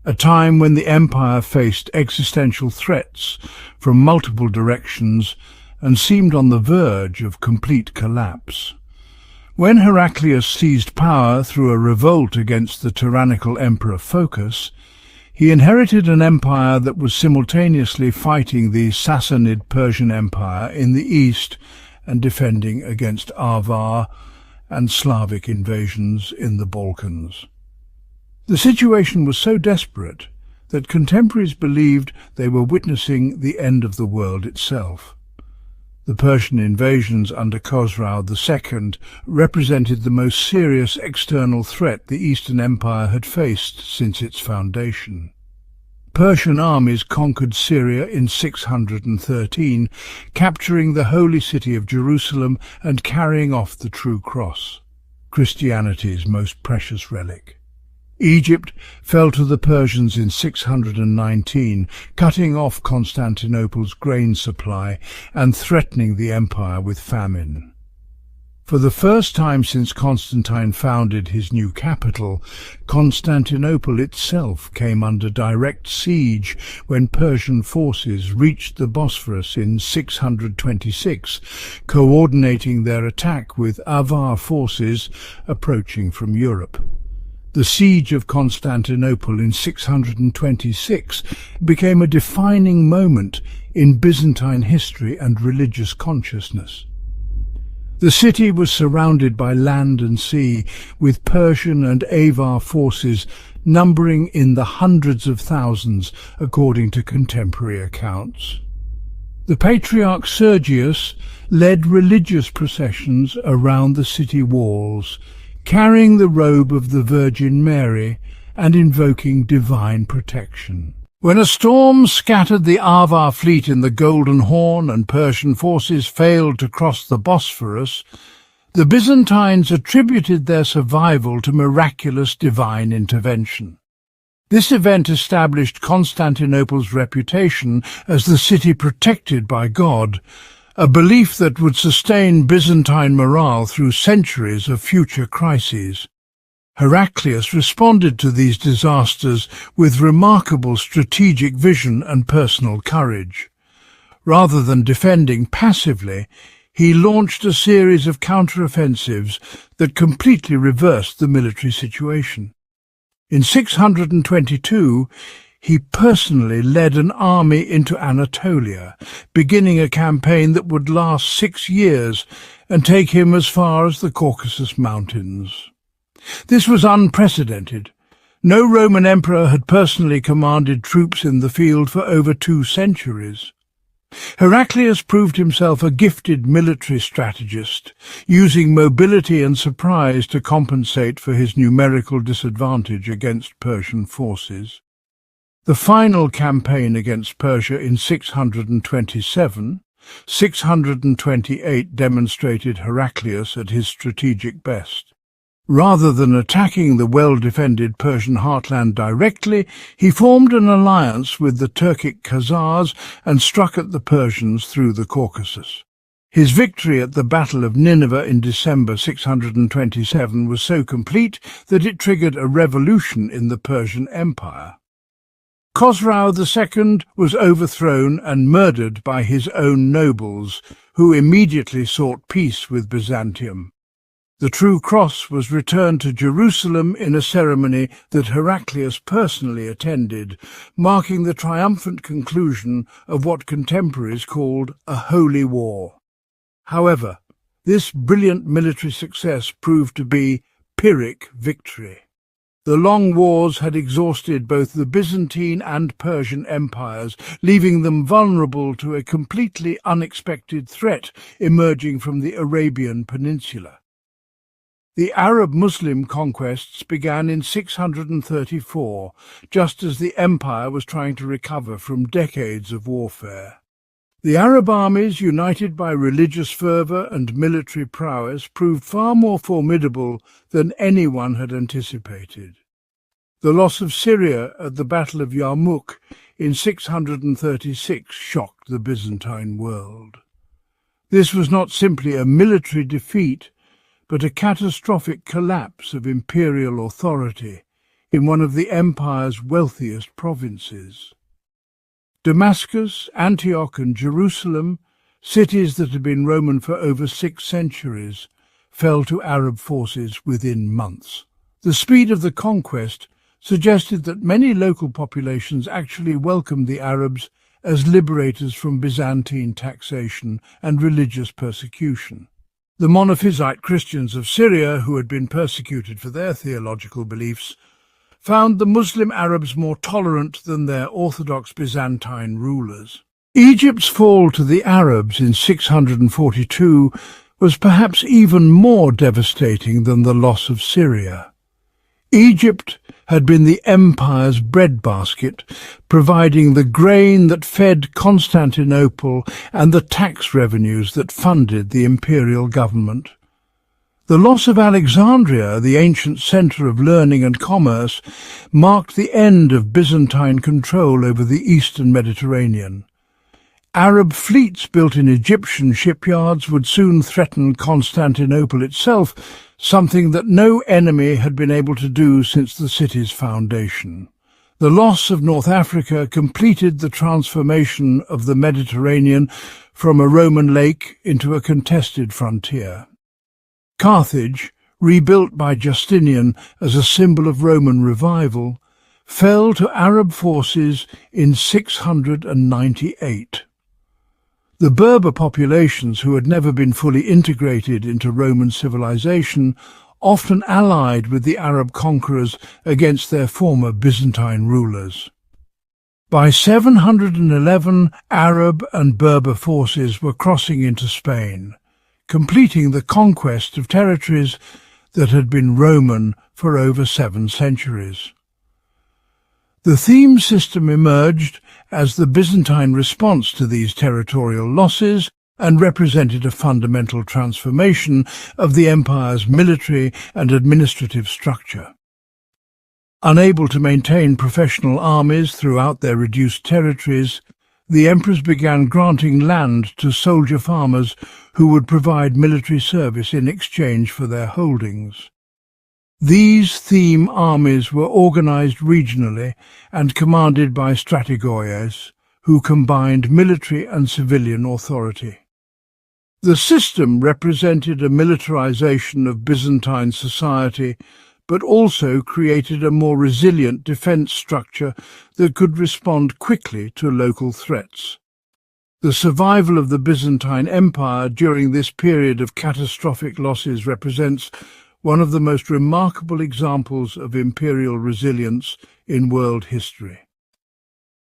A time when the empire faced existential threats from multiple directions and seemed on the verge of complete collapse. When Heraclius seized power through a revolt against the tyrannical emperor Phocas, he inherited an empire that was simultaneously fighting the Sassanid Persian Empire in the east and defending against Avar and Slavic invasions in the Balkans. The situation was so desperate that contemporaries believed they were witnessing the end of the world itself. The Persian invasions under Khosrau II represented the most serious external threat the Eastern Empire had faced since its foundation. Persian armies conquered Syria in 613, capturing the holy city of Jerusalem and carrying off the true cross, Christianity's most precious relic. Egypt fell to the Persians in 619, cutting off Constantinople's grain supply and threatening the empire with famine. For the first time since Constantine founded his new capital, Constantinople itself came under direct siege when Persian forces reached the Bosphorus in 626, coordinating their attack with Avar forces approaching from Europe. The siege of Constantinople in 626 became a defining moment in Byzantine history and religious consciousness. The city was surrounded by land and sea, with Persian and Avar forces numbering in the hundreds of thousands, according to contemporary accounts. The Patriarch Sergius led religious processions around the city walls, carrying the robe of the Virgin Mary and invoking divine protection. When a storm scattered the Avar fleet in the Golden Horn and Persian forces failed to cross the Bosphorus, the Byzantines attributed their survival to miraculous divine intervention. This event established Constantinople's reputation as the city protected by God, a belief that would sustain Byzantine morale through centuries of future crises. Heraclius responded to these disasters with remarkable strategic vision and personal courage. Rather than defending passively, he launched a series of counteroffensives that completely reversed the military situation. In 622, he personally led an army into Anatolia, beginning a campaign that would last 6 years and take him as far as the Caucasus Mountains. This was unprecedented. No Roman emperor had personally commanded troops in the field for over 2 centuries. Heraclius proved himself a gifted military strategist, using mobility and surprise to compensate for his numerical disadvantage against Persian forces. The final campaign against Persia in 628 demonstrated Heraclius at his strategic best. Rather than attacking the well-defended Persian heartland directly, he formed an alliance with the Turkic Khazars and struck at the Persians through the Caucasus. His victory at the Battle of Nineveh in December 627 was so complete that it triggered a revolution in the Persian Empire. Khosrau II was overthrown and murdered by his own nobles, who immediately sought peace with Byzantium. The true cross was returned to Jerusalem in a ceremony that Heraclius personally attended, marking the triumphant conclusion of what contemporaries called a holy war. However, this brilliant military success proved to be Pyrrhic victory. The long wars had exhausted both the Byzantine and Persian empires, leaving them vulnerable to a completely unexpected threat emerging from the Arabian Peninsula. The Arab-Muslim conquests began in 634, just as the empire was trying to recover from decades of warfare. The Arab armies, united by religious fervour and military prowess, proved far more formidable than anyone had anticipated. The loss of Syria at the Battle of Yarmouk in 636 shocked the Byzantine world. This was not simply a military defeat, but a catastrophic collapse of imperial authority in one of the empire's wealthiest provinces. Damascus, Antioch and Jerusalem, cities that had been Roman for over 6 centuries, fell to Arab forces within months. The speed of the conquest suggested that many local populations actually welcomed the Arabs as liberators from Byzantine taxation and religious persecution. The monophysite Christians of Syria, who had been persecuted for their theological beliefs, found the Muslim Arabs more tolerant than their orthodox Byzantine rulers. Egypt's fall to the Arabs in 642 was perhaps even more devastating than the loss of Syria. Egypt had been the empire's breadbasket, providing the grain that fed Constantinople and the tax revenues that funded the imperial government. The loss of Alexandria, the ancient centre of learning and commerce, marked the end of Byzantine control over the eastern Mediterranean. Arab fleets built in Egyptian shipyards would soon threaten Constantinople itself, something that no enemy had been able to do since the city's foundation. The loss of North Africa completed the transformation of the Mediterranean from a Roman lake into a contested frontier. Carthage, rebuilt by Justinian as a symbol of Roman revival, fell to Arab forces in 698. The Berber populations, who had never been fully integrated into Roman civilization, often allied with the Arab conquerors against their former Byzantine rulers. By 711, Arab and Berber forces were crossing into Spain, completing the conquest of territories that had been Roman for over 7 centuries. The theme system emerged as the Byzantine response to these territorial losses and represented a fundamental transformation of the empire's military and administrative structure. Unable to maintain professional armies throughout their reduced territories, the emperors began granting land to soldier farmers who would provide military service in exchange for their holdings. These theme armies were organized regionally and commanded by strategoies, who combined military and civilian authority. The system represented a militarization of Byzantine society, but also created a more resilient defense structure that could respond quickly to local threats. The survival of the Byzantine Empire during this period of catastrophic losses represents one of the most remarkable examples of imperial resilience in world history.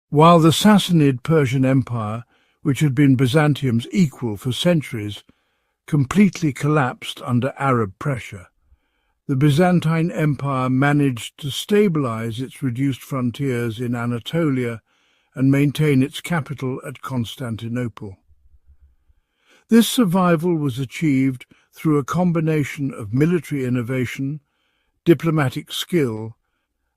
While the Sassanid Persian Empire, which had been Byzantium's equal for centuries, completely collapsed under Arab pressure, the Byzantine Empire managed to stabilize its reduced frontiers in Anatolia and maintain its capital at Constantinople. This survival was achieved through a combination of military innovation, diplomatic skill,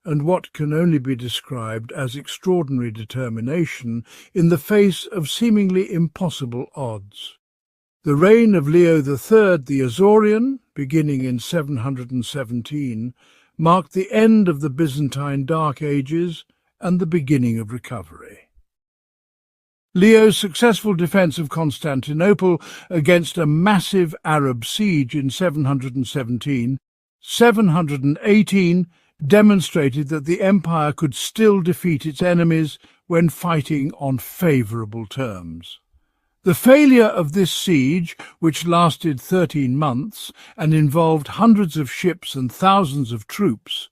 and what can only be described as extraordinary determination in the face of seemingly impossible odds. The reign of Leo III the Isaurian, beginning in 717, marked the end of the Byzantine Dark Ages and the beginning of recovery. Leo's successful defence of Constantinople against a massive Arab siege in 718 demonstrated that the empire could still defeat its enemies when fighting on favourable terms. The failure of this siege, which lasted 13 months and involved hundreds of ships and thousands of troops,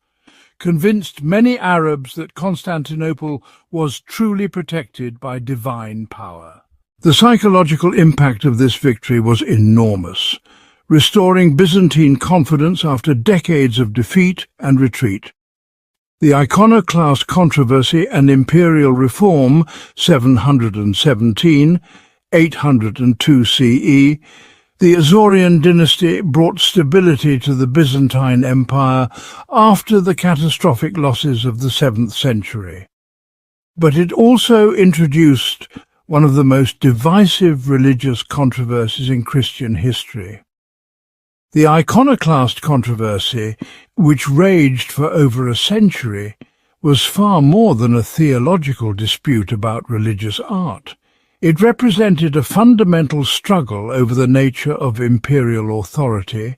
convinced many Arabs that Constantinople was truly protected by divine power. The psychological impact of this victory was enormous, restoring Byzantine confidence after decades of defeat and retreat. The iconoclast controversy and imperial reform, 717, 802 CE, the Isaurian dynasty brought stability to the Byzantine Empire after the catastrophic losses of the 7th century. But it also introduced one of the most divisive religious controversies in Christian history. The iconoclast controversy, which raged for over a century, was far more than a theological dispute about religious art. It represented a fundamental struggle over the nature of imperial authority,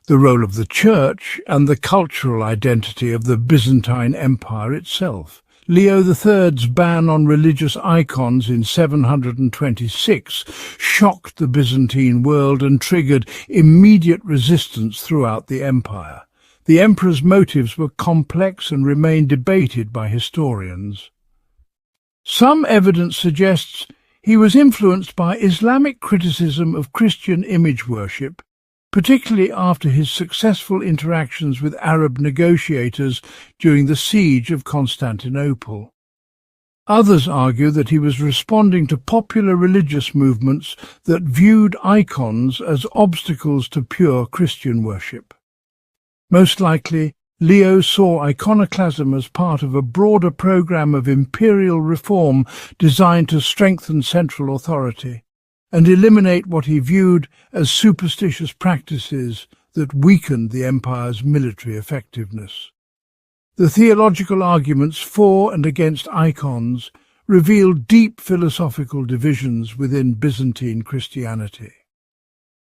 the role of the Church, and the cultural identity of the Byzantine Empire itself. Leo III's ban on religious icons in 726 shocked the Byzantine world and triggered immediate resistance throughout the empire. The emperor's motives were complex and remain debated by historians. Some evidence suggests he was influenced by Islamic criticism of Christian image worship, particularly after his successful interactions with Arab negotiators during the siege of Constantinople. Others argue that he was responding to popular religious movements that viewed icons as obstacles to pure Christian worship. Most likely, Leo saw iconoclasm as part of a broader program of imperial reform designed to strengthen central authority and eliminate what he viewed as superstitious practices that weakened the empire's military effectiveness. The theological arguments for and against icons revealed deep philosophical divisions within Byzantine Christianity.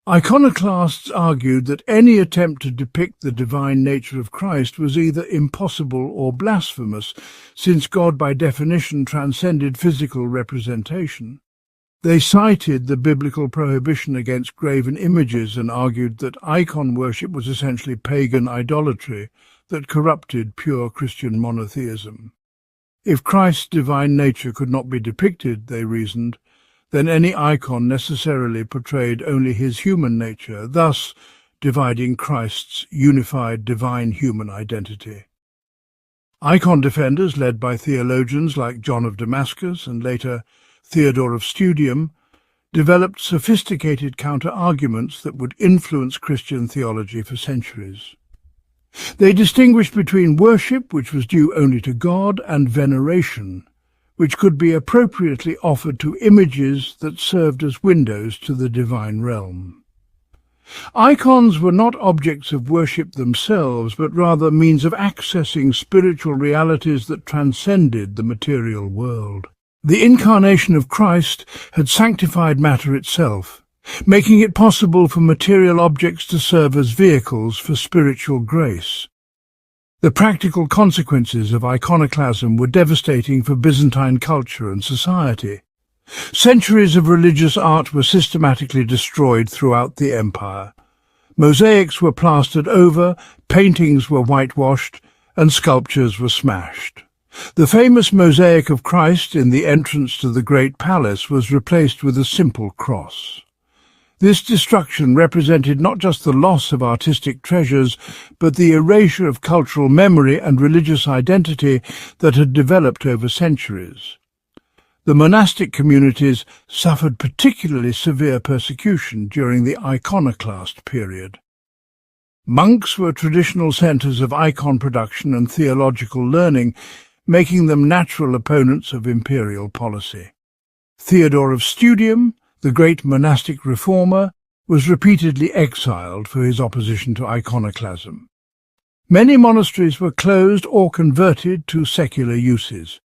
Iconoclasts argued that any attempt to depict the divine nature of Christ was either impossible or blasphemous, since God by definition transcended physical representation. They cited the biblical prohibition against graven images and argued that icon worship was essentially pagan idolatry that corrupted pure Christian monotheism. If Christ's divine nature could not be depicted, they reasoned, then any icon necessarily portrayed only his human nature, thus dividing Christ's unified divine human identity. Icon defenders, led by theologians like John of Damascus and later Theodore of Studium, developed sophisticated counter-arguments that would influence Christian theology for centuries. They distinguished between worship, which was due only to God, and veneration, which could be appropriately offered to images that served as windows to the divine realm. Icons were not objects of worship themselves, but rather means of accessing spiritual realities that transcended the material world. The incarnation of Christ had sanctified matter itself, making it possible for material objects to serve as vehicles for spiritual grace. The practical consequences of iconoclasm were devastating for Byzantine culture and society. Centuries of religious art were systematically destroyed throughout the empire. Mosaics were plastered over, paintings were whitewashed, and sculptures were smashed. The famous mosaic of Christ in the entrance to the Great Palace was replaced with a simple cross. This destruction represented not just the loss of artistic treasures, but the erasure of cultural memory and religious identity that had developed over centuries. The monastic communities suffered particularly severe persecution during the iconoclast period. Monks were traditional centres of icon production and theological learning, making them natural opponents of imperial policy. Theodore of Studium, the great monastic reformer, was repeatedly exiled for his opposition to iconoclasm. Many monasteries were closed or converted to secular uses.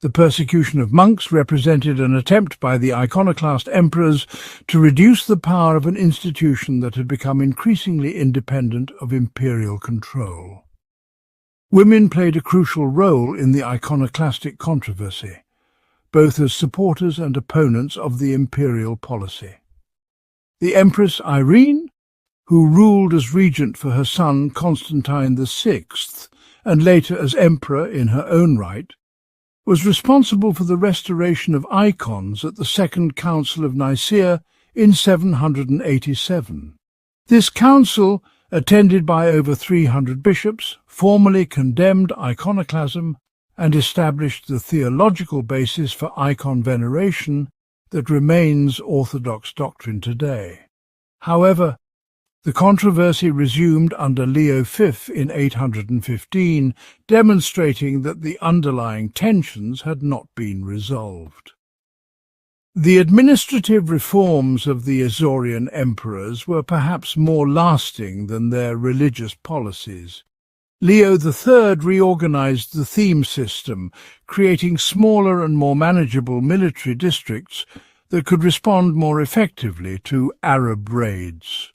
The persecution of monks represented an attempt by the iconoclast emperors to reduce the power of an institution that had become increasingly independent of imperial control. Women played a crucial role in the iconoclastic controversy, both as supporters and opponents of the imperial policy. The Empress Irene, who ruled as regent for her son Constantine VI, and later as emperor in her own right, was responsible for the restoration of icons at the Second Council of Nicaea in 787. This council, attended by over 300 bishops, formally condemned iconoclasm and established the theological basis for icon veneration that remains Orthodox doctrine today. However, the controversy resumed under Leo V in 815, demonstrating that the underlying tensions had not been resolved. The administrative reforms of the Isaurian emperors were perhaps more lasting than their religious policies. Leo III reorganized the theme system, creating smaller and more manageable military districts that could respond more effectively to Arab raids.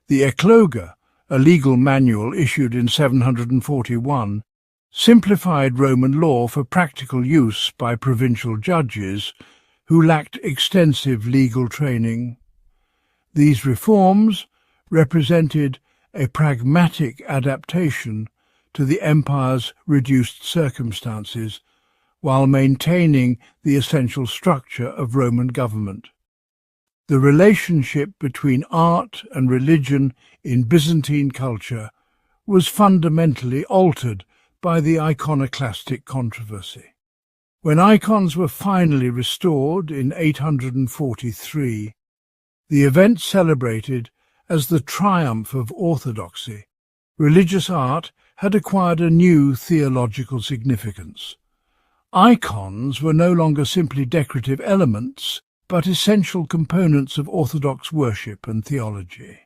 The Ecloga, a legal manual issued in 741, simplified Roman law for practical use by provincial judges who lacked extensive legal training. These reforms represented a pragmatic adaptation to the empire's reduced circumstances, while maintaining the essential structure of Roman government. The relationship between art and religion in Byzantine culture was fundamentally altered by the iconoclastic controversy. When icons were finally restored in 843, the event celebrated as the triumph of orthodoxy, religious art had acquired a new theological significance. Icons were no longer simply decorative elements, but essential components of Orthodox worship and theology.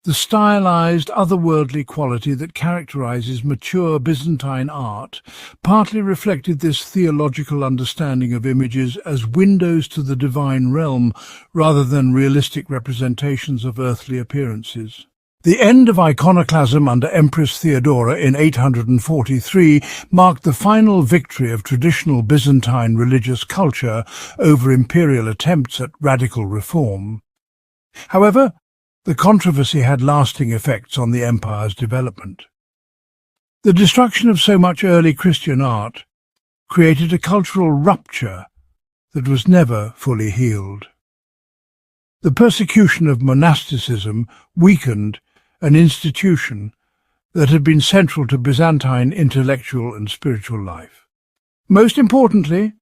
The stylized, otherworldly quality that characterizes mature Byzantine art partly reflected this theological understanding of images as windows to the divine realm rather than realistic representations of earthly appearances. The end of iconoclasm under Empress Theodora in 843 marked the final victory of traditional Byzantine religious culture over imperial attempts at radical reform. However, the controversy had lasting effects on the empire's development. The destruction of so much early Christian art created a cultural rupture that was never fully healed. The persecution of monasticism weakened an institution that had been central to Byzantine intellectual and spiritual life. Most importantly,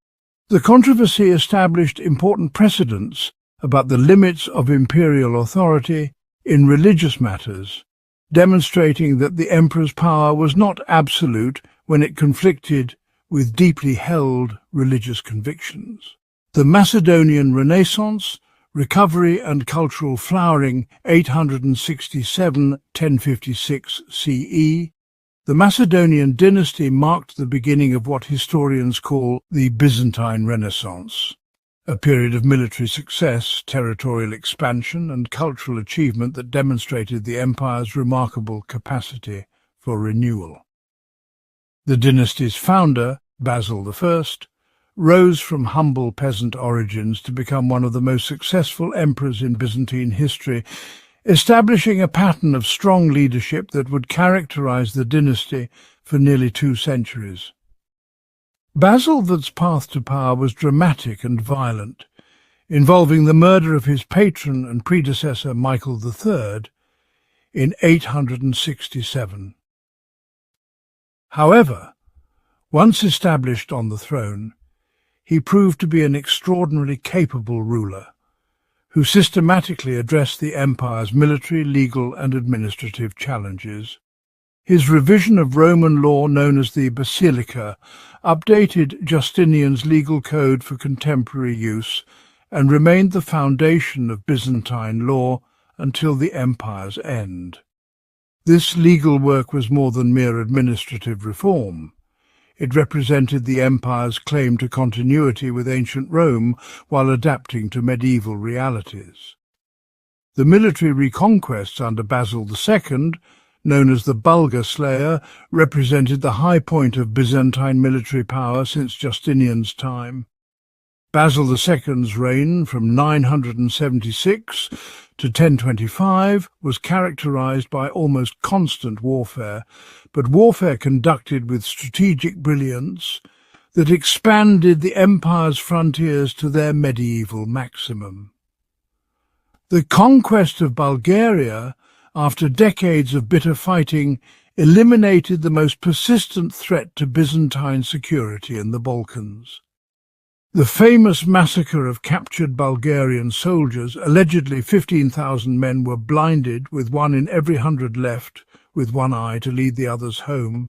the controversy established important precedents about the limits of imperial authority in religious matters, demonstrating that the emperor's power was not absolute when it conflicted with deeply held religious convictions. The Macedonian Renaissance, recovery and cultural flowering 867–1056 CE, the Macedonian dynasty marked the beginning of what historians call the Byzantine Renaissance, a period of military success, territorial expansion, and cultural achievement that demonstrated the empire's remarkable capacity for renewal. The dynasty's founder, Basil I, rose from humble peasant origins to become one of the most successful emperors in Byzantine history, establishing a pattern of strong leadership that would characterize the dynasty for nearly 2 centuries. Basil's path to power was dramatic and violent, involving the murder of his patron and predecessor Michael III in 867. However, once established on the throne, he proved to be an extraordinarily capable ruler, who systematically addressed the empire's military, legal, and administrative challenges. His revision of Roman law, known as the Basilica, updated Justinian's legal code for contemporary use and remained the foundation of Byzantine law until the empire's end. This legal work was more than mere administrative reform. It represented the empire's claim to continuity with ancient Rome while adapting to medieval realities. The military reconquests under Basil II, known as the Bulgar Slayer, represented the high point of Byzantine military power since Justinian's time. Basil II's reign from 976 to 1025 was characterized by almost constant warfare, but warfare conducted with strategic brilliance that expanded the empire's frontiers to their medieval maximum. The conquest of Bulgaria, after decades of bitter fighting, eliminated the most persistent threat to Byzantine security in the Balkans. The famous massacre of captured Bulgarian soldiers, allegedly 15,000 men were blinded, with 1 in every 100 left with one eye to lead the others home,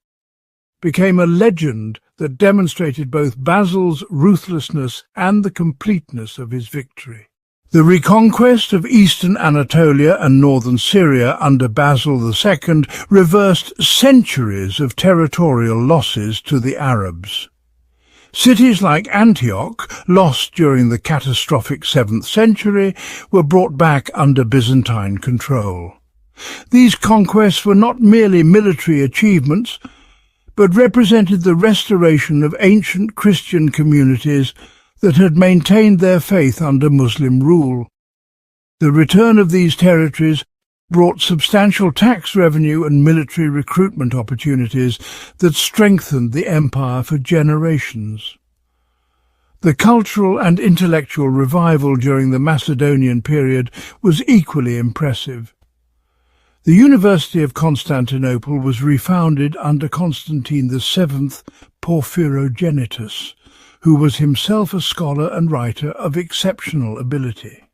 became a legend that demonstrated both Basil's ruthlessness and the completeness of his victory. The reconquest of eastern Anatolia and northern Syria under Basil II reversed centuries of territorial losses to the Arabs. Cities like Antioch, lost during the catastrophic 7th century, were brought back under Byzantine control. These conquests were not merely military achievements, but represented the restoration of ancient Christian communities that had maintained their faith under Muslim rule. The return of these territories brought substantial tax revenue and military recruitment opportunities that strengthened the empire for generations. The cultural and intellectual revival during the Macedonian period was equally impressive. The University of Constantinople was refounded under Constantine VII Porphyrogenitus, who was himself a scholar and writer of exceptional ability.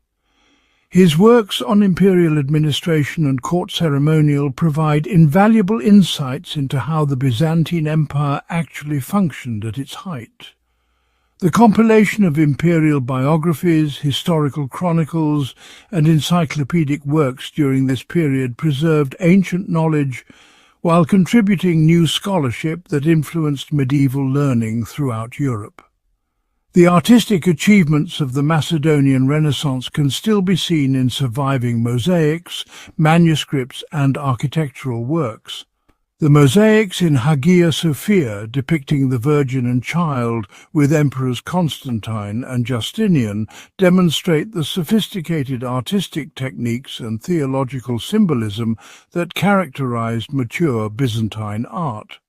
His works on imperial administration and court ceremonial provide invaluable insights into how the Byzantine Empire actually functioned at its height. The compilation of imperial biographies, historical chronicles, and encyclopedic works during this period preserved ancient knowledge while contributing new scholarship that influenced medieval learning throughout Europe. The artistic achievements of the Macedonian Renaissance can still be seen in surviving mosaics, manuscripts, and architectural works. The mosaics in Hagia Sophia depicting the Virgin and Child with Emperors Constantine and Justinian demonstrate the sophisticated artistic techniques and theological symbolism that characterized mature Byzantine art.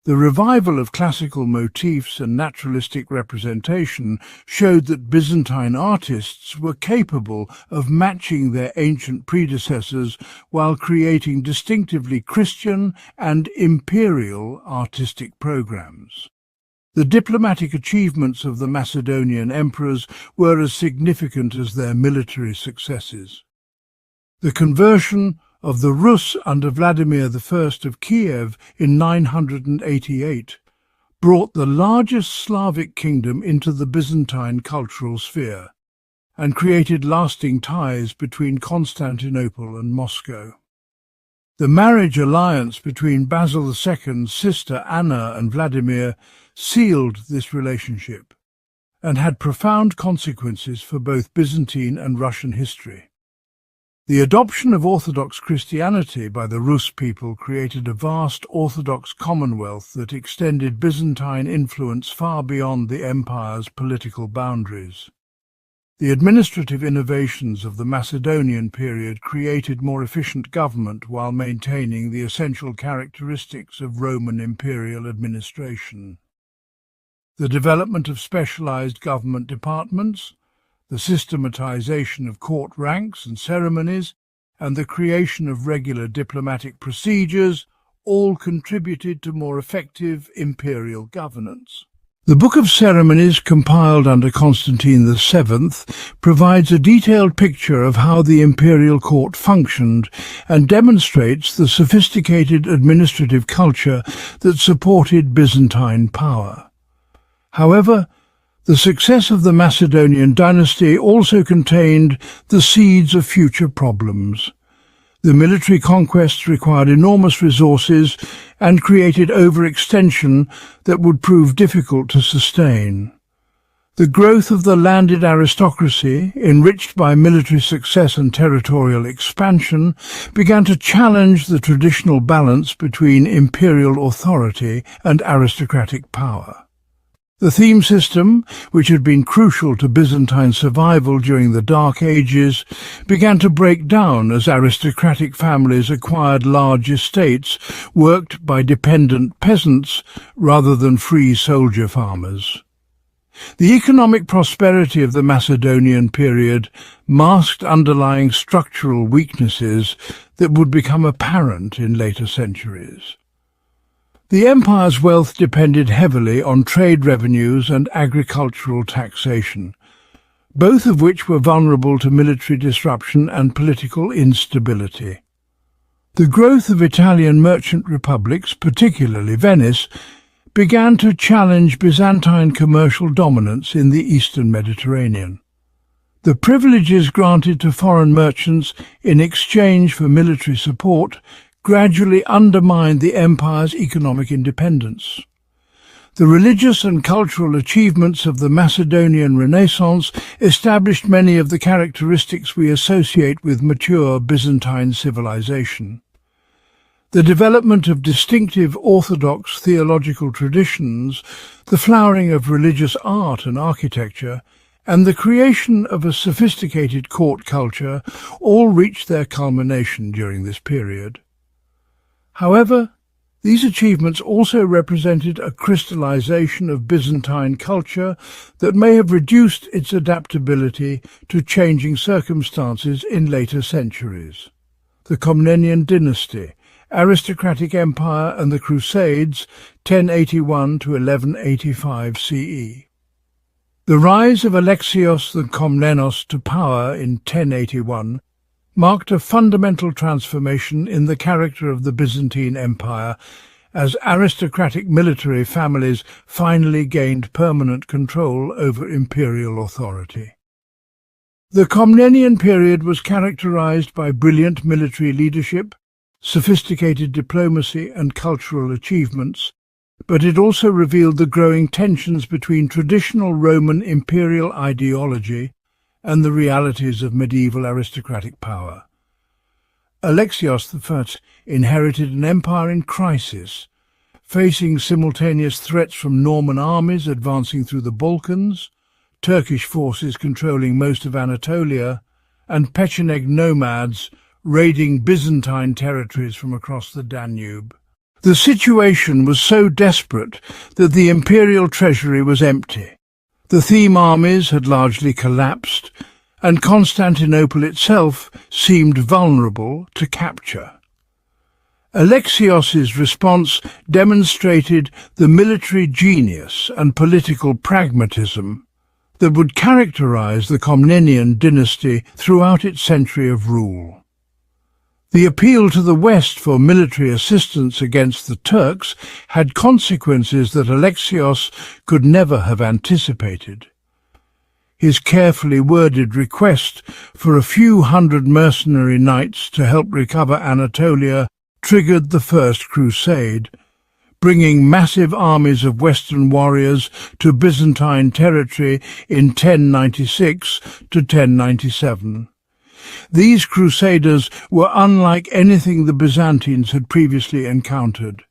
The revival of classical motifs and naturalistic representation showed that Byzantine artists were capable of matching their ancient predecessors while creating distinctively Christian and imperial artistic programs. The diplomatic achievements of the Macedonian emperors were as significant as their military successes. The conversion of the Rus under Vladimir I of Kiev in 988 brought the largest Slavic kingdom into the Byzantine cultural sphere and created lasting ties between Constantinople and Moscow. The marriage alliance between Basil II's sister Anna and Vladimir sealed this relationship and had profound consequences for both Byzantine and Russian history. The adoption of Orthodox Christianity by the Rus people created a vast Orthodox commonwealth that extended Byzantine influence far beyond the empire's political boundaries. The administrative innovations of the Macedonian period created more efficient government while maintaining the essential characteristics of Roman imperial administration. The development of specialized government departments, the systematization of court ranks and ceremonies, and the creation of regular diplomatic procedures all contributed to more effective imperial governance. The Book of Ceremonies, compiled under Constantine VII, provides a detailed picture of how the imperial court functioned and demonstrates the sophisticated administrative culture that supported Byzantine power. However, the success of the Macedonian dynasty also contained the seeds of future problems. The military conquests required enormous resources and created overextension that would prove difficult to sustain. The growth of the landed aristocracy, enriched by military success and territorial expansion, began to challenge the traditional balance between imperial authority and aristocratic power. The theme system, which had been crucial to Byzantine survival during the Dark Ages, began to break down as aristocratic families acquired large estates worked by dependent peasants rather than free soldier farmers. The economic prosperity of the Macedonian period masked underlying structural weaknesses that would become apparent in later centuries. The empire's wealth depended heavily on trade revenues and agricultural taxation, both of which were vulnerable to military disruption and political instability. The growth of Italian merchant republics, particularly Venice, began to challenge Byzantine commercial dominance in the eastern Mediterranean. The privileges granted to foreign merchants in exchange for military support gradually undermined the empire's economic independence. The religious and cultural achievements of the Macedonian Renaissance established many of the characteristics we associate with mature Byzantine civilization. The development of distinctive orthodox theological traditions, the flowering of religious art and architecture, and the creation of a sophisticated court culture all reached their culmination during this period. However, these achievements also represented a crystallization of Byzantine culture that may have reduced its adaptability to changing circumstances in later centuries. The Comnenian dynasty, aristocratic empire and the Crusades, 1081 to 1185 CE. The rise of Alexios the Komnenos to power in 1081 marked a fundamental transformation in the character of the Byzantine Empire as aristocratic military families finally gained permanent control over imperial authority. The Komnenian period was characterized by brilliant military leadership, sophisticated diplomacy and cultural achievements, but it also revealed the growing tensions between traditional Roman imperial ideology and the realities of medieval aristocratic power. Alexios I inherited an empire in crisis, facing simultaneous threats from Norman armies advancing through the Balkans, Turkish forces controlling most of Anatolia, and Pecheneg nomads raiding Byzantine territories from across the Danube. The situation was so desperate that the imperial treasury was empty. The theme armies had largely collapsed, and Constantinople itself seemed vulnerable to capture. Alexios's response demonstrated the military genius and political pragmatism that would characterize the Komnenian dynasty throughout its century of rule. The appeal to the West for military assistance against the Turks had consequences that Alexios could never have anticipated. His carefully worded request for a few hundred mercenary knights to help recover Anatolia triggered the First Crusade, bringing massive armies of Western warriors to Byzantine territory in 1096 to 1097. These crusaders were unlike anything the Byzantines had previously encountered.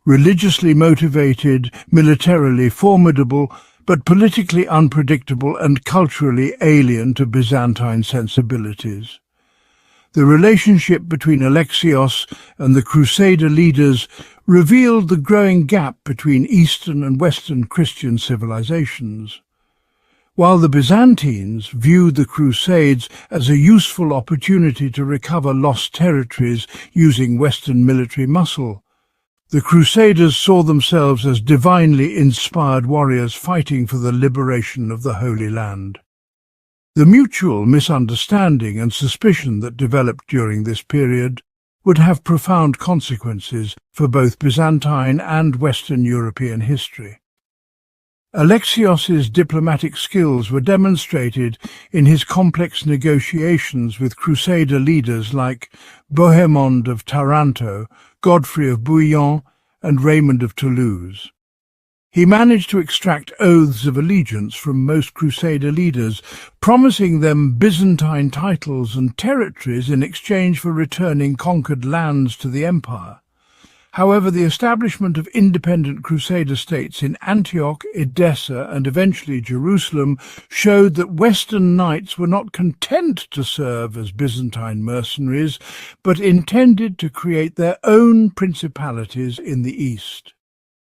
Religiously motivated, militarily formidable, but politically unpredictable and culturally alien to Byzantine sensibilities. The relationship between Alexios and the Crusader leaders revealed the growing gap between Eastern and Western Christian civilizations. While the Byzantines viewed the Crusades as a useful opportunity to recover lost territories using Western military muscle, the Crusaders saw themselves as divinely inspired warriors fighting for the liberation of the Holy Land. The mutual misunderstanding and suspicion that developed during this period would have profound consequences for both Byzantine and Western European history. Alexios's diplomatic skills were demonstrated in his complex negotiations with Crusader leaders like Bohemond of Taranto, Godfrey of Bouillon, and Raymond of Toulouse. He managed to extract oaths of allegiance from most Crusader leaders, promising them Byzantine titles and territories in exchange for returning conquered lands to the empire. However, the establishment of independent Crusader states in Antioch, Edessa, and eventually Jerusalem showed that Western knights were not content to serve as Byzantine mercenaries, but intended to create their own principalities in the East.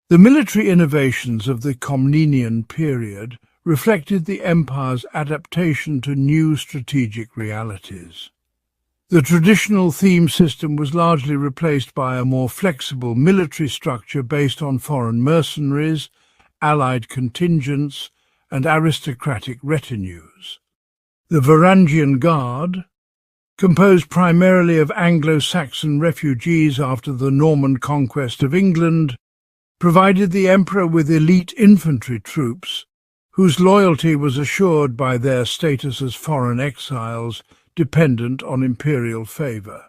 The military innovations of the Komnenian period reflected the empire's adaptation to new strategic realities. The traditional theme system was largely replaced by a more flexible military structure based on foreign mercenaries, allied contingents, and aristocratic retinues. The Varangian Guard, composed primarily of Anglo-Saxon refugees after the Norman conquest of England, provided the emperor with elite infantry troops, whose loyalty was assured by their status as foreign exiles dependent on imperial favour.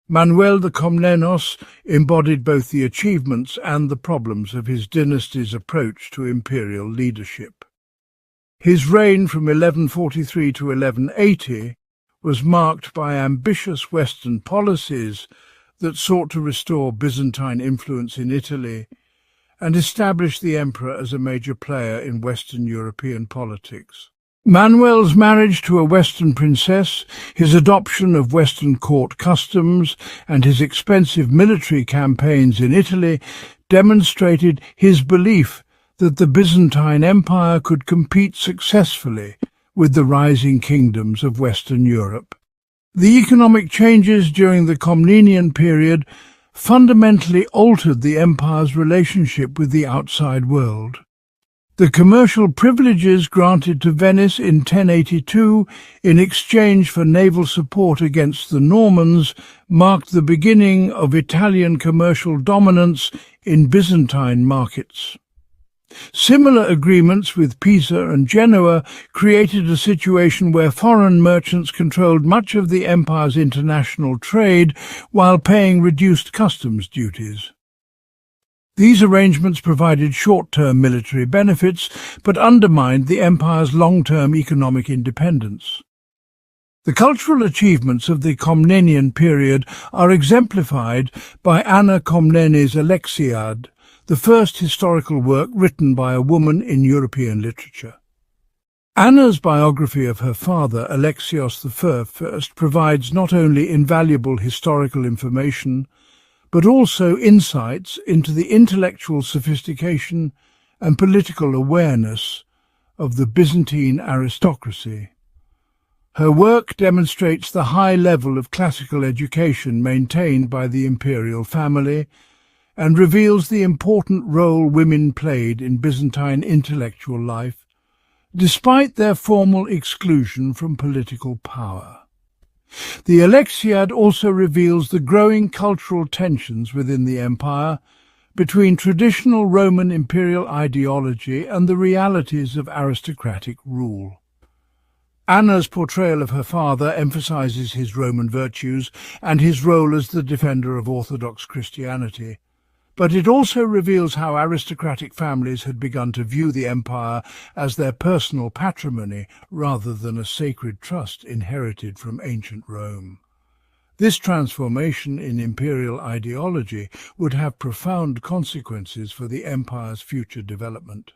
Manuel the Komnenos embodied both the achievements and the problems of his dynasty's approach to imperial leadership. His reign from 1143 to 1180 was marked by ambitious Western policies that sought to restore Byzantine influence in Italy and establish the emperor as a major player in Western European politics. Manuel's marriage to a Western princess, his adoption of Western court customs, and his expensive military campaigns in Italy demonstrated his belief that the Byzantine Empire could compete successfully with the rising kingdoms of Western Europe. The economic changes during the Comnenian period fundamentally altered the empire's relationship with the outside world. The commercial privileges granted to Venice in 1082 in exchange for naval support against the Normans marked the beginning of Italian commercial dominance in Byzantine markets. Similar agreements with Pisa and Genoa created a situation where foreign merchants controlled much of the empire's international trade while paying reduced customs duties. These arrangements provided short-term military benefits, but undermined the empire's long-term economic independence. The cultural achievements of the Comnenian period are exemplified by Anna Comnene's Alexiad, the first historical work written by a woman in European literature. Anna's biography of her father, Alexios I, provides not only invaluable historical information, but also insights into the intellectual sophistication and political awareness of the Byzantine aristocracy. Her work demonstrates the high level of classical education maintained by the imperial family and reveals the important role women played in Byzantine intellectual life, despite their formal exclusion from political power. The Alexiad also reveals the growing cultural tensions within the empire between traditional Roman imperial ideology and the realities of aristocratic rule. Anna's portrayal of her father emphasizes his Roman virtues and his role as the defender of Orthodox Christianity, but it also reveals how aristocratic families had begun to view the empire as their personal patrimony rather than a sacred trust inherited from ancient Rome. This transformation in imperial ideology would have profound consequences for the empire's future development.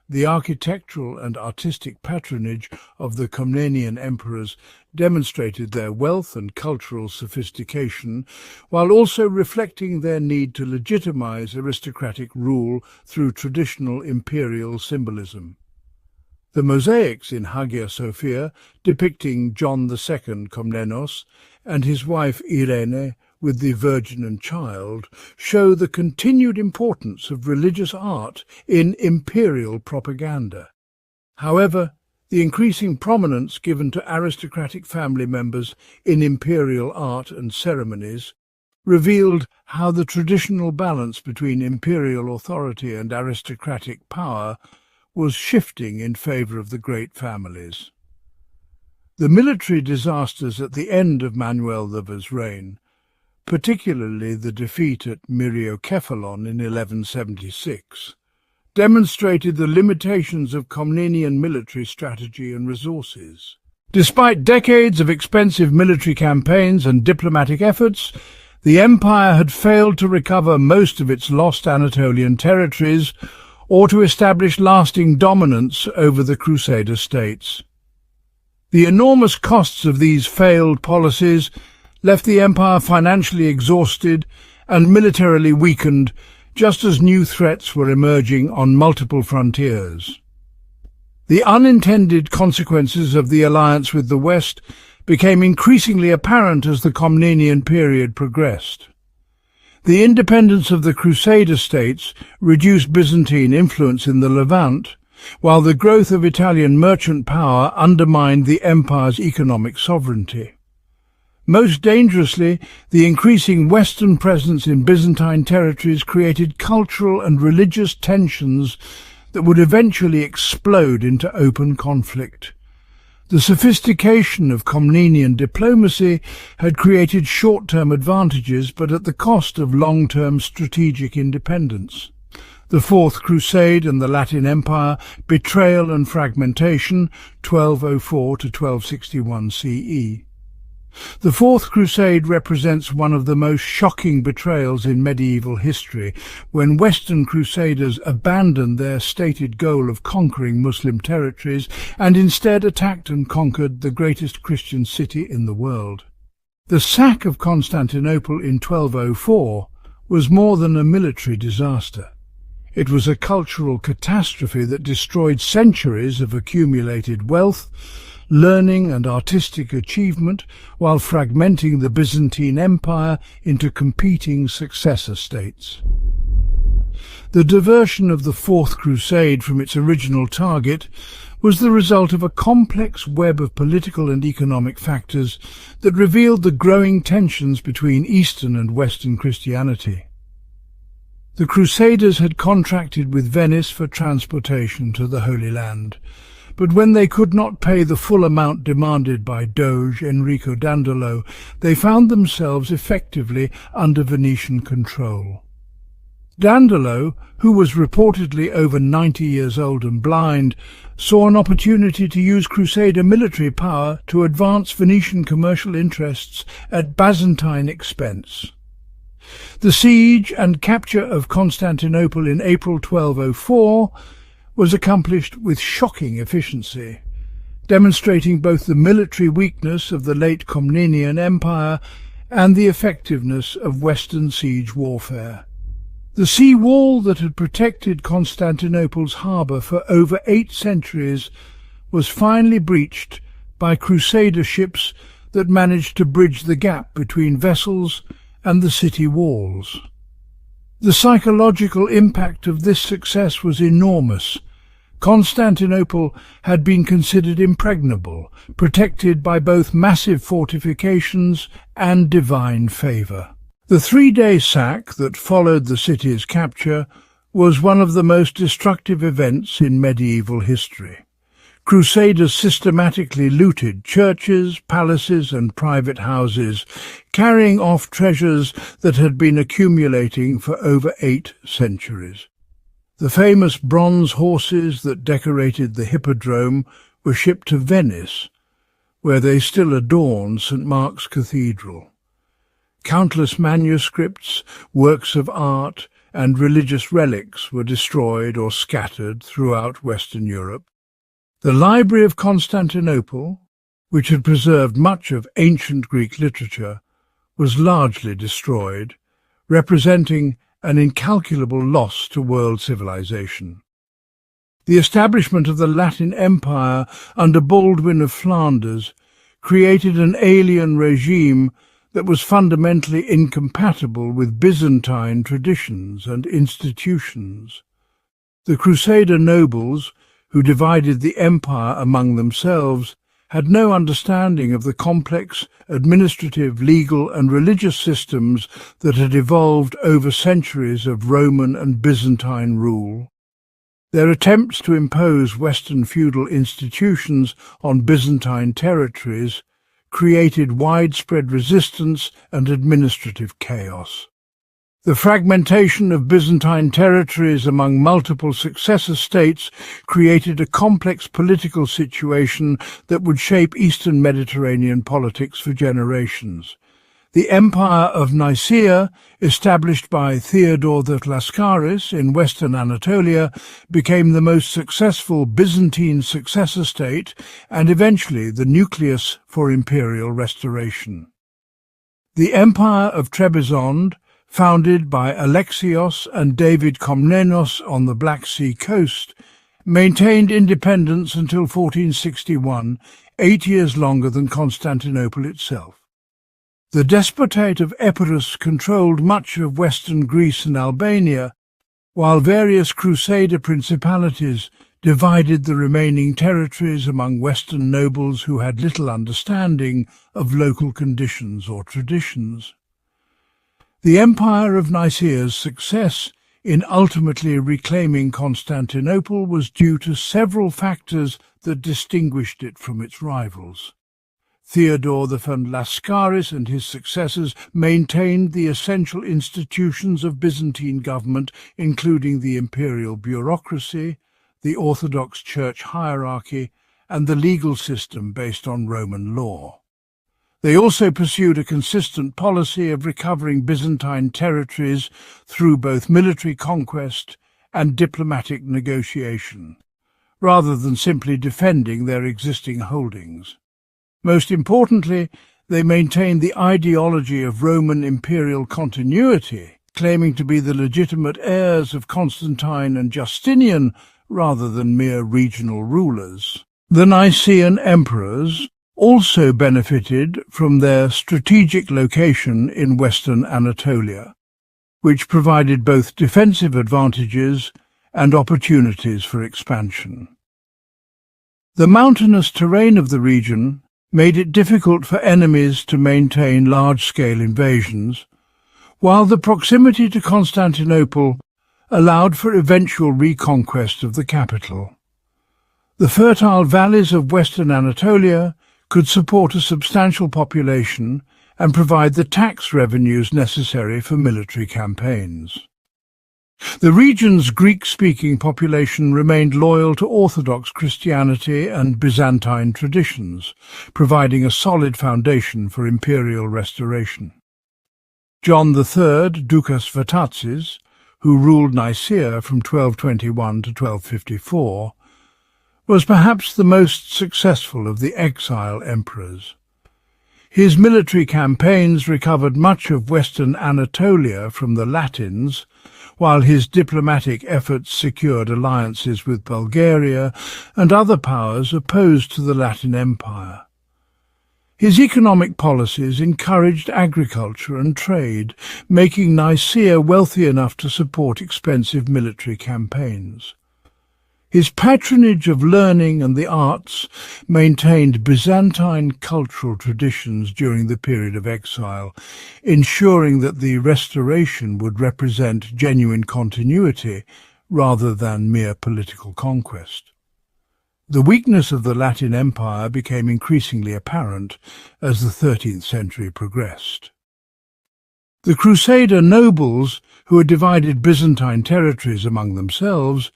The architectural and artistic patronage of the Comnenian emperors demonstrated their wealth and cultural sophistication, while also reflecting their need to legitimize aristocratic rule through traditional imperial symbolism. The mosaics in Hagia Sophia, depicting John II Komnenos and his wife Irene with the Virgin and Child, show the continued importance of religious art in imperial propaganda. However, the increasing prominence given to aristocratic family members in imperial art and ceremonies revealed how the traditional balance between imperial authority and aristocratic power was shifting in favor of the great families. The military disasters at the end of Manuel I's reign, particularly the defeat at Myriokephalon in 1176, demonstrated the limitations of Comnenian military strategy and resources. Despite decades of expensive military campaigns and diplomatic efforts, the empire had failed to recover most of its lost Anatolian territories or to establish lasting dominance over the Crusader states. The enormous costs of these failed policies left the empire financially exhausted and militarily weakened, just as new threats were emerging on multiple frontiers. The unintended consequences of the alliance with the West became increasingly apparent as the Comnenian period progressed. The independence of the Crusader states reduced Byzantine influence in the Levant, while the growth of Italian merchant power undermined the empire's economic sovereignty. Most dangerously, the increasing Western presence in Byzantine territories created cultural and religious tensions that would eventually explode into open conflict. The sophistication of Comnenian diplomacy had created short-term advantages, but at the cost of long-term strategic independence. The Fourth Crusade and the Latin Empire, betrayal and fragmentation, 1204 to 1261 CE. The Fourth Crusade represents one of the most shocking betrayals in medieval history, when Western crusaders abandoned their stated goal of conquering Muslim territories and instead attacked and conquered the greatest Christian city in the world. The sack of Constantinople in 1204 was more than a military disaster. It was a cultural catastrophe that destroyed centuries of accumulated wealth, learning and artistic achievement, while fragmenting the Byzantine Empire into competing successor states. The diversion of the Fourth Crusade from its original target was the result of a complex web of political and economic factors that revealed the growing tensions between Eastern and Western Christianity. The Crusaders had contracted with Venice for transportation to the Holy Land, but when they could not pay the full amount demanded by Doge Enrico Dandolo, they found themselves effectively under Venetian control. Dandolo, who was reportedly over 90 years old and blind, saw an opportunity to use Crusader military power to advance Venetian commercial interests at Byzantine expense. The siege and capture of Constantinople in April 1204 was accomplished with shocking efficiency, demonstrating both the military weakness of the late Comnenian Empire and the effectiveness of Western siege warfare. The sea wall that had protected Constantinople's harbour for over 8 centuries was finally breached by Crusader ships that managed to bridge the gap between vessels and the city walls. The psychological impact of this success was enormous. Constantinople had been considered impregnable, protected by both massive fortifications and divine favour. The 3-day sack that followed the city's capture was one of the most destructive events in medieval history. Crusaders systematically looted churches, palaces and private houses, carrying off treasures that had been accumulating for over 8 centuries. The famous bronze horses that decorated the Hippodrome were shipped to Venice, where they still adorn St. Mark's Cathedral. Countless manuscripts, works of art and religious relics were destroyed or scattered throughout Western Europe. The Library of Constantinople, which had preserved much of ancient Greek literature, was largely destroyed, representing an incalculable loss to world civilization. The establishment of the Latin Empire under Baldwin of Flanders created an alien regime that was fundamentally incompatible with Byzantine traditions and institutions. The Crusader nobles, who divided the empire among themselves, had no understanding of the complex administrative, legal and religious systems that had evolved over centuries of Roman and Byzantine rule. Their attempts to impose Western feudal institutions on Byzantine territories created widespread resistance and administrative chaos. The fragmentation of Byzantine territories among multiple successor states created a complex political situation that would shape Eastern Mediterranean politics for generations. The Empire of Nicaea, established by Theodore the Lascaris in western Anatolia, became the most successful Byzantine successor state and eventually the nucleus for imperial restoration. The Empire of Trebizond, founded by Alexios and David Komnenos on the Black Sea coast, maintained independence until 1461, 8 years longer than Constantinople itself. The Despotate of Epirus controlled much of western Greece and Albania, while various Crusader principalities divided the remaining territories among western nobles who had little understanding of local conditions or traditions. The Empire of Nicaea's success in ultimately reclaiming Constantinople was due to several factors that distinguished it from its rivals. Theodore the Lascaris and his successors maintained the essential institutions of Byzantine government, including the imperial bureaucracy, the Orthodox Church hierarchy, and the legal system based on Roman law. They also pursued a consistent policy of recovering Byzantine territories through both military conquest and diplomatic negotiation, rather than simply defending their existing holdings. Most importantly, they maintained the ideology of Roman imperial continuity, claiming to be the legitimate heirs of Constantine and Justinian rather than mere regional rulers. The Nicaean emperors also benefited from their strategic location in western Anatolia, which provided both defensive advantages and opportunities for expansion. The mountainous terrain of the region made it difficult for enemies to maintain large-scale invasions, while the proximity to Constantinople allowed for eventual reconquest of the capital. The fertile valleys of western Anatolia could support a substantial population and provide the tax revenues necessary for military campaigns. The region's Greek-speaking population remained loyal to Orthodox Christianity and Byzantine traditions, providing a solid foundation for imperial restoration. John III, Ducas Vatatzes, who ruled Nicaea from 1221 to 1254, was perhaps the most successful of the exile emperors. His military campaigns recovered much of western Anatolia from the Latins, while his diplomatic efforts secured alliances with Bulgaria and other powers opposed to the Latin Empire. His economic policies encouraged agriculture and trade, making Nicaea wealthy enough to support expensive military campaigns. His patronage of learning and the arts maintained Byzantine cultural traditions during the period of exile, ensuring that the restoration would represent genuine continuity rather than mere political conquest. The weakness of the Latin Empire became increasingly apparent as the 13th century progressed. The Crusader nobles, who had divided Byzantine territories among themselves,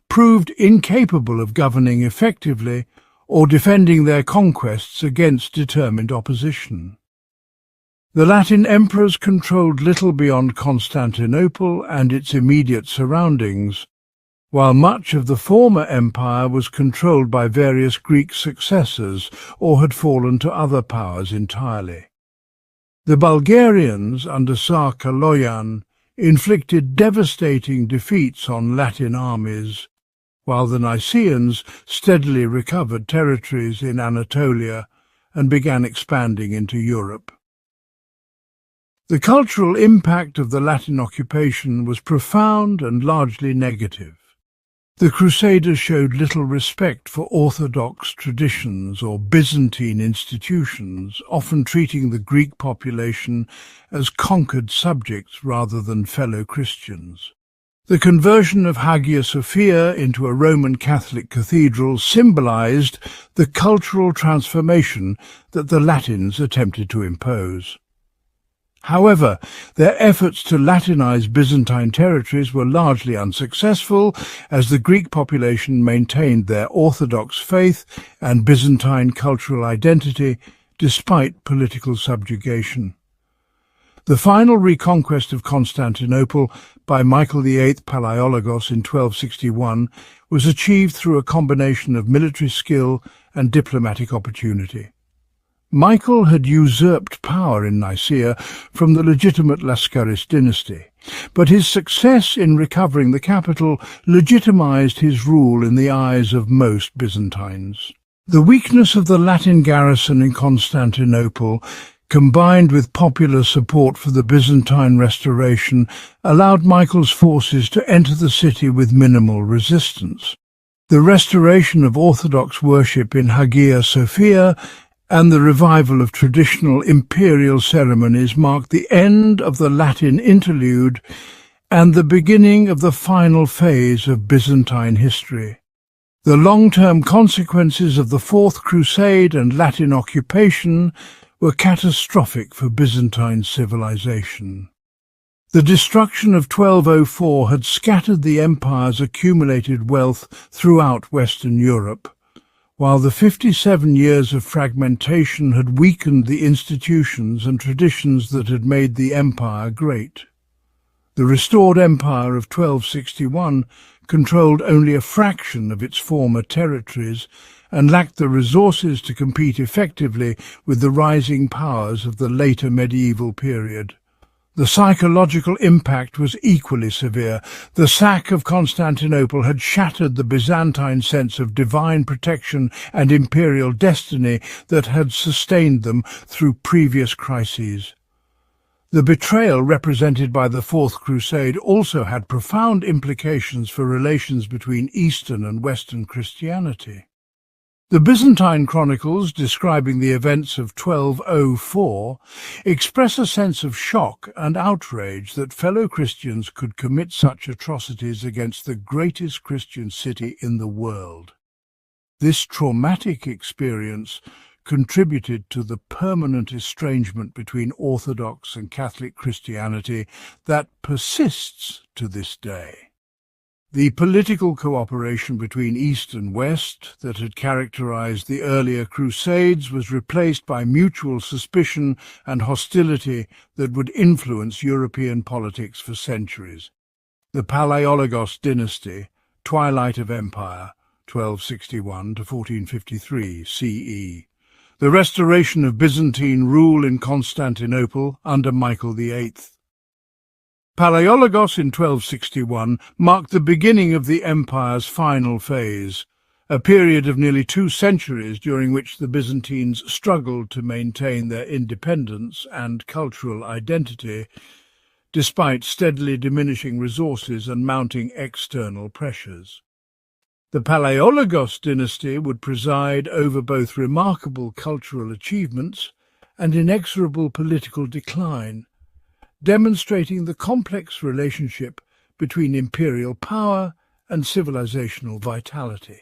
proved incapable of governing effectively or defending their conquests against determined opposition. The Latin emperors controlled little beyond Constantinople and its immediate surroundings, while much of the former empire was controlled by various Greek successors or had fallen to other powers entirely. The Bulgarians, under Tsar Kaloyan, inflicted devastating defeats on Latin armies, while the Nicaeans steadily recovered territories in Anatolia and began expanding into Europe. The cultural impact of the Latin occupation was profound and largely negative. The Crusaders showed little respect for Orthodox traditions or Byzantine institutions, often treating the Greek population as conquered subjects rather than fellow Christians. The conversion of Hagia Sophia into a Roman Catholic cathedral symbolized the cultural transformation that the Latins attempted to impose. However, their efforts to Latinize Byzantine territories were largely unsuccessful, as the Greek population maintained their Orthodox faith and Byzantine cultural identity despite political subjugation. The final reconquest of Constantinople by Michael VIII Palaiologos in 1261 was achieved through a combination of military skill and diplomatic opportunity. Michael had usurped power in Nicaea from the legitimate Lascaris dynasty, but his success in recovering the capital legitimized his rule in the eyes of most Byzantines. The weakness of the Latin garrison in Constantinople, combined with popular support for the Byzantine restoration, allowed Michael's forces to enter the city with minimal resistance. The restoration of Orthodox worship in Hagia Sophia and the revival of traditional imperial ceremonies marked the end of the Latin interlude and the beginning of the final phase of Byzantine history. The long-term consequences of the Fourth Crusade and Latin occupation were catastrophic for Byzantine civilization. The destruction of 1204 had scattered the empire's accumulated wealth throughout Western Europe, While the 57 years of fragmentation had weakened the institutions and traditions that had made the empire great. The restored empire of 1261 controlled only a fraction of its former territories and lacked the resources to compete effectively with the rising powers of the later medieval period. The psychological impact was equally severe. The sack of Constantinople had shattered the Byzantine sense of divine protection and imperial destiny that had sustained them through previous crises. The betrayal represented by the Fourth Crusade also had profound implications for relations between Eastern and Western Christianity. The Byzantine chronicles, describing the events of 1204, express a sense of shock and outrage that fellow Christians could commit such atrocities against the greatest Christian city in the world. This traumatic experience contributed to the permanent estrangement between Orthodox and Catholic Christianity that persists to this day. The political cooperation between East and West that had characterized the earlier Crusades was replaced by mutual suspicion and hostility that would influence European politics for centuries. The Palaiologos dynasty, twilight of empire, 1261 to 1453 CE. The restoration of Byzantine rule in Constantinople under Michael VIII. Palaiologos in 1261 marked the beginning of the empire's final phase, a period of nearly 2 centuries during which the Byzantines struggled to maintain their independence and cultural identity, despite steadily diminishing resources and mounting external pressures. The Palaiologos dynasty would preside over both remarkable cultural achievements and inexorable political decline, demonstrating the complex relationship between imperial power and civilizational vitality.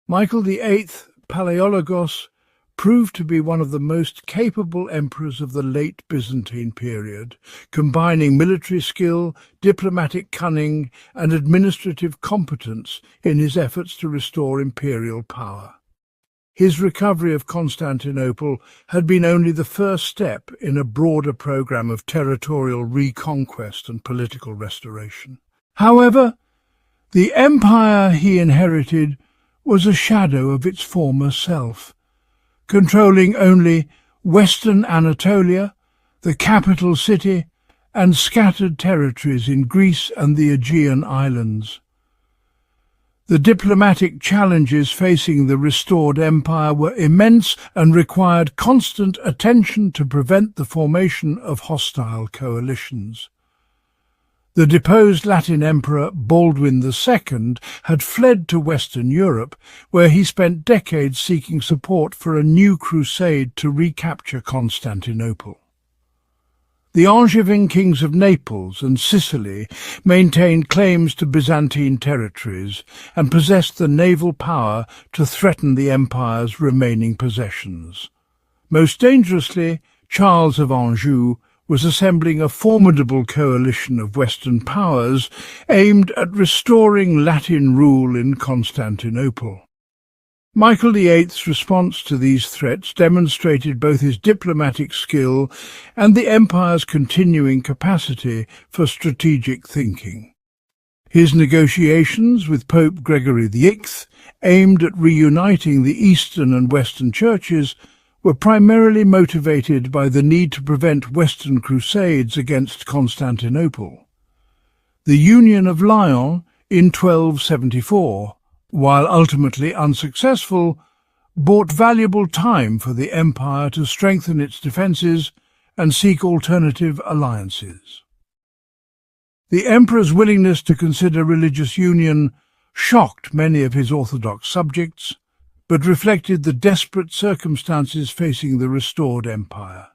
Michael VIII, Palaiologos, proved to be one of the most capable emperors of the late Byzantine period, combining military skill, diplomatic cunning, and administrative competence in his efforts to restore imperial power. His recovery of Constantinople had been only the first step in a broader program of territorial reconquest and political restoration. However, the empire he inherited was a shadow of its former self, controlling only western Anatolia, the capital city, and scattered territories in Greece and the Aegean islands. The diplomatic challenges facing the restored empire were immense and required constant attention to prevent the formation of hostile coalitions. The deposed Latin emperor Baldwin II had fled to Western Europe, where he spent decades seeking support for a new crusade to recapture Constantinople. The Angevin kings of Naples and Sicily maintained claims to Byzantine territories and possessed the naval power to threaten the empire's remaining possessions. Most dangerously, Charles of Anjou was assembling a formidable coalition of Western powers aimed at restoring Latin rule in Constantinople. Michael VIII's response to these threats demonstrated both his diplomatic skill and the empire's continuing capacity for strategic thinking. His negotiations with Pope Gregory VI, aimed at reuniting the Eastern and Western churches, were primarily motivated by the need to prevent Western crusades against Constantinople. The Union of Lyons in 1274, while ultimately unsuccessful, bought valuable time for the empire to strengthen its defences and seek alternative alliances. The emperor's willingness to consider religious union shocked many of his Orthodox subjects, but reflected the desperate circumstances facing the restored empire.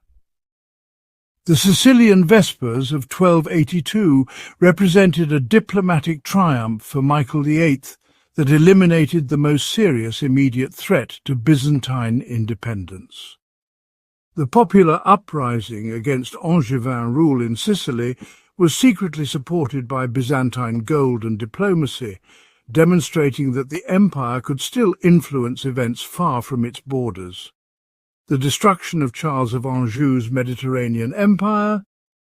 The Sicilian Vespers of 1282 represented a diplomatic triumph for Michael VIII that eliminated the most serious immediate threat to Byzantine independence. The popular uprising against Angevin rule in Sicily was secretly supported by Byzantine gold and diplomacy, demonstrating that the empire could still influence events far from its borders. The destruction of Charles of Anjou's Mediterranean Empire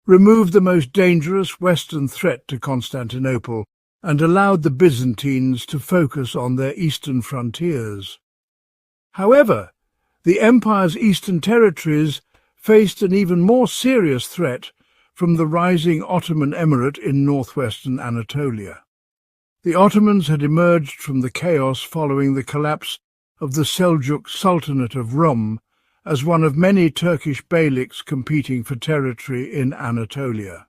removed the most dangerous Western threat to Constantinople and allowed the Byzantines to focus on their eastern frontiers. However, the empire's eastern territories faced an even more serious threat from the rising Ottoman Emirate in northwestern Anatolia. The Ottomans had emerged from the chaos following the collapse of the Seljuk Sultanate of Rum as one of many Turkish beyliks competing for territory in Anatolia.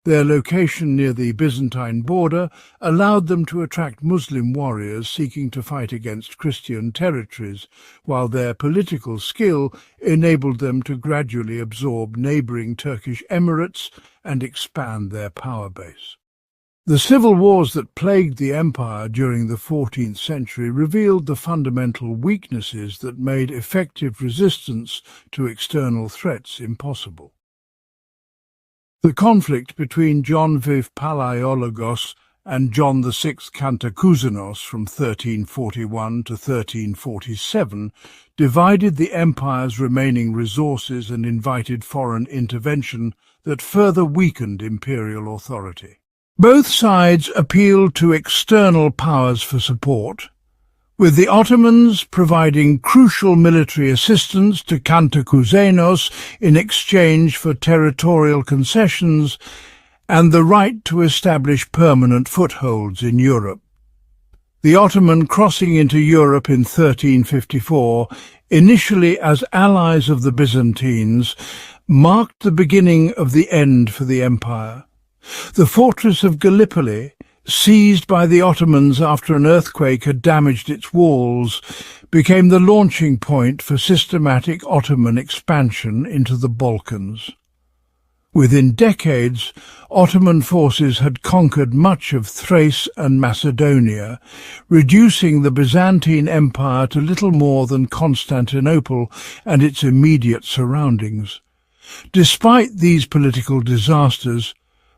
Their location near the Byzantine border allowed them to attract Muslim warriors seeking to fight against Christian territories, while their political skill enabled them to gradually absorb neighbouring Turkish emirates and expand their power base. The civil wars that plagued the empire during the 14th century revealed the fundamental weaknesses that made effective resistance to external threats impossible. The conflict between John V Palaiologos and John VI Cantacuzenos from 1341 to 1347 divided the empire's remaining resources and invited foreign intervention that further weakened imperial authority. Both sides appealed to external powers for support, with the Ottomans providing crucial military assistance to Cantacuzenos in exchange for territorial concessions and the right to establish permanent footholds in Europe. The Ottoman crossing into Europe in 1354, initially as allies of the Byzantines, marked the beginning of the end for the empire. The fortress of Gallipoli, seized by the Ottomans after an earthquake had damaged its walls, became the launching point for systematic Ottoman expansion into the Balkans. Within decades, Ottoman forces had conquered much of Thrace and Macedonia, reducing the Byzantine Empire to little more than Constantinople and its immediate surroundings. Despite these political disasters,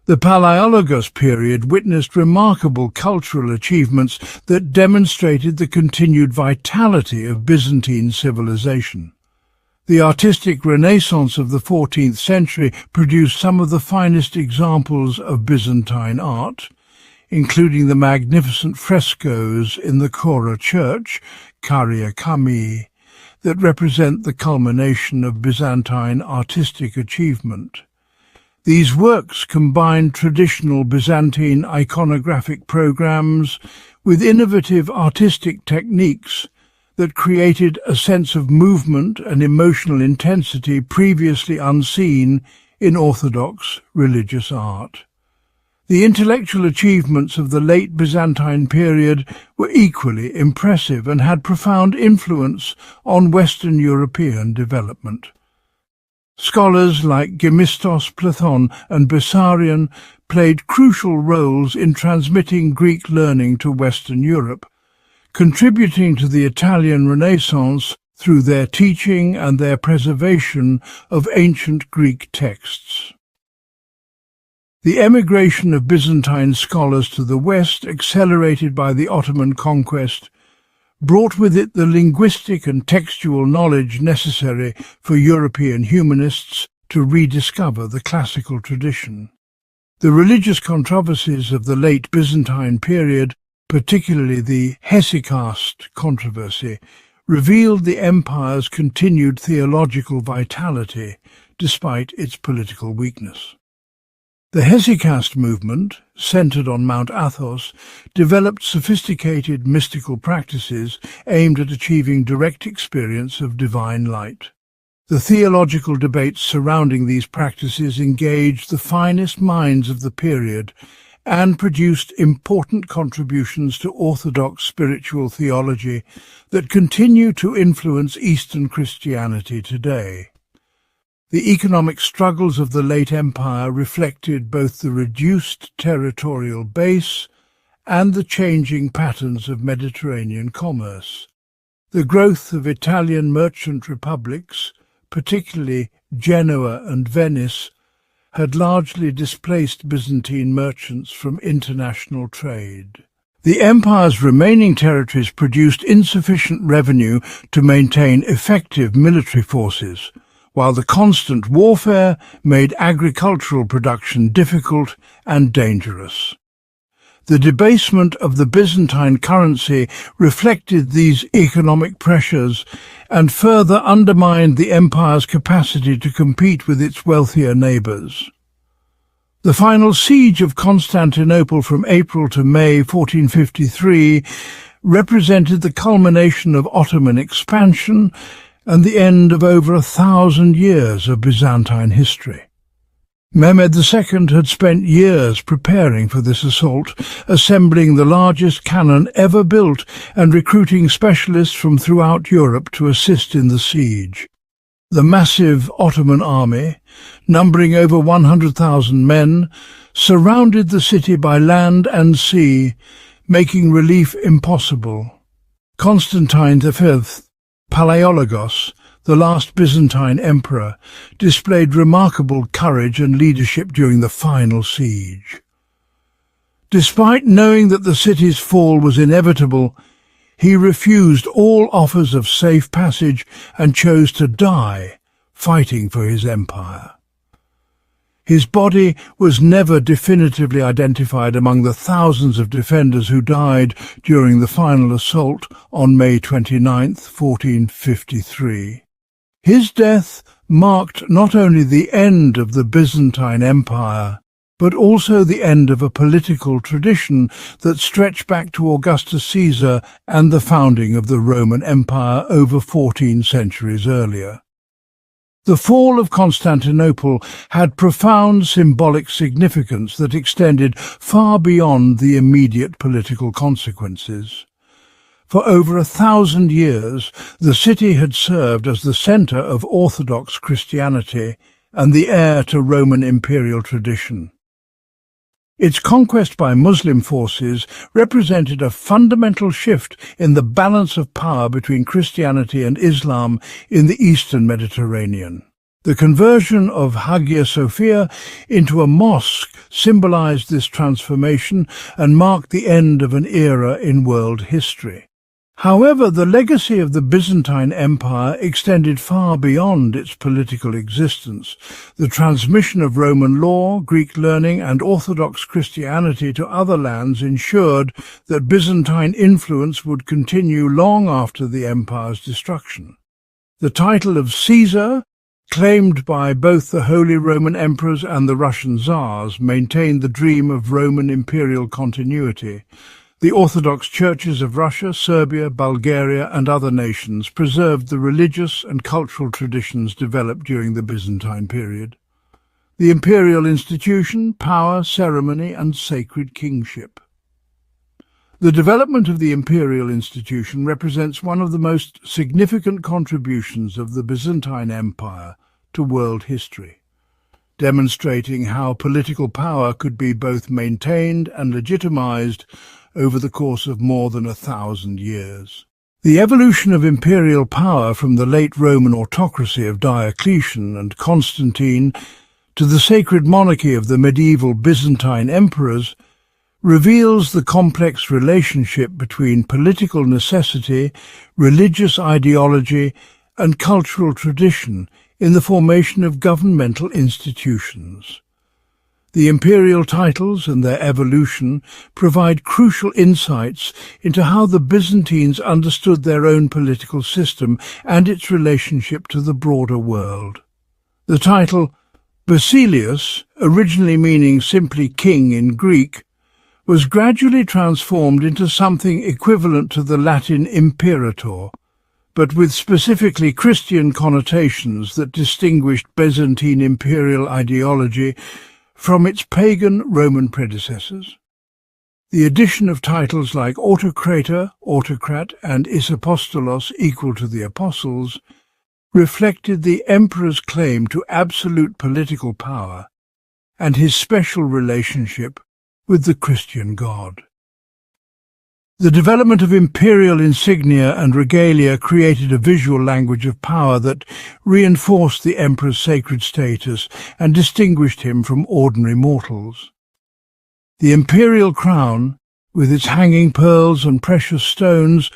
the Palaiologos period witnessed remarkable cultural achievements that demonstrated the continued vitality of Byzantine civilization. The artistic renaissance of the 14th century produced some of the finest examples of Byzantine art, including the magnificent frescoes in the Chora Church, Karia Kami, that represent the culmination of Byzantine artistic achievement. These works combined traditional Byzantine iconographic programs with innovative artistic techniques that created a sense of movement and emotional intensity previously unseen in Orthodox religious art. The intellectual achievements of the late Byzantine period were equally impressive and had profound influence on Western European development. Scholars like Gemistos, Platon and Bessarion played crucial roles in transmitting Greek learning to Western Europe, contributing to the Italian Renaissance through their teaching and their preservation of ancient Greek texts. The emigration of Byzantine scholars to the West, accelerated by the Ottoman conquest, brought with it the linguistic and textual knowledge necessary for European humanists to rediscover the classical tradition. The religious controversies of the late Byzantine period, particularly the hesychast controversy, revealed the empire's continued theological vitality despite its political weakness. The hesychast movement, centered on Mount Athos, developed sophisticated mystical practices aimed at achieving direct experience of divine light. The theological debates surrounding these practices engaged the finest minds of the period and produced important contributions to Orthodox spiritual theology that continue to influence Eastern Christianity today. The economic struggles of the late empire reflected both the reduced territorial base and the changing patterns of Mediterranean commerce. The growth of Italian merchant republics, particularly Genoa and Venice, had largely displaced Byzantine merchants from international trade. The empire's remaining territories produced insufficient revenue to maintain effective military forces, while the constant warfare made agricultural production difficult and dangerous. The debasement of the Byzantine currency reflected these economic pressures and further undermined the empire's capacity to compete with its wealthier neighbours. The final siege of Constantinople from April to May 1453 represented the culmination of Ottoman expansion and the end of over 1,000 years of Byzantine history. Mehmed II had spent years preparing for this assault, assembling the largest cannon ever built and recruiting specialists from throughout Europe to assist in the siege. The massive Ottoman army, numbering over 100,000 men, surrounded the city by land and sea, making relief impossible. Constantine V, Palaiologos, the last Byzantine emperor, displayed remarkable courage and leadership during the final siege. Despite knowing that the city's fall was inevitable, he refused all offers of safe passage and chose to die fighting for his empire. His body was never definitively identified among the thousands of defenders who died during the final assault on May 29, 1453. His death marked not only the end of the Byzantine Empire, but also the end of a political tradition that stretched back to Augustus Caesar and the founding of the Roman Empire over 14 centuries earlier. The fall of Constantinople had profound symbolic significance that extended far beyond the immediate political consequences. For over 1,000 years, the city had served as the centre of Orthodox Christianity and the heir to Roman imperial tradition. Its conquest by Muslim forces represented a fundamental shift in the balance of power between Christianity and Islam in the eastern Mediterranean. The conversion of Hagia Sophia into a mosque symbolized this transformation and marked the end of an era in world history. However, the legacy of the Byzantine Empire extended far beyond its political existence. The transmission of Roman law, Greek learning, and Orthodox Christianity to other lands ensured that Byzantine influence would continue long after the empire's destruction. The title of Caesar, claimed by both the Holy Roman Emperors and the Russian Tsars, maintained the dream of Roman imperial continuity. The Orthodox churches of Russia, Serbia, Bulgaria, and other nations preserved the religious and cultural traditions developed during the Byzantine period. The imperial institution, power, ceremony, and sacred kingship. The development of the imperial institution represents one of the most significant contributions of the Byzantine Empire to world history, demonstrating how political power could be both maintained and legitimized over the course of more than 1,000 years. The evolution of imperial power from the late Roman autocracy of Diocletian and Constantine to the sacred monarchy of the medieval Byzantine emperors reveals the complex relationship between political necessity, religious ideology, and cultural tradition in the formation of governmental institutions. The imperial titles and their evolution provide crucial insights into how the Byzantines understood their own political system and its relationship to the broader world. The title Basileus, originally meaning simply king in Greek, was gradually transformed into something equivalent to the Latin imperator, but with specifically Christian connotations that distinguished Byzantine imperial ideology from its pagan Roman predecessors. The addition of titles like autocrator, autocrat, and isapostolos, equal to the apostles, reflected the emperor's claim to absolute political power and his special relationship with the Christian God. The development of imperial insignia and regalia created a visual language of power that reinforced the emperor's sacred status and distinguished him from ordinary mortals. The imperial crown, with its hanging pearls and precious stones,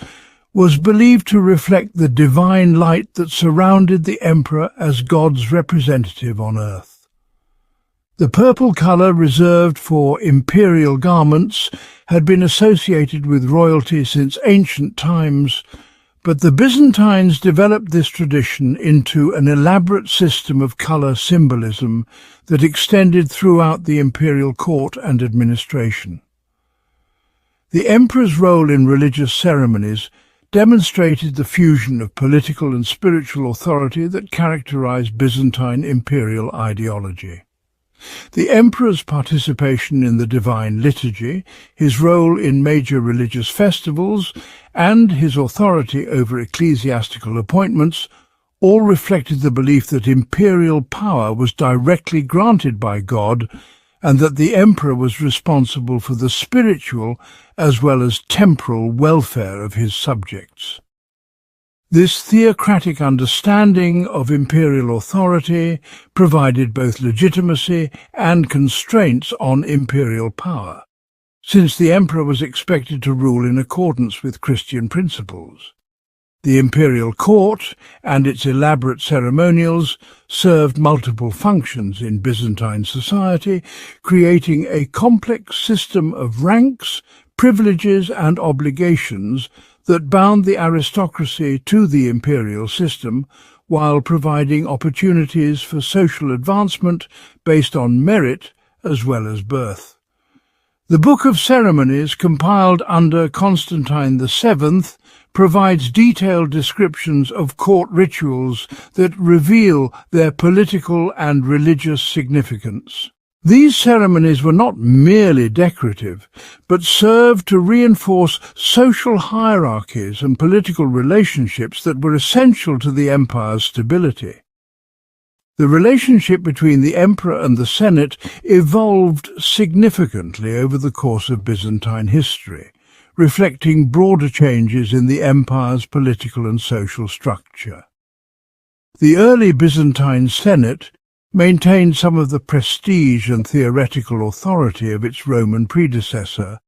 was believed to reflect the divine light that surrounded the emperor as God's representative on earth. The purple colour reserved for imperial garments had been associated with royalty since ancient times, but the Byzantines developed this tradition into an elaborate system of colour symbolism that extended throughout the imperial court and administration. The emperor's role in religious ceremonies demonstrated the fusion of political and spiritual authority that characterized Byzantine imperial ideology. The emperor's participation in the divine liturgy, his role in major religious festivals, and his authority over ecclesiastical appointments all reflected the belief that imperial power was directly granted by God and that the emperor was responsible for the spiritual as well as temporal welfare of his subjects. This theocratic understanding of imperial authority provided both legitimacy and constraints on imperial power, since the emperor was expected to rule in accordance with Christian principles. The imperial court and its elaborate ceremonials served multiple functions in Byzantine society, creating a complex system of ranks, privileges and obligations that bound the aristocracy to the imperial system while providing opportunities for social advancement based on merit as well as birth. The Book of Ceremonies, compiled under Constantine VII, provides detailed descriptions of court rituals that reveal their political and religious significance. These ceremonies were not merely decorative, but served to reinforce social hierarchies and political relationships that were essential to the empire's stability. The relationship between the emperor and the Senate evolved significantly over the course of Byzantine history, reflecting broader changes in the empire's political and social structure. The early Byzantine Senate maintained some of the prestige and theoretical authority of its Roman predecessor,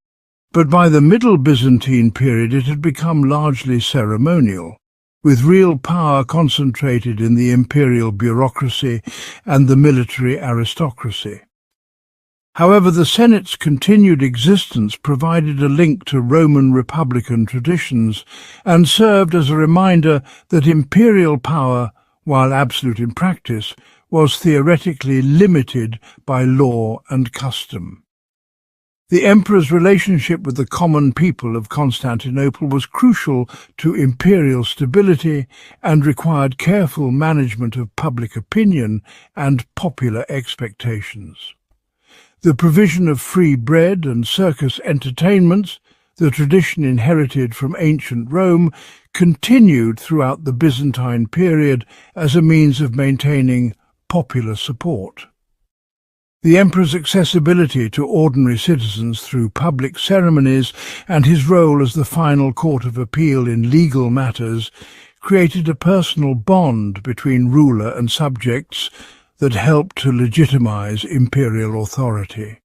but by the Middle Byzantine period it had become largely ceremonial, with real power concentrated in the imperial bureaucracy and the military aristocracy. However, the Senate's continued existence provided a link to Roman republican traditions and served as a reminder that imperial power, while absolute in practice, was theoretically limited by law and custom. The emperor's relationship with the common people of Constantinople was crucial to imperial stability and required careful management of public opinion and popular expectations. The provision of free bread and circus entertainments, the tradition inherited from ancient Rome, continued throughout the Byzantine period as a means of maintaining popular support. The emperor's accessibility to ordinary citizens through public ceremonies and his role as the final court of appeal in legal matters created a personal bond between ruler and subjects that helped to legitimize imperial authority.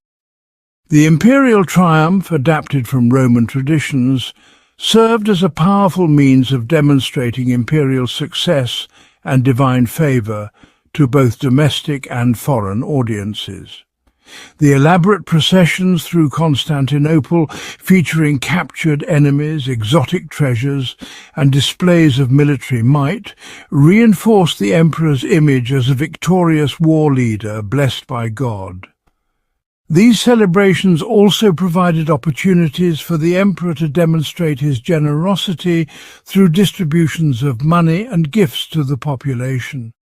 The imperial triumph, adapted from Roman traditions, served as a powerful means of demonstrating imperial success and divine favor to both domestic and foreign audiences. The elaborate processions through Constantinople, featuring captured enemies, exotic treasures, and displays of military might, reinforced the emperor's image as a victorious war leader blessed by God. These celebrations also provided opportunities for the emperor to demonstrate his generosity through distributions of money and gifts to the population.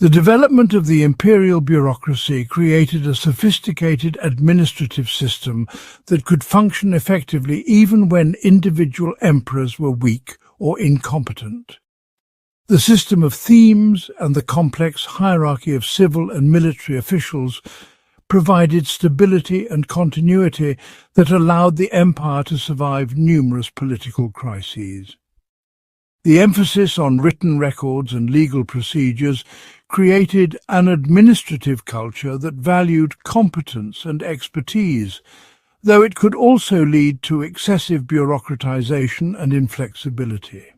The development of the imperial bureaucracy created a sophisticated administrative system that could function effectively even when individual emperors were weak or incompetent. The system of themes and the complex hierarchy of civil and military officials provided stability and continuity that allowed the empire to survive numerous political crises. The emphasis on written records and legal procedures created an administrative culture that valued competence and expertise, though it could also lead to excessive bureaucratization and inflexibility.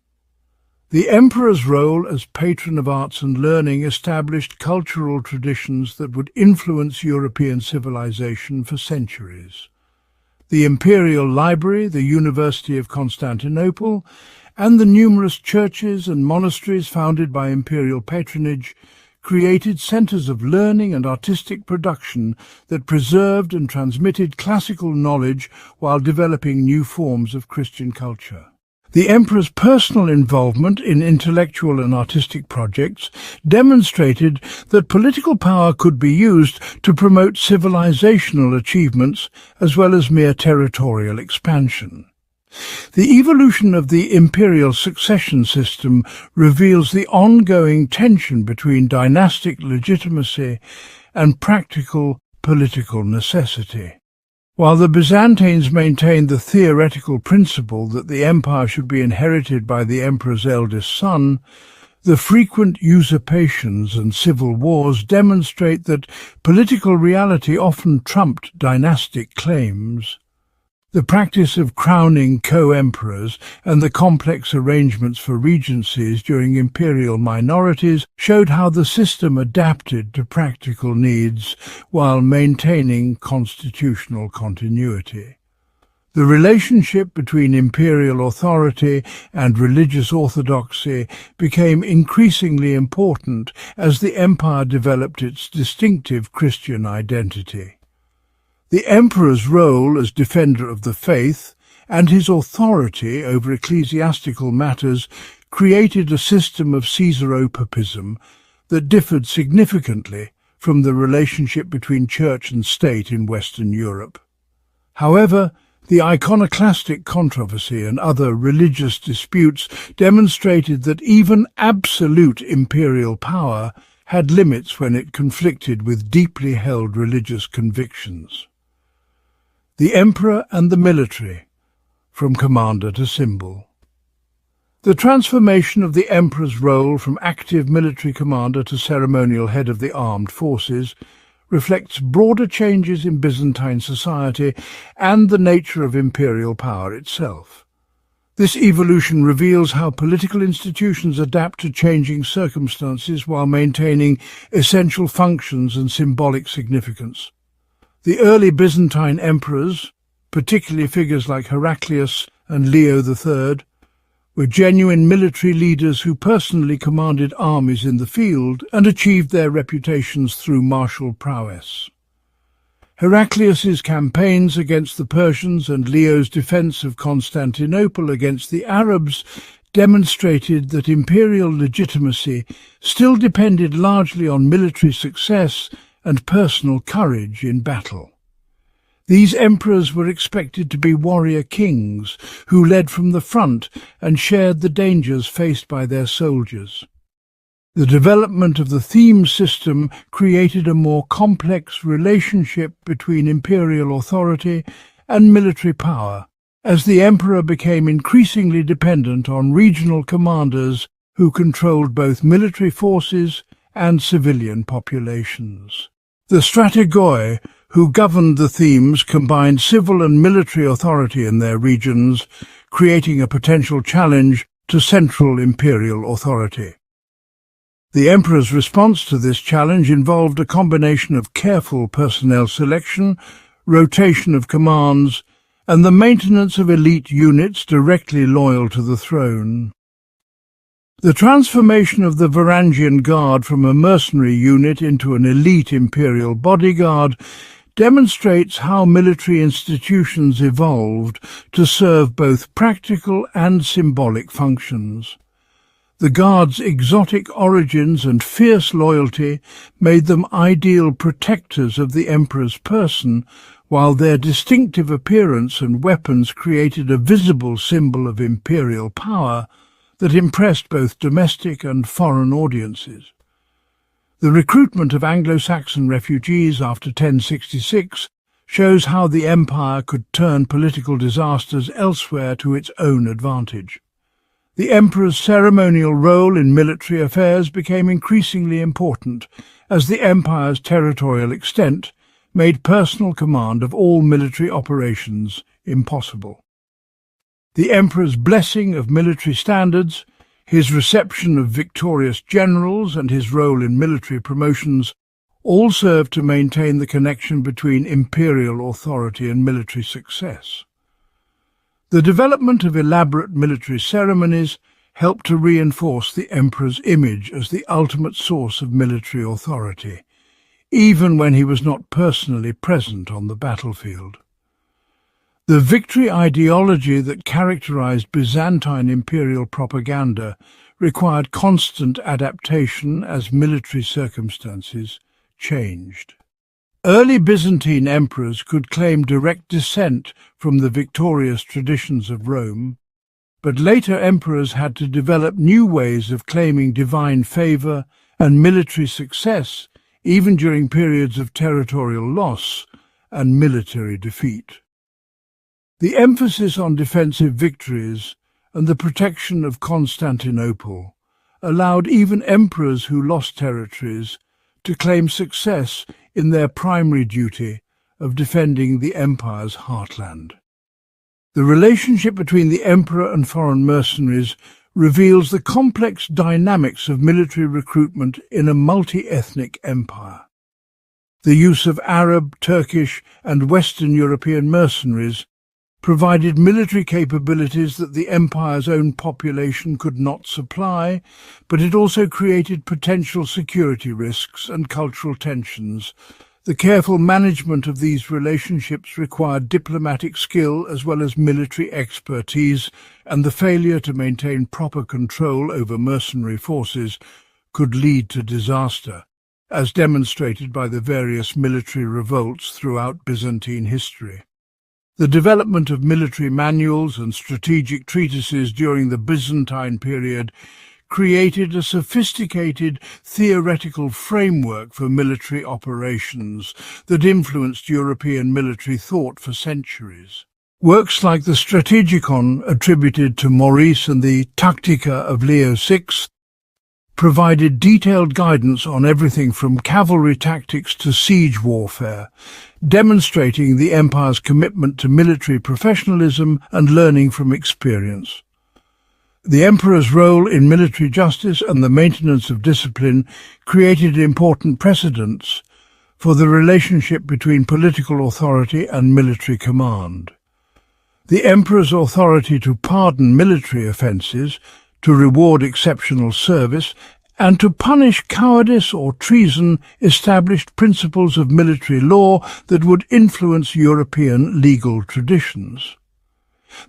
The emperor's role as patron of arts and learning established cultural traditions that would influence European civilization for centuries. The imperial library, the University of Constantinople, and the numerous churches and monasteries founded by imperial patronage created centers of learning and artistic production that preserved and transmitted classical knowledge while developing new forms of Christian culture. The emperor's personal involvement in intellectual and artistic projects demonstrated that political power could be used to promote civilizational achievements as well as mere territorial expansion. The evolution of the imperial succession system reveals the ongoing tension between dynastic legitimacy and practical political necessity. While the Byzantines maintained the theoretical principle that the empire should be inherited by the emperor's eldest son, the frequent usurpations and civil wars demonstrate that political reality often trumped dynastic claims. The practice of crowning co-emperors and the complex arrangements for regencies during imperial minorities showed how the system adapted to practical needs while maintaining constitutional continuity. The relationship between imperial authority and religious orthodoxy became increasingly important as the empire developed its distinctive Christian identity. The emperor's role as defender of the faith and his authority over ecclesiastical matters created a system of Caesaropapism that differed significantly from the relationship between church and state in Western Europe. However, the iconoclastic controversy and other religious disputes demonstrated that even absolute imperial power had limits when it conflicted with deeply held religious convictions. The emperor and the military, from commander to symbol. The transformation of the emperor's role from active military commander to ceremonial head of the armed forces reflects broader changes in Byzantine society and the nature of imperial power itself. This evolution reveals how political institutions adapt to changing circumstances while maintaining essential functions and symbolic significance. The early Byzantine emperors, particularly figures like Heraclius and Leo III, were genuine military leaders who personally commanded armies in the field and achieved their reputations through martial prowess. Heraclius's campaigns against the Persians and Leo's defense of Constantinople against the Arabs demonstrated that imperial legitimacy still depended largely on military success and personal courage in battle. These emperors were expected to be warrior kings who led from the front and shared the dangers faced by their soldiers. The development of the theme system created a more complex relationship between imperial authority and military power, as the emperor became increasingly dependent on regional commanders who controlled both military forces and civilian populations. The strategoi, who governed the themes, combined civil and military authority in their regions, creating a potential challenge to central imperial authority. The emperor's response to this challenge involved a combination of careful personnel selection, rotation of commands, and the maintenance of elite units directly loyal to the throne. The transformation of the Varangian Guard from a mercenary unit into an elite imperial bodyguard demonstrates how military institutions evolved to serve both practical and symbolic functions. The Guard's exotic origins and fierce loyalty made them ideal protectors of the emperor's person, while their distinctive appearance and weapons created a visible symbol of imperial power that impressed both domestic and foreign audiences. The recruitment of Anglo-Saxon refugees after 1066 shows how the empire could turn political disasters elsewhere to its own advantage. The emperor's ceremonial role in military affairs became increasingly important as the empire's territorial extent made personal command of all military operations impossible. The emperor's blessing of military standards, his reception of victorious generals, and his role in military promotions all served to maintain the connection between imperial authority and military success. The development of elaborate military ceremonies helped to reinforce the emperor's image as the ultimate source of military authority, even when he was not personally present on the battlefield. The victory ideology that characterized Byzantine imperial propaganda required constant adaptation as military circumstances changed. Early Byzantine emperors could claim direct descent from the victorious traditions of Rome, but later emperors had to develop new ways of claiming divine favor and military success, even during periods of territorial loss and military defeat. The emphasis on defensive victories and the protection of Constantinople allowed even emperors who lost territories to claim success in their primary duty of defending the empire's heartland. The relationship between the emperor and foreign mercenaries reveals the complex dynamics of military recruitment in a multi-ethnic empire. The use of Arab, Turkish, and Western European mercenaries provided military capabilities that the empire's own population could not supply, but it also created potential security risks and cultural tensions. The careful management of these relationships required diplomatic skill as well as military expertise, and the failure to maintain proper control over mercenary forces could lead to disaster, as demonstrated by the various military revolts throughout Byzantine history. The development of military manuals and strategic treatises during the Byzantine period created a sophisticated theoretical framework for military operations that influenced European military thought for centuries. Works like the Strategikon, attributed to Maurice, and the Tactica of Leo VI provided detailed guidance on everything from cavalry tactics to siege warfare, demonstrating the empire's commitment to military professionalism and learning from experience. The emperor's role in military justice and the maintenance of discipline created important precedents for the relationship between political authority and military command. The emperor's authority to pardon military offences, to reward exceptional service, and to punish cowardice or treason established principles of military law that would influence European legal traditions.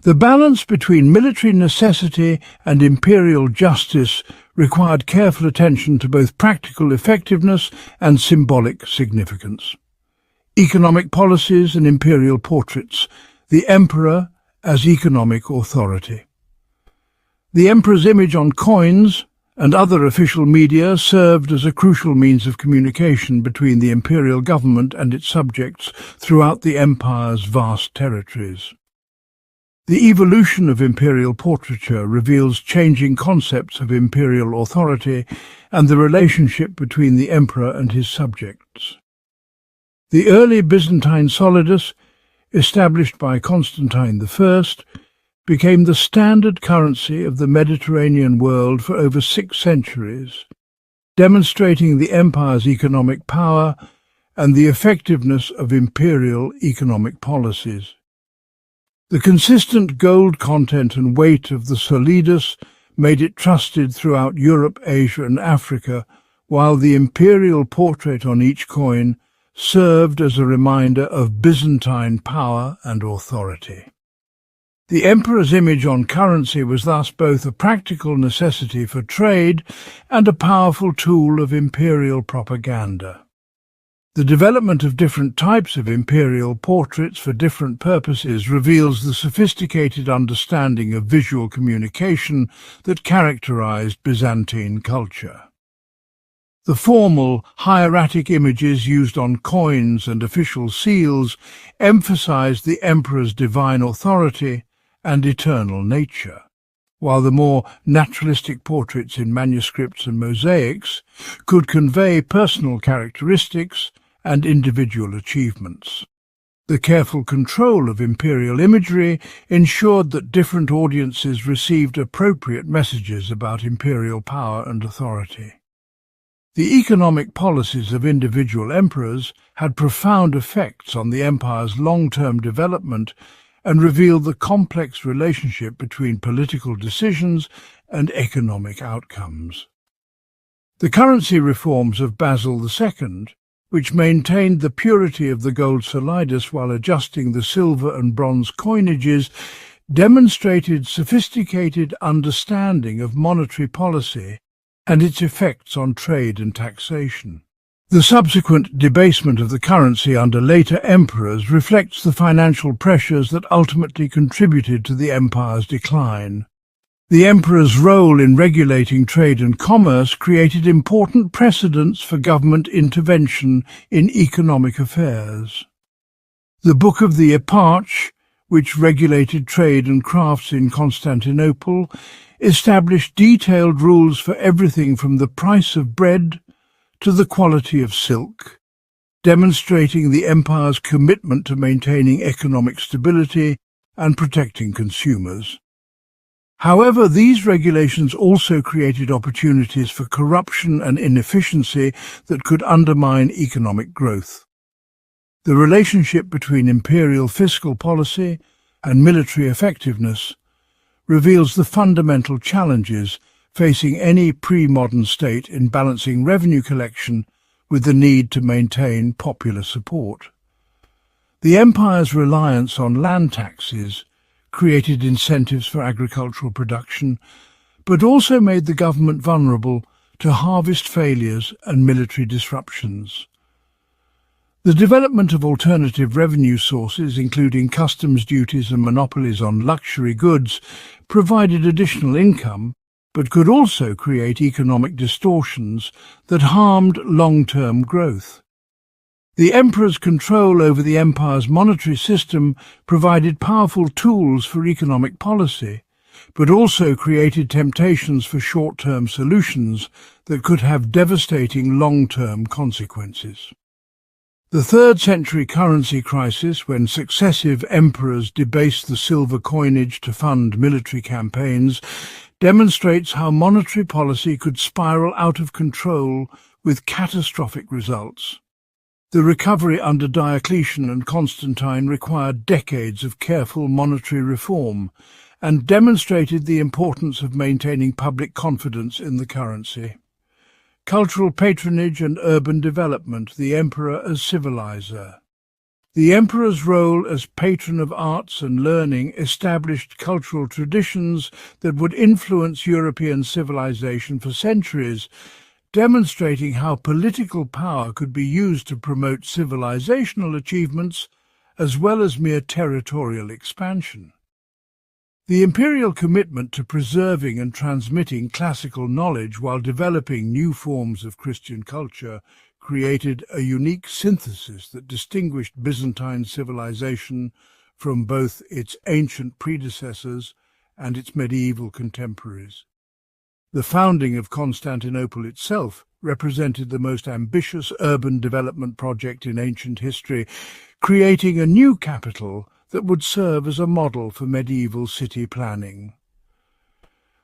The balance between military necessity and imperial justice required careful attention to both practical effectiveness and symbolic significance. Economic policies and imperial portraits, the emperor as economic authority. The emperor's image on coins and other official media served as a crucial means of communication between the imperial government and its subjects throughout the empire's vast territories. The evolution of imperial portraiture reveals changing concepts of imperial authority and the relationship between the emperor and his subjects. The early Byzantine solidus, established by Constantine I, became the standard currency of the Mediterranean world for over 6 centuries, demonstrating the empire's economic power and the effectiveness of imperial economic policies. The consistent gold content and weight of the solidus made it trusted throughout Europe, Asia, and Africa, while the imperial portrait on each coin served as a reminder of Byzantine power and authority. The emperor's image on currency was thus both a practical necessity for trade and a powerful tool of imperial propaganda. The development of different types of imperial portraits for different purposes reveals the sophisticated understanding of visual communication that characterized Byzantine culture. The formal, hieratic images used on coins and official seals emphasized the emperor's divine authority and eternal nature, while the more naturalistic portraits in manuscripts and mosaics could convey personal characteristics and individual achievements. The careful control of imperial imagery ensured that different audiences received appropriate messages about imperial power and authority. The economic policies of individual emperors had profound effects on the empire's long-term development and revealed the complex relationship between political decisions and economic outcomes. The currency reforms of Basil II, which maintained the purity of the gold solidus while adjusting the silver and bronze coinages, demonstrated sophisticated understanding of monetary policy and its effects on trade and taxation. The subsequent debasement of the currency under later emperors reflects the financial pressures that ultimately contributed to the empire's decline. The emperor's role in regulating trade and commerce created important precedents for government intervention in economic affairs. The Book of the Eparch, which regulated trade and crafts in Constantinople, established detailed rules for everything from the price of bread to the quality of silk, demonstrating the empire's commitment to maintaining economic stability and protecting consumers. However, these regulations also created opportunities for corruption and inefficiency that could undermine economic growth. The relationship between imperial fiscal policy and military effectiveness reveals the fundamental challenges facing any pre-modern state in balancing revenue collection with the need to maintain popular support. The empire's reliance on land taxes created incentives for agricultural production, but also made the government vulnerable to harvest failures and military disruptions. The development of alternative revenue sources, including customs duties and monopolies on luxury goods, provided additional income, but could also create economic distortions that harmed long-term growth. The emperor's control over the empire's monetary system provided powerful tools for economic policy, but also created temptations for short-term solutions that could have devastating long-term consequences. The 3rd century currency crisis, when successive emperors debased the silver coinage to fund military campaigns, demonstrates how monetary policy could spiral out of control with catastrophic results. The recovery under Diocletian and Constantine required decades of careful monetary reform and demonstrated the importance of maintaining public confidence in the currency. Cultural patronage and urban development, the emperor as civilizer. The emperor's role as patron of arts and learning established cultural traditions that would influence European civilization for centuries, demonstrating how political power could be used to promote civilizational achievements as well as mere territorial expansion. The imperial commitment to preserving and transmitting classical knowledge while developing new forms of Christian culture created a unique synthesis that distinguished Byzantine civilization from both its ancient predecessors and its medieval contemporaries. The founding of Constantinople itself represented the most ambitious urban development project in ancient history, creating a new capital that would serve as a model for medieval city planning.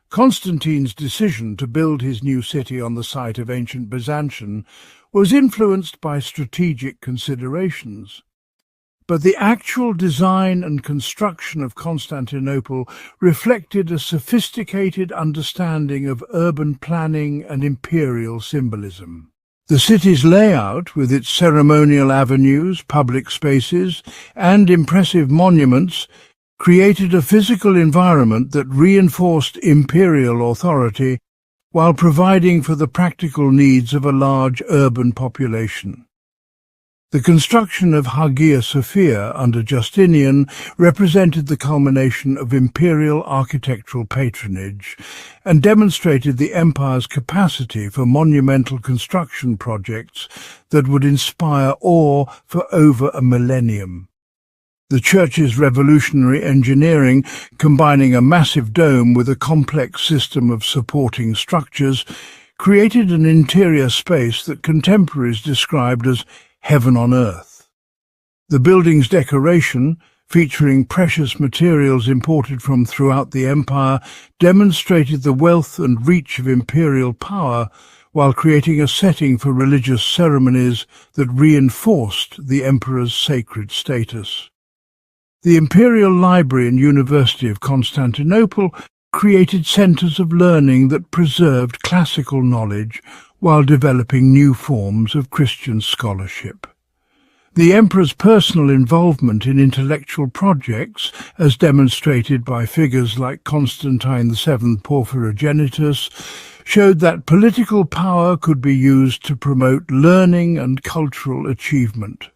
Constantine's decision to build his new city on the site of ancient Byzantium was influenced by strategic considerations. But the actual design and construction of Constantinople reflected a sophisticated understanding of urban planning and imperial symbolism. The city's layout, with its ceremonial avenues, public spaces, and impressive monuments, created a physical environment that reinforced imperial authority while providing for the practical needs of a large urban population. The construction of Hagia Sophia under Justinian represented the culmination of imperial architectural patronage and demonstrated the empire's capacity for monumental construction projects that would inspire awe for over a millennium. The church's revolutionary engineering, combining a massive dome with a complex system of supporting structures, created an interior space that contemporaries described as heaven on earth. The building's decoration, featuring precious materials imported from throughout the empire, demonstrated the wealth and reach of imperial power while creating a setting for religious ceremonies that reinforced the emperor's sacred status. The Imperial Library and University of Constantinople created centres of learning that preserved classical knowledge while developing new forms of Christian scholarship. The emperor's personal involvement in intellectual projects, as demonstrated by figures like Constantine VII Porphyrogenitus, showed that political power could be used to promote learning and cultural achievement.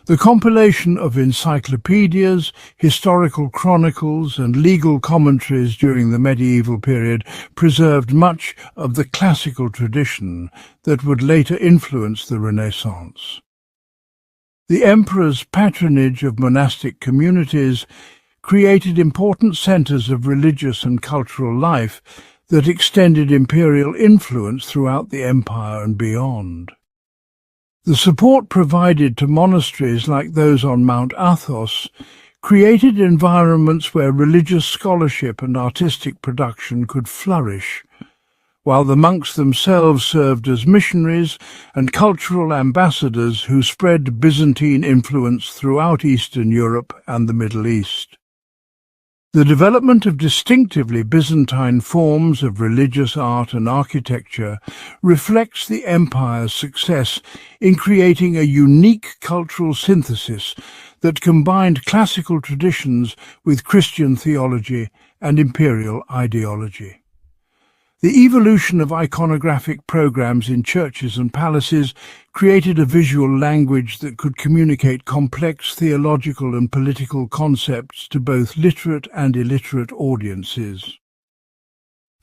The compilation of encyclopedias, historical chronicles, and legal commentaries during the medieval period preserved much of the classical tradition that would later influence the Renaissance. The emperor's patronage of monastic communities created important centres of religious and cultural life that extended imperial influence throughout the empire and beyond. The support provided to monasteries like those on Mount Athos created environments where religious scholarship and artistic production could flourish, while the monks themselves served as missionaries and cultural ambassadors who spread Byzantine influence throughout Eastern Europe and the Middle East. The development of distinctively Byzantine forms of religious art and architecture reflects the empire's success in creating a unique cultural synthesis that combined classical traditions with Christian theology and imperial ideology. The evolution of iconographic programs in churches and palaces created a visual language that could communicate complex theological and political concepts to both literate and illiterate audiences.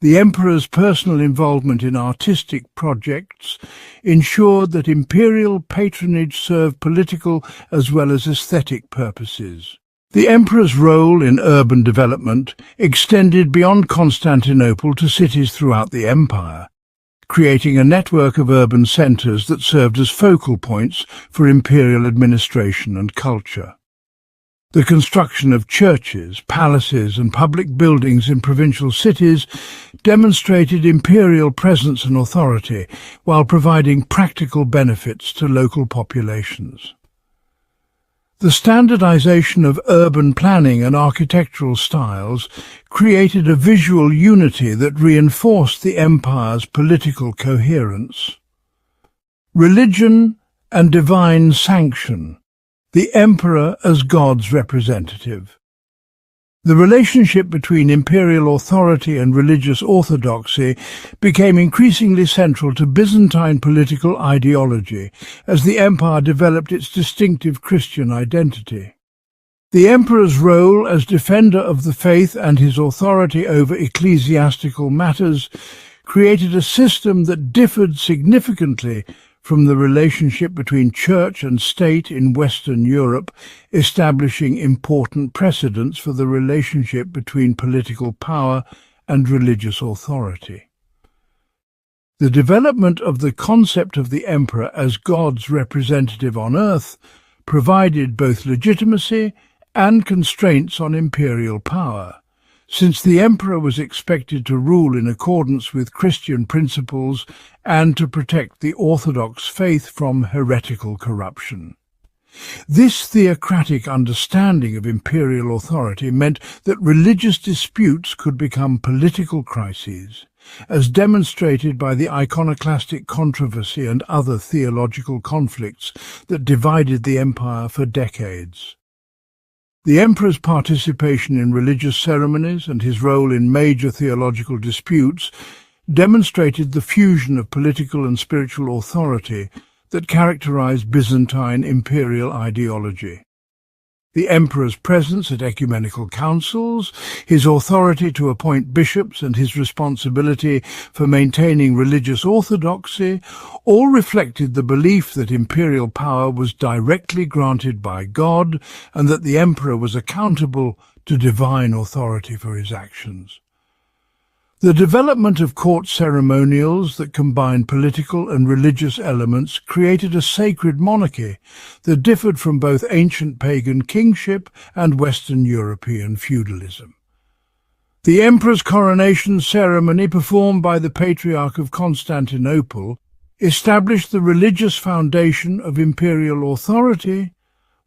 The emperor's personal involvement in artistic projects ensured that imperial patronage served political as well as aesthetic purposes. The emperor's role in urban development extended beyond Constantinople to cities throughout the empire, creating a network of urban centres that served as focal points for imperial administration and culture. The construction of churches, palaces and public buildings in provincial cities demonstrated imperial presence and authority while providing practical benefits to local populations. The standardization of urban planning and architectural styles created a visual unity that reinforced the empire's political coherence. Religion and divine sanction. The emperor as God's representative. The relationship between imperial authority and religious orthodoxy became increasingly central to Byzantine political ideology as the empire developed its distinctive Christian identity. The emperor's role as defender of the faith and his authority over ecclesiastical matters created a system that differed significantly from the relationship between church and state in Western Europe, establishing important precedents for the relationship between political power and religious authority. The development of the concept of the emperor as God's representative on earth provided both legitimacy and constraints on imperial power, since the emperor was expected to rule in accordance with Christian principles and to protect the Orthodox faith from heretical corruption. This theocratic understanding of imperial authority meant that religious disputes could become political crises, as demonstrated by the iconoclastic controversy and other theological conflicts that divided the empire for decades. The emperor's participation in religious ceremonies and his role in major theological disputes demonstrated the fusion of political and spiritual authority that characterized Byzantine imperial ideology. The emperor's presence at ecumenical councils, his authority to appoint bishops and his responsibility for maintaining religious orthodoxy all reflected the belief that imperial power was directly granted by God and that the emperor was accountable to divine authority for his actions. The development of court ceremonials that combined political and religious elements created a sacred monarchy that differed from both ancient pagan kingship and Western European feudalism. The emperor's coronation ceremony, performed by the Patriarch of Constantinople, established the religious foundation of imperial authority,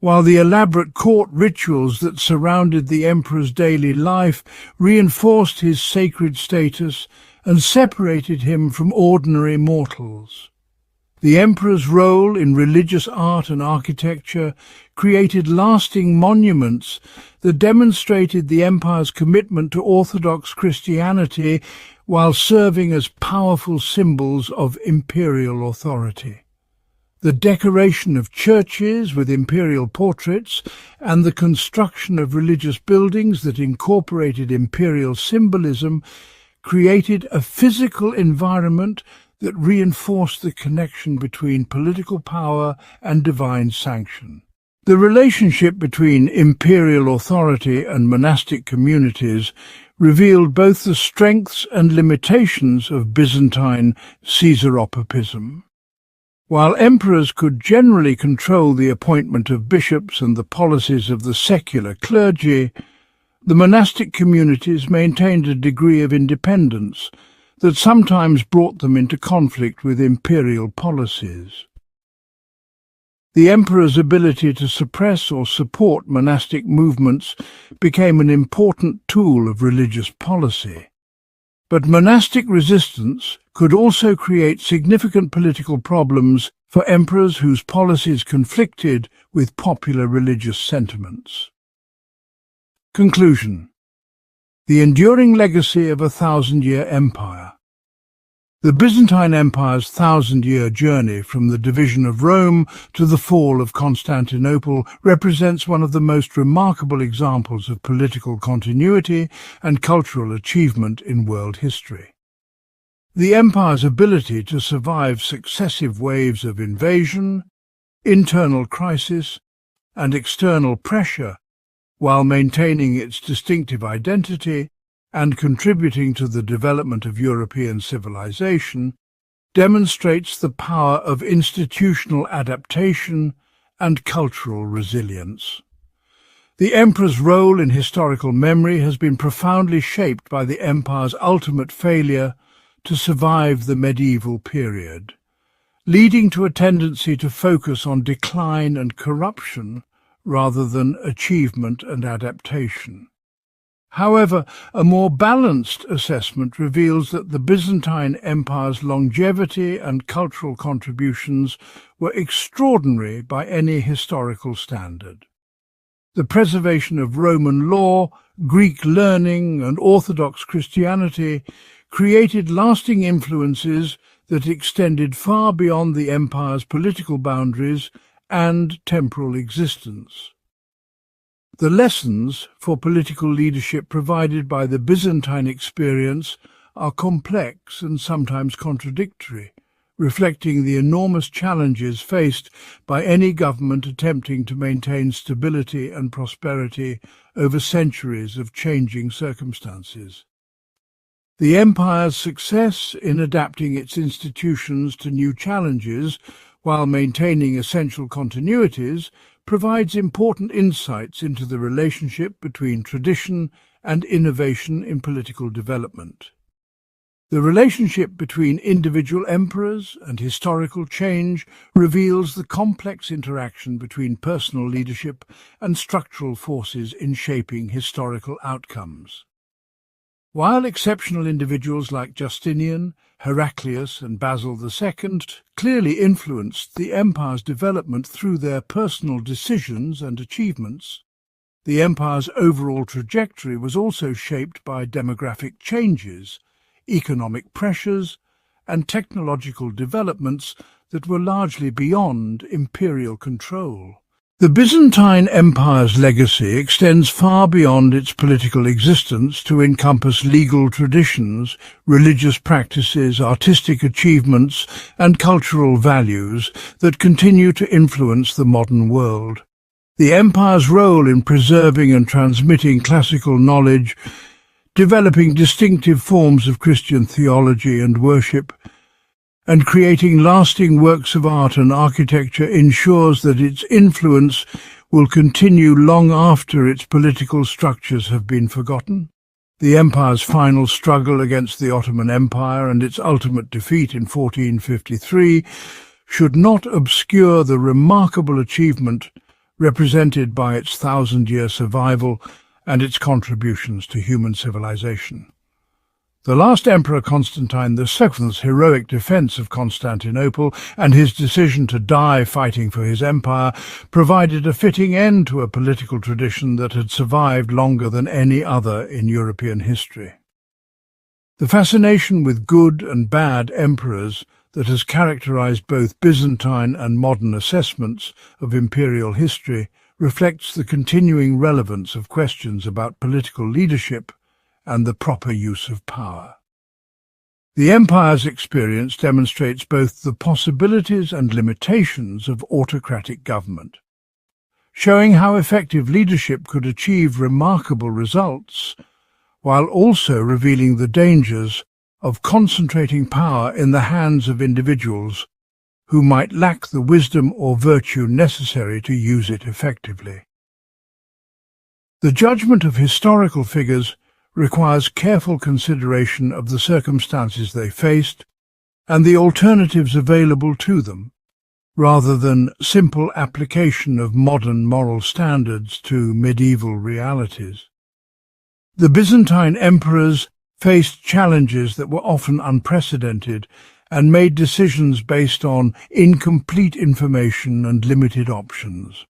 while the elaborate court rituals that surrounded the emperor's daily life reinforced his sacred status and separated him from ordinary mortals. The emperor's role in religious art and architecture created lasting monuments that demonstrated the empire's commitment to Orthodox Christianity while serving as powerful symbols of imperial authority. The decoration of churches with imperial portraits and the construction of religious buildings that incorporated imperial symbolism created a physical environment that reinforced the connection between political power and divine sanction. The relationship between imperial authority and monastic communities revealed both the strengths and limitations of Byzantine Caesaropapism. While emperors could generally control the appointment of bishops and the policies of the secular clergy, the monastic communities maintained a degree of independence that sometimes brought them into conflict with imperial policies. The emperor's ability to suppress or support monastic movements became an important tool of religious policy. But monastic resistance could also create significant political problems for emperors whose policies conflicted with popular religious sentiments. Conclusion. The enduring legacy of a 1,000-year empire. The Byzantine Empire's 1,000-year journey from the division of Rome to the fall of Constantinople represents one of the most remarkable examples of political continuity and cultural achievement in world history. The empire's ability to survive successive waves of invasion, internal crisis, and external pressure while maintaining its distinctive identity and contributing to the development of European civilization, demonstrates the power of institutional adaptation and cultural resilience. The emperor's role in historical memory has been profoundly shaped by the empire's ultimate failure to survive the medieval period, leading to a tendency to focus on decline and corruption rather than achievement and adaptation. However, a more balanced assessment reveals that the Byzantine Empire's longevity and cultural contributions were extraordinary by any historical standard. The preservation of Roman law, Greek learning, and Orthodox Christianity created lasting influences that extended far beyond the empire's political boundaries and temporal existence. The lessons for political leadership provided by the Byzantine experience are complex and sometimes contradictory, reflecting the enormous challenges faced by any government attempting to maintain stability and prosperity over centuries of changing circumstances. The empire's success in adapting its institutions to new challenges while maintaining essential continuities provides important insights into the relationship between tradition and innovation in political development. The relationship between individual emperors and historical change reveals the complex interaction between personal leadership and structural forces in shaping historical outcomes. While exceptional individuals like Justinian, Heraclius and Basil II clearly influenced the empire's development through their personal decisions and achievements, the empire's overall trajectory was also shaped by demographic changes, economic pressures, and technological developments that were largely beyond imperial control. The Byzantine Empire's legacy extends far beyond its political existence to encompass legal traditions, religious practices, artistic achievements, and cultural values that continue to influence the modern world. The empire's role in preserving and transmitting classical knowledge, developing distinctive forms of Christian theology and worship, and creating lasting works of art and architecture ensures that its influence will continue long after its political structures have been forgotten. The empire's final struggle against the Ottoman Empire and its ultimate defeat in 1453 should not obscure the remarkable achievement represented by its thousand-year survival and its contributions to human civilization. The last Emperor Constantine VII's heroic defense of Constantinople and his decision to die fighting for his empire provided a fitting end to a political tradition that had survived longer than any other in European history. The fascination with good and bad emperors that has characterized both Byzantine and modern assessments of imperial history reflects the continuing relevance of questions about political leadership and the proper use of power. The empire's experience demonstrates both the possibilities and limitations of autocratic government, showing how effective leadership could achieve remarkable results, while also revealing the dangers of concentrating power in the hands of individuals who might lack the wisdom or virtue necessary to use it effectively. The judgment of historical figures requires careful consideration of the circumstances they faced and the alternatives available to them, rather than simple application of modern moral standards to medieval realities. The Byzantine emperors faced challenges that were often unprecedented and made decisions based on incomplete information and limited options.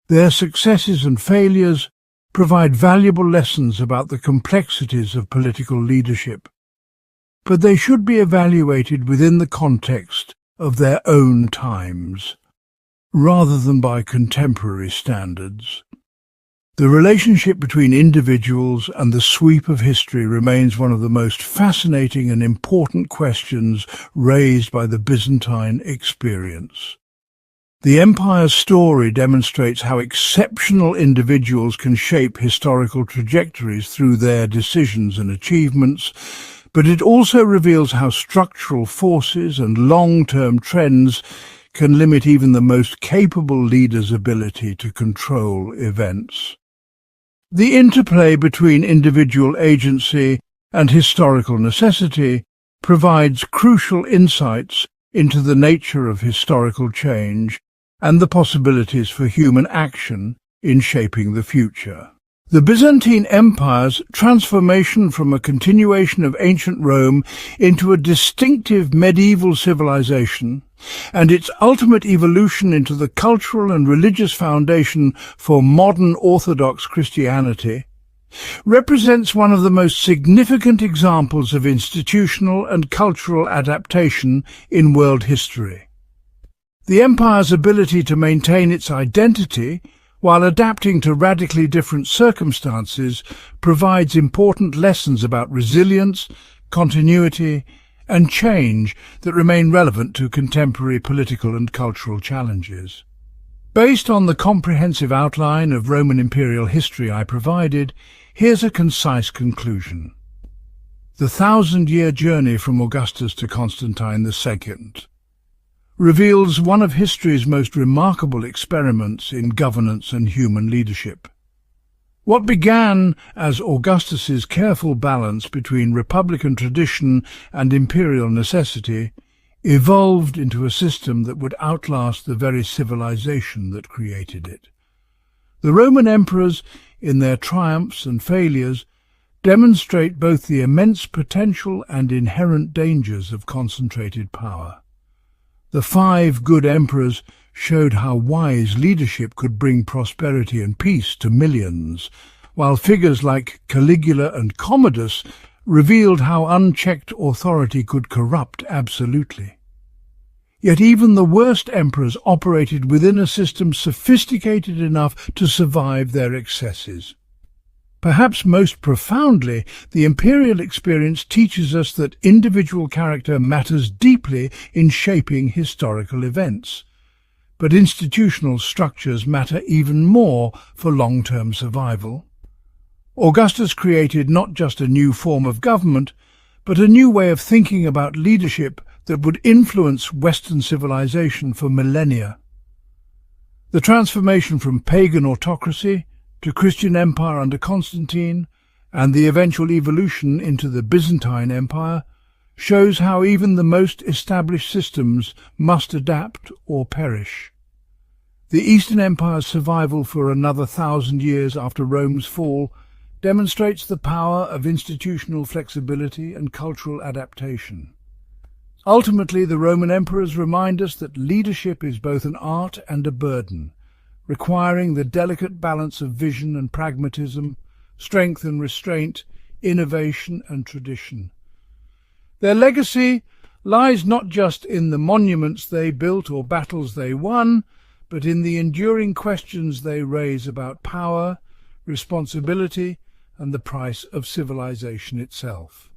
Their successes and failures provide valuable lessons about the complexities of political leadership, but they should be evaluated within the context of their own times, rather than by contemporary standards. The relationship between individuals and the sweep of history remains one of the most fascinating and important questions raised by the Byzantine experience. The empire's story demonstrates how exceptional individuals can shape historical trajectories through their decisions and achievements, but it also reveals how structural forces and long-term trends can limit even the most capable leaders' ability to control events. The interplay between individual agency and historical necessity provides crucial insights into the nature of historical change and the possibilities for human action in shaping the future. The Byzantine Empire's transformation from a continuation of ancient Rome into a distinctive medieval civilization, and its ultimate evolution into the cultural and religious foundation for modern Orthodox Christianity, represents one of the most significant examples of institutional and cultural adaptation in world history. The empire's ability to maintain its identity while adapting to radically different circumstances provides important lessons about resilience, continuity, and change that remain relevant to contemporary political and cultural challenges. Based on the comprehensive outline of Roman imperial history I provided, here's a concise conclusion. The 1,000-year journey from Augustus to Constantine II reveals one of history's most remarkable experiments in governance and human leadership. What began as Augustus's careful balance between republican tradition and imperial necessity evolved into a system that would outlast the very civilization that created it. The Roman emperors, in their triumphs and failures, demonstrate both the immense potential and inherent dangers of concentrated power. The 5 good emperors showed how wise leadership could bring prosperity and peace to millions, while figures like Caligula and Commodus revealed how unchecked authority could corrupt absolutely. Yet even the worst emperors operated within a system sophisticated enough to survive their excesses. Perhaps most profoundly, the imperial experience teaches us that individual character matters deeply in shaping historical events, but institutional structures matter even more for long-term survival. Augustus created not just a new form of government, but a new way of thinking about leadership that would influence Western civilization for millennia. The transformation from pagan autocracy to Christian empire under Constantine and the eventual evolution into the Byzantine Empire shows how even the most established systems must adapt or perish. The Eastern Empire's survival for another 1,000 years after Rome's fall demonstrates the power of institutional flexibility and cultural adaptation. Ultimately, the Roman emperors remind us that leadership is both an art and a burden, requiring the delicate balance of vision and pragmatism, strength and restraint, innovation and tradition. Their legacy lies not just in the monuments they built or battles they won, but in the enduring questions they raise about power, responsibility, and the price of civilization itself.